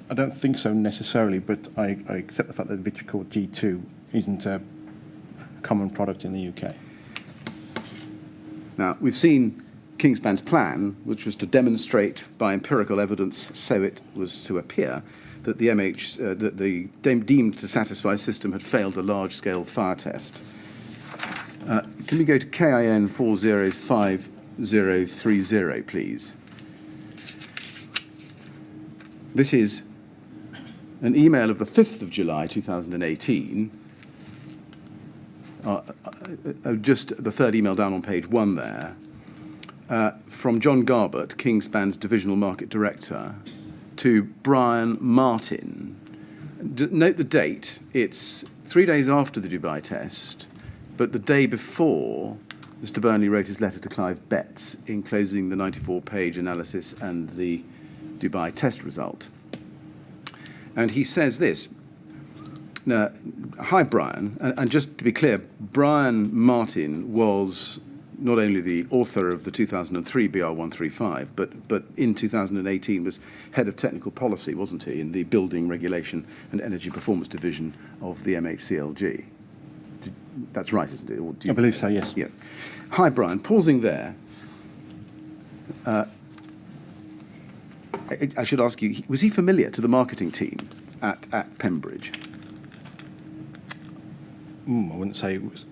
I don't think so necessarily, but I accept the fact that Vitracor G2 isn't a common product in the UK. Now, we've seen Kingspan's plan, which was to demonstrate by empirical evidence, so it was to appear, that the that the deemed to satisfy system had failed a large-scale fire test. Can we go to KIN 405030, please? This is an email of the 5th of July 2018, just the third email down on page 1 there, from John Garbett, Kingspan's Divisional Market Director, to Brian Martin. Note the date. It's 3 days after the Dubai test, but the day before Mr. Burnley wrote his letter to Clive Betts, enclosing the 94-page analysis and the Dubai test result. And he says this. Now, hi, Brian. And just to be clear, Brian Martin was not only the author of the 2003 BR135, but in 2018 was head of technical policy, wasn't he, in the Building Regulation and Energy Performance Division of the MHCLG. That's right, isn't it? I believe so, yes. Yeah. Hi, Brian. Pausing there, I should ask you, was he familiar to the marketing team at Pembridge? I wouldn't say it was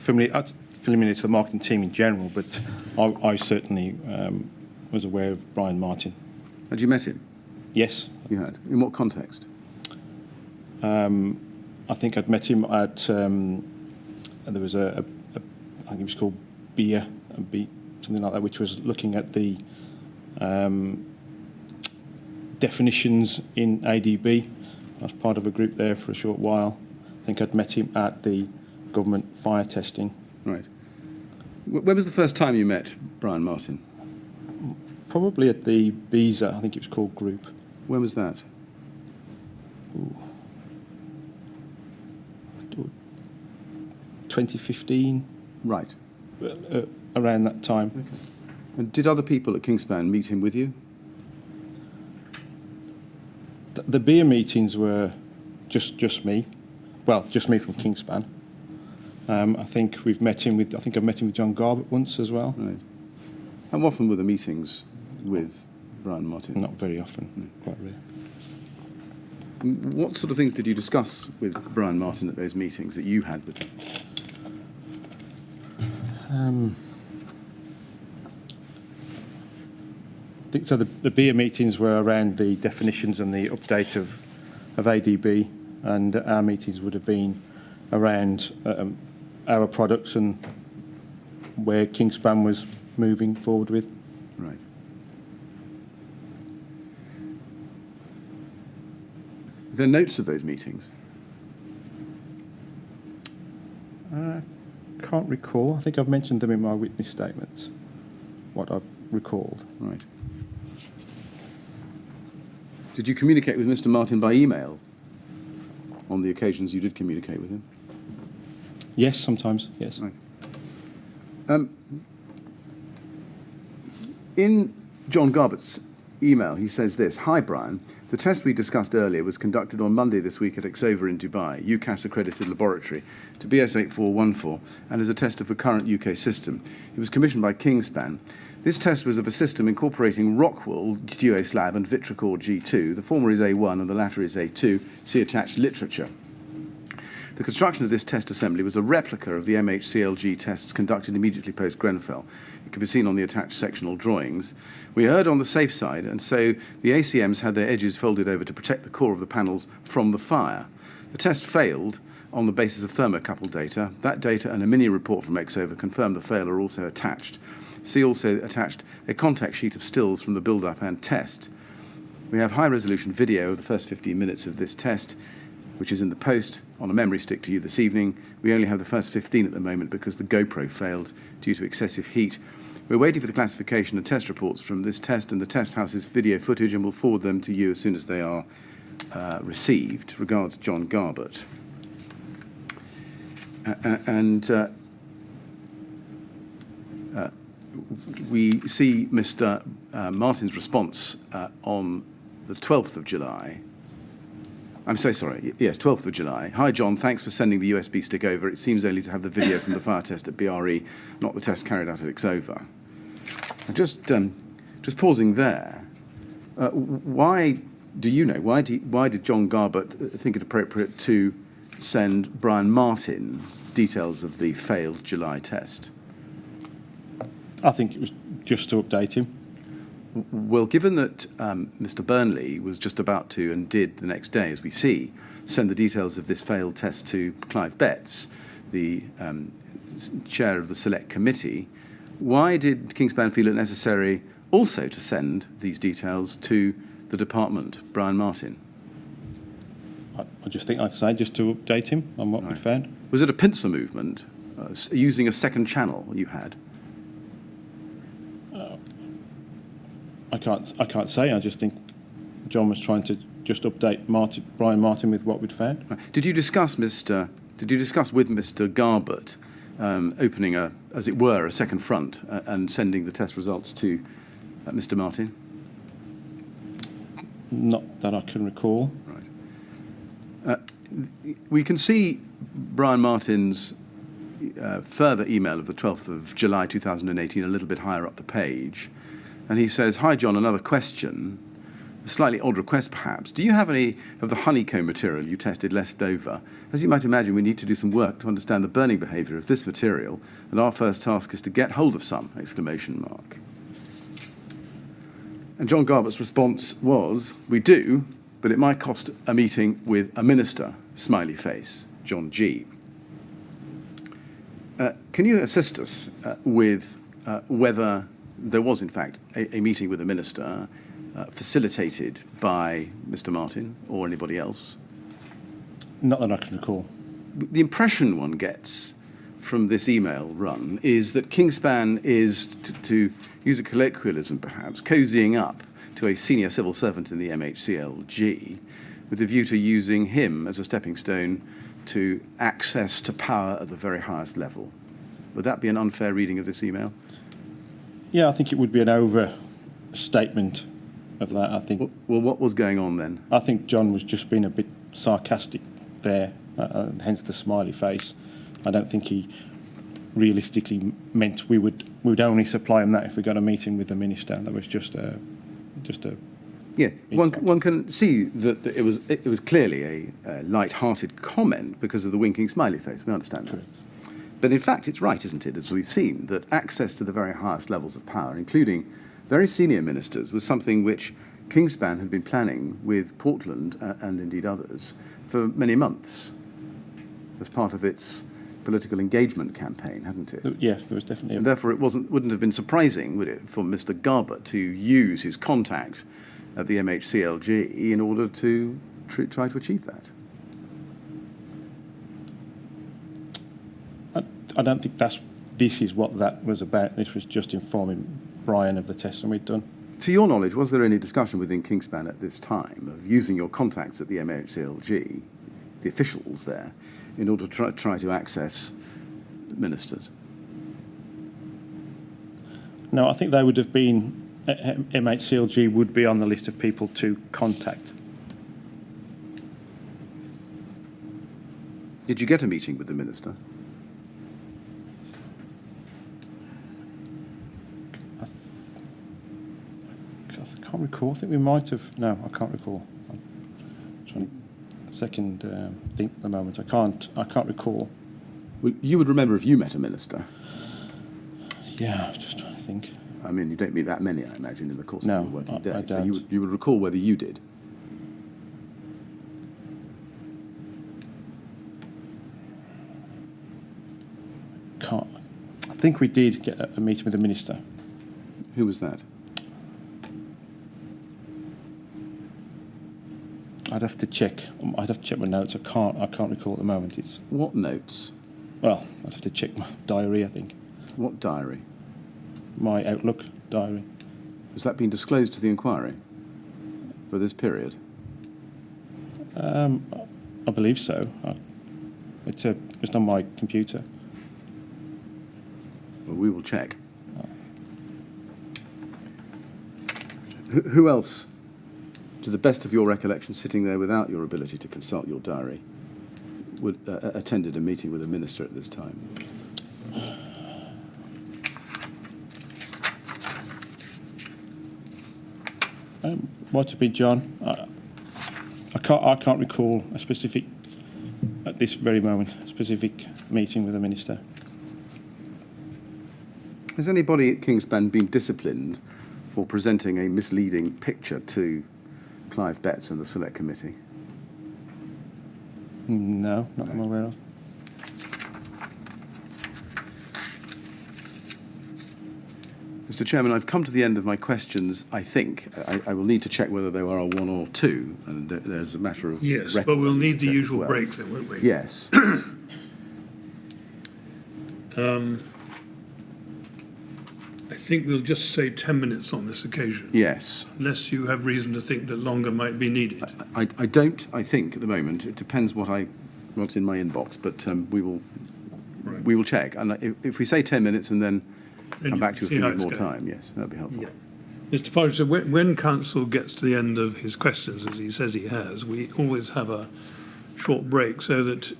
familiar to the marketing team in general, but I certainly was aware of Brian Martin. Had you met him? Yes. You had. In what context? I think I'd met him at, there was I think it was called Beer, something like that, which was looking at the definitions in ADB. I was part of a group there for a short while. I think I'd met him at the government fire testing. Right. When was the first time you met Brian Martin? Probably at the BISA, I think it was called group. When was that? 2015. Right. Around that time. Okay. And did other people at Kingspan meet him with you? The beer meetings were just me. Well, just me from Kingspan. I think I've met him with John Garbutt once as well. Right. How often were the meetings with Brian Martin? Not very often, quite rare. What sort of things did you discuss with Brian Martin at those meetings that you had with him? I think so. The beer meetings were around the definitions and the update of ADB, and our meetings would have been around our products and where Kingspan was moving forward with. Right. Are there notes of those meetings? Can't recall. I think I've mentioned them in my witness statements, what I've recalled. Right. Did you communicate with Mr. Martin by email on the occasions you did communicate with him? Yes, sometimes, yes. Right. In John Garbutt's email, he says this: "Hi, Brian. The test we discussed earlier was conducted on Monday this week at Exova in Dubai, UCAS-accredited laboratory, to BS8414, and is a test of a current UK system. It was commissioned by Kingspan. This test was of a system incorporating Rockwool Duo Slab and Vitracor G2. The former is A1 and the latter is A2. See attached literature. The construction of this test assembly was a replica of the MHCLG tests conducted immediately post-Grenfell. It can be seen on the attached sectional drawings. We erred on the safe side, and so the ACMs had their edges folded over to protect the core of the panels from the fire. The test failed on the basis of thermocouple data. That data and a mini report from Exova confirmed the fail are also attached. See also attached a contact sheet of stills from the build-up and test. We have high-resolution video of the first 15 minutes of this test, which is in the post on a memory stick to you this evening. We only have the first 15 at the moment because the GoPro failed due to excessive heat. We're waiting for the classification and test reports from this test and the test house's video footage, and we'll forward them to you as soon as they are received. Regards, John Garbutt." We see Mr. Martin's response on the 12th of July. I'm so sorry. Yes, 12th of July. "Hi, John. Thanks for sending the USB stick over. It seems only to have the video from the fire test at BRE, not the test carried out at Exova." Just pausing there. Why do you know? Why did John Garbutt think it appropriate to send Brian Martin details of the failed July test? I think it was just to update him. Well, given that Mr. Burnley was just about to, and did the next day, as we see, send the details of this failed test to Clive Betts, the chair of the select committee, why did Kingspan feel it necessary also to send these details to the department, Brian Martin? I just think, like I say, just to update him on what we found. Was it a pincer movement, using a second channel you had? I can't say. I just think John was trying to just update Brian Martin with what we'd found. Did you discuss with Mr. Garbutt opening as it were, a second front and sending the test results to Mr. Martin? Not that I can recall. Right. We can see Brian Martin's further email of the 12th of July 2018 a little bit higher up the page. And he says, "Hi, John, another question. A slightly odd request, perhaps. Do you have any of the honeycomb material you tested left over? As you might imagine, we need to do some work to understand the burning behaviour of this material, and our first task is to get hold of some!" And John Garbutt's response was, "We do, but it might cost a meeting with a minister," smiley face, John G. Can you assist us with whether there was, in fact, a meeting with the minister facilitated by Mr. Martin or anybody else? Not that I can recall. The impression one gets from this email run is that Kingspan is, to use a colloquialism perhaps, cozying up to a senior civil servant in the MHCLG with a view to using him as a stepping stone to access to power at the very highest level. Would that be an unfair reading of this email? Yeah, I think it would be an overstatement of that. I think. Well, what was going on then? I think John was just being a bit sarcastic there, hence the smiley face. I don't think he realistically meant we would only supply him that if we got a meeting with the minister. That was just a. Yeah, one can see that it was clearly a light-hearted comment because of the winking smiley face. We understand that. Correct. But in fact, it's right, isn't it, as we've seen, that access to the very highest levels of power, including very senior ministers, was something which Kingspan had been planning with Portland and indeed others for many months as part of its political engagement campaign, hadn't it? Yes, there was definitely. And therefore, it wouldn't have been surprising, would it, for Mr. Garbutt to use his contact at the MHCLG in order to try to achieve that? I don't think this is what that was about. This was just informing Brian of the testing we'd done. To your knowledge, was there any discussion within Kingspan at this time of using your contacts at the MHCLG, the officials there, in order to try to access ministers? No, I think they would have been, MHCLG would be on the list of people to contact. Did you get a meeting with the minister? I can't recall. I think we might have. No, I can't recall. I'm trying to second think at the moment. I can't recall. Well, you would remember if you met a minister. Yeah, I was just trying to think. I mean, you don't meet that many, I imagine, in the course of your working day. I So don't. you would recall whether you did. I think we did get a meeting with the minister. Who was that? I'd have to check. I'd have to check my notes. I can't recall at the moment. It's What notes? well, I'd have to check my diary. I think What diary? my Outlook diary. Has that been disclosed to the inquiry for this period? I believe so. It's on my computer. Well, we will check. Who else, to the best of your recollection, sitting there without your ability to consult your diary, would attended a meeting with a minister at this time? Might have been John. I can't recall a specific, at this very moment, a specific meeting with the minister. Has anybody at Kingspan been disciplined for presenting a misleading picture to Clive Betts and the Select Committee? No, not I'm aware of. Mr. Chairman, I've come to the end of my questions, I think. I will need to check whether there are one or two, and there's a matter of Yes, record but we'll to need the check as usual well. breaks then, won't we? Yes. I think we'll just say 10 minutes on this occasion, Yes. unless you have reason to think that longer might be needed. I don't, I think, at the moment. It depends what's in my inbox, but Right. we will check. And if we say 10 minutes and then Then come back to you see if we how need it's more going. time, yes, that'd be helpful. Yeah. Mr. Pargeter, when Council gets to the end of his questions, as he says he has, we always have a short break so that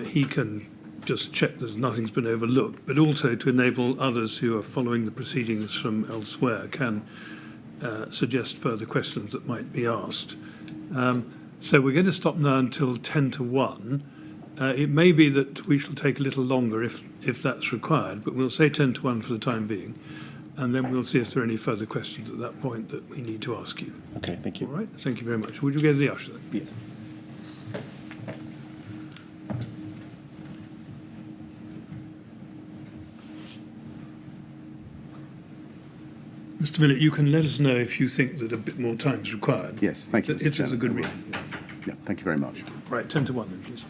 he can just check that nothing's been overlooked, but also to enable others who are following the proceedings from elsewhere can suggest further questions that might be asked. So we're going to stop now until 10 to 1. It may be that we shall take a little longer if that's required, but we'll say 10 to 1 for the time being, and then we'll see if there are any further questions at that point that we need to ask you. Okay, thank you. All right, thank you very much. Would you go to the usher then? Yeah. Mr. Millett, you can let us know if you think that a bit more time is required. Yes, thank you, Mr. If there's a Chairman. good reason. Yeah, thank you very much. Right, 10 to 1 then, please.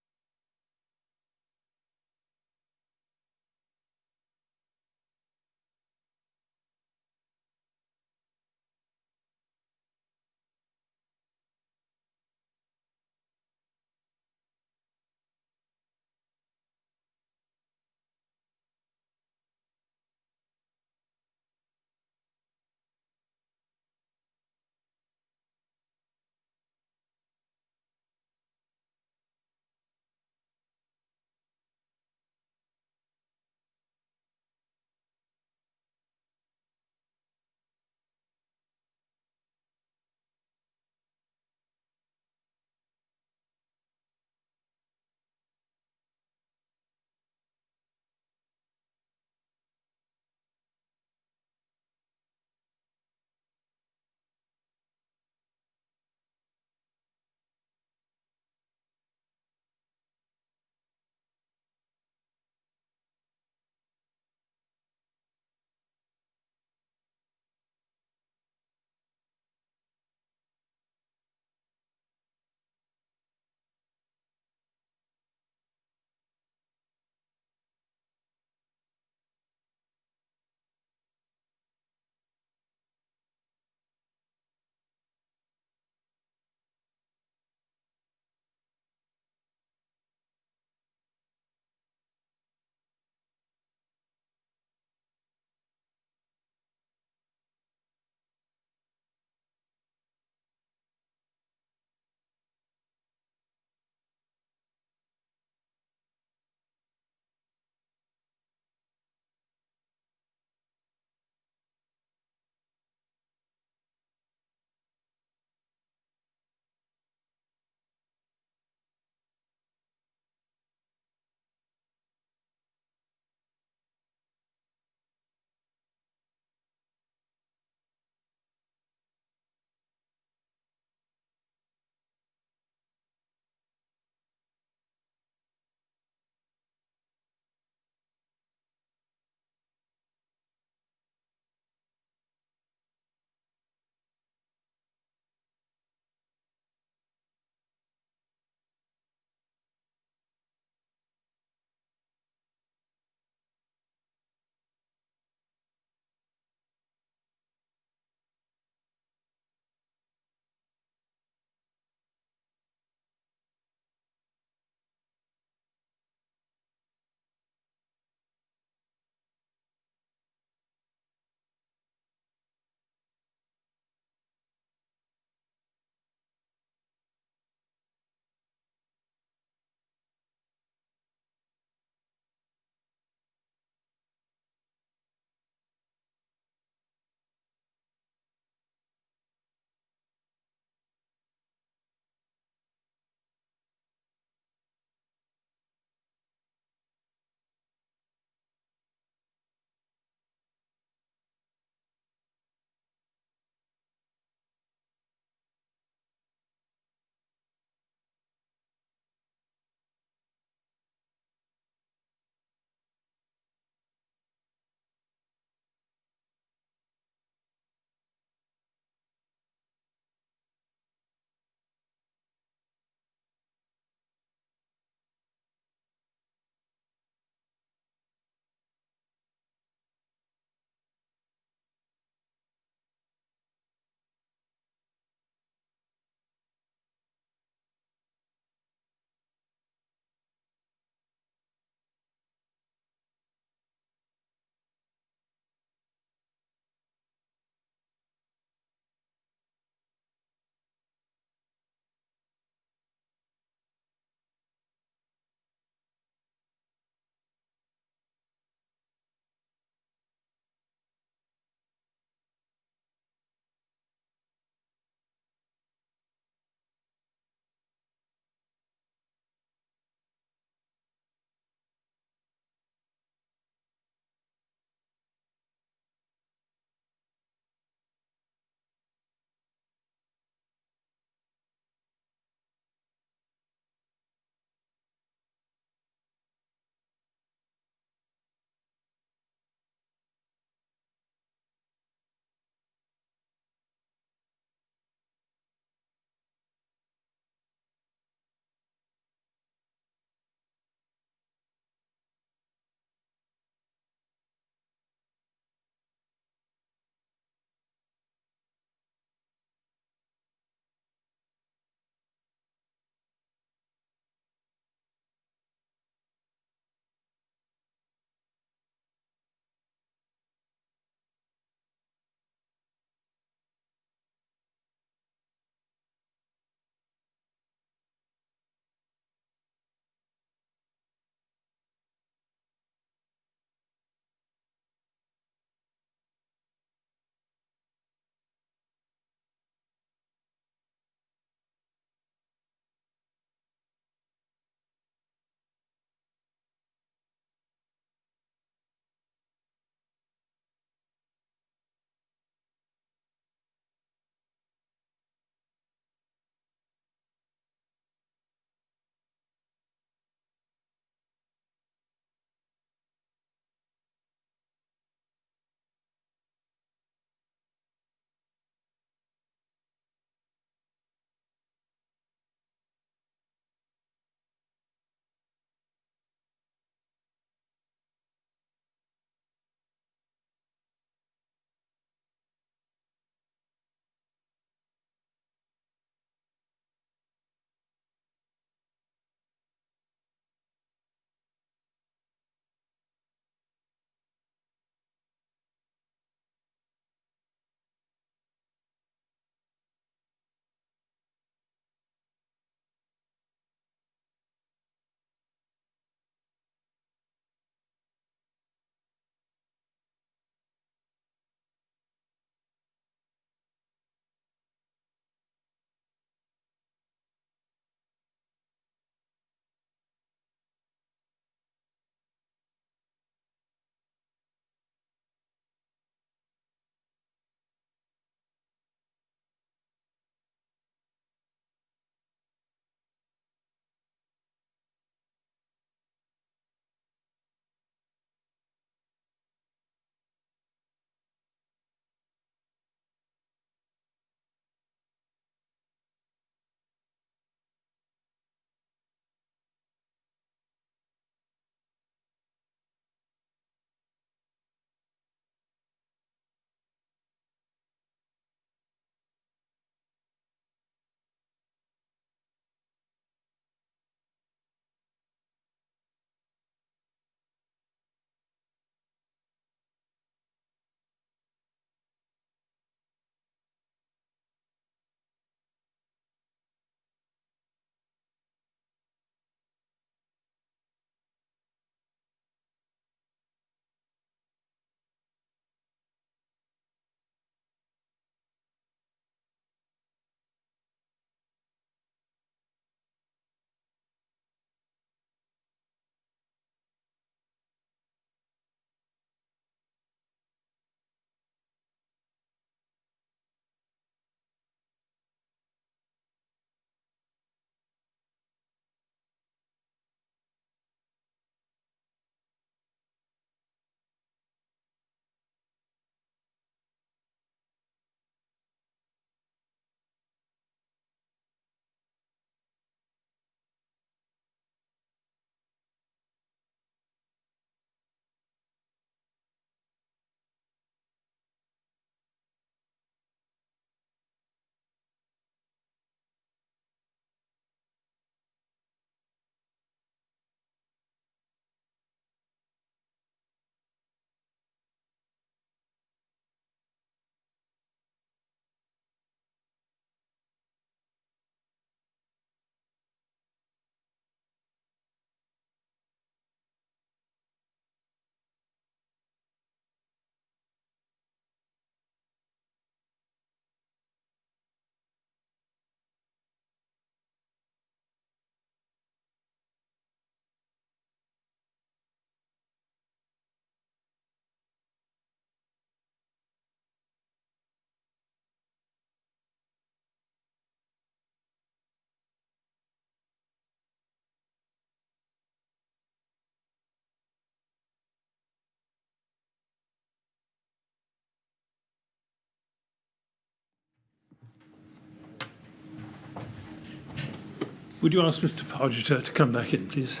Would you ask Mr. Pargeter to come back in, please?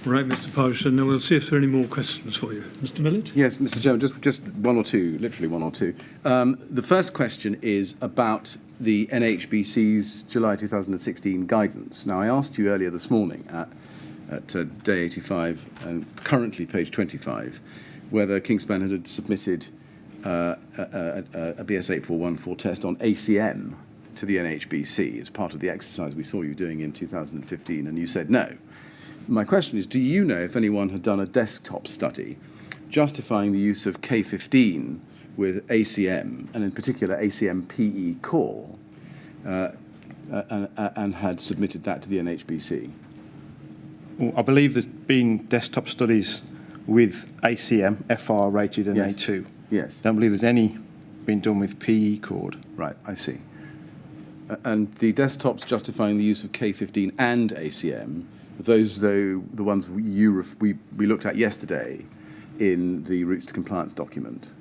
Right, Mr. Pargeter. Now we'll see if there are any more questions for you. Mr. Millett? Yes, Mr. Chairman, just one or two, literally one or two. The first question is about the NHBC's July 2016 guidance. Now, I asked you earlier this morning at day 85 and currently page 25 whether Kingspan had submitted a BS8414 test on ACM to the NHBC as part of the exercise we saw you doing in 2015, and you said no. My question is, do you know if anyone had done a desktop study justifying the use of K15 with ACM, and in particular ACM PE core, and had submitted that to the NHBC? Well, I believe there's been desktop studies with ACM, FR rated and Yes. A2. Yes. Don't believe there's any been done with PE cord. Right, I see. And the desktops justifying the use of K15 and ACM, those, though, the ones we looked at yesterday in the Routes to Compliance document,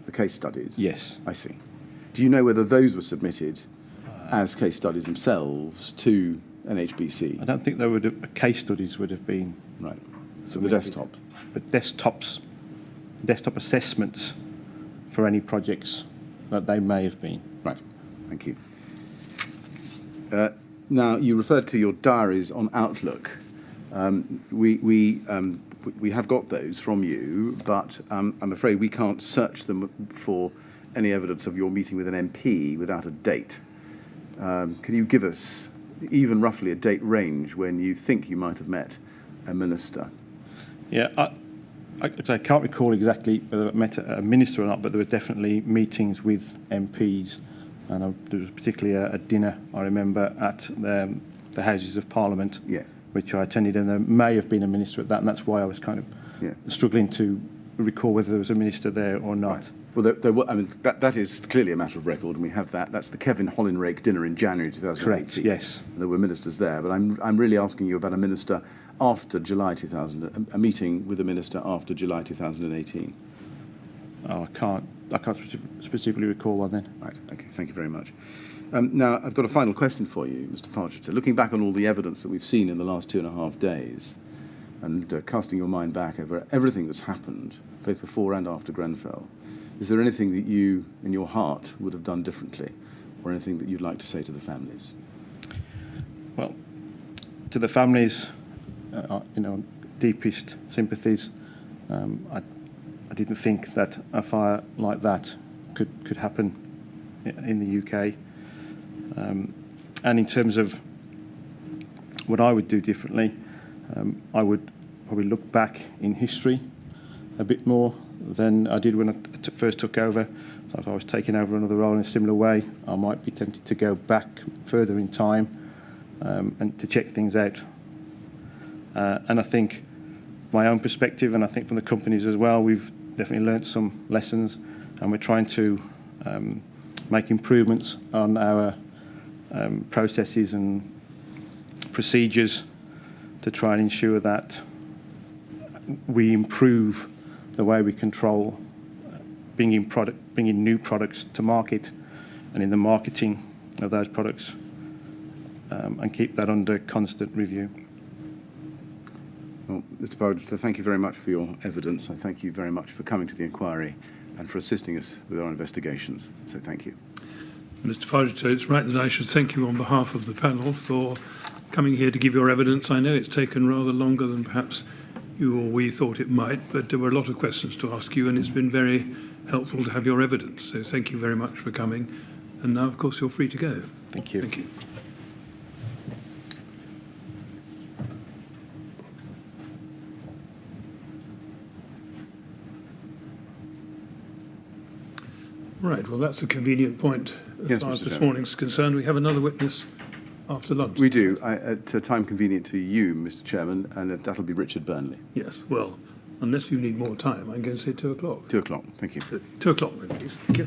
the case studies? Yes. I see. Do you know whether those were submitted as case studies themselves to NHBC? I don't think there would have, case studies would have been. Right. So the submitted. desktop? But desktop assessments for any projects that they may have been. Right. Thank you. Now, you referred to your diaries on Outlook. We have got those from you, but I'm afraid we can't search them for any evidence of your meeting with an MP without a date. Can you give us even roughly a date range when you think you might have met a minister? Yeah, I can't recall exactly whether I met a minister or not, but there were definitely meetings with MPs. And there was particularly a dinner, I remember, at the Houses of Parliament, Yes. which I attended, and there may have been a minister at that, and that's why I was kind of struggling to recall whether there was a minister there or not. Right. Well, there were, I mean, that is clearly a matter of record, and we have that. That's the Kevin Hollinrake dinner in January 2018. Correct, yes. There were ministers there, but I'm really asking you about a minister after July 2000, a meeting with a minister after July 2018. Oh, I can't specifically recall one then. Right, okay, thank you very much. Now, I've got a final question for you, Mr. Pargeter. Looking back on all the evidence that we've seen in the last 2.5 days, and casting your mind back over everything that's happened, both before and after Grenfell, is there anything that you, in your heart, would have done differently, or anything that you'd like to say to the families? Well, to the families, deepest sympathies. I didn't think that a fire like that could happen in the UK. And in terms of what I would do differently, I would probably look back in history a bit more than I did when I first took over. So if I was taking over another role in a similar way, I might be tempted to go back further in time and to check things out. And I think my own perspective, and I think from the companies as well, we've definitely learnt some lessons, and we're trying to make improvements on our processes and procedures to try and ensure that we improve the way we control bringing new products to market, and in the marketing of those products, and keep that under constant review. Well, Mr. Pargeter, thank you very much for your evidence. I thank you very much for coming to the inquiry and for assisting us with our investigations. So thank you. Mr. Pargeter, it's right that I should thank you on behalf of the panel for coming here to give your evidence. I know it's taken rather longer than perhaps you or we thought it might, but there were a lot of questions to ask you, and it's been very helpful to have your evidence. So thank you very much for coming. And now, of course, you're free to go. Thank you. Thank you. Right, well, that's a convenient point as Yes, far as Mr. this Chairman. morning's concerned. We have another witness after lunch. We do, at a time convenient to you, Mr. Chairman, and that'll be Richard Burnley. Yes, well, unless you need more time, I'm going to say 2 o'clock. 2 o'clock, thank you. 2 o'clock, then, please. Thank you.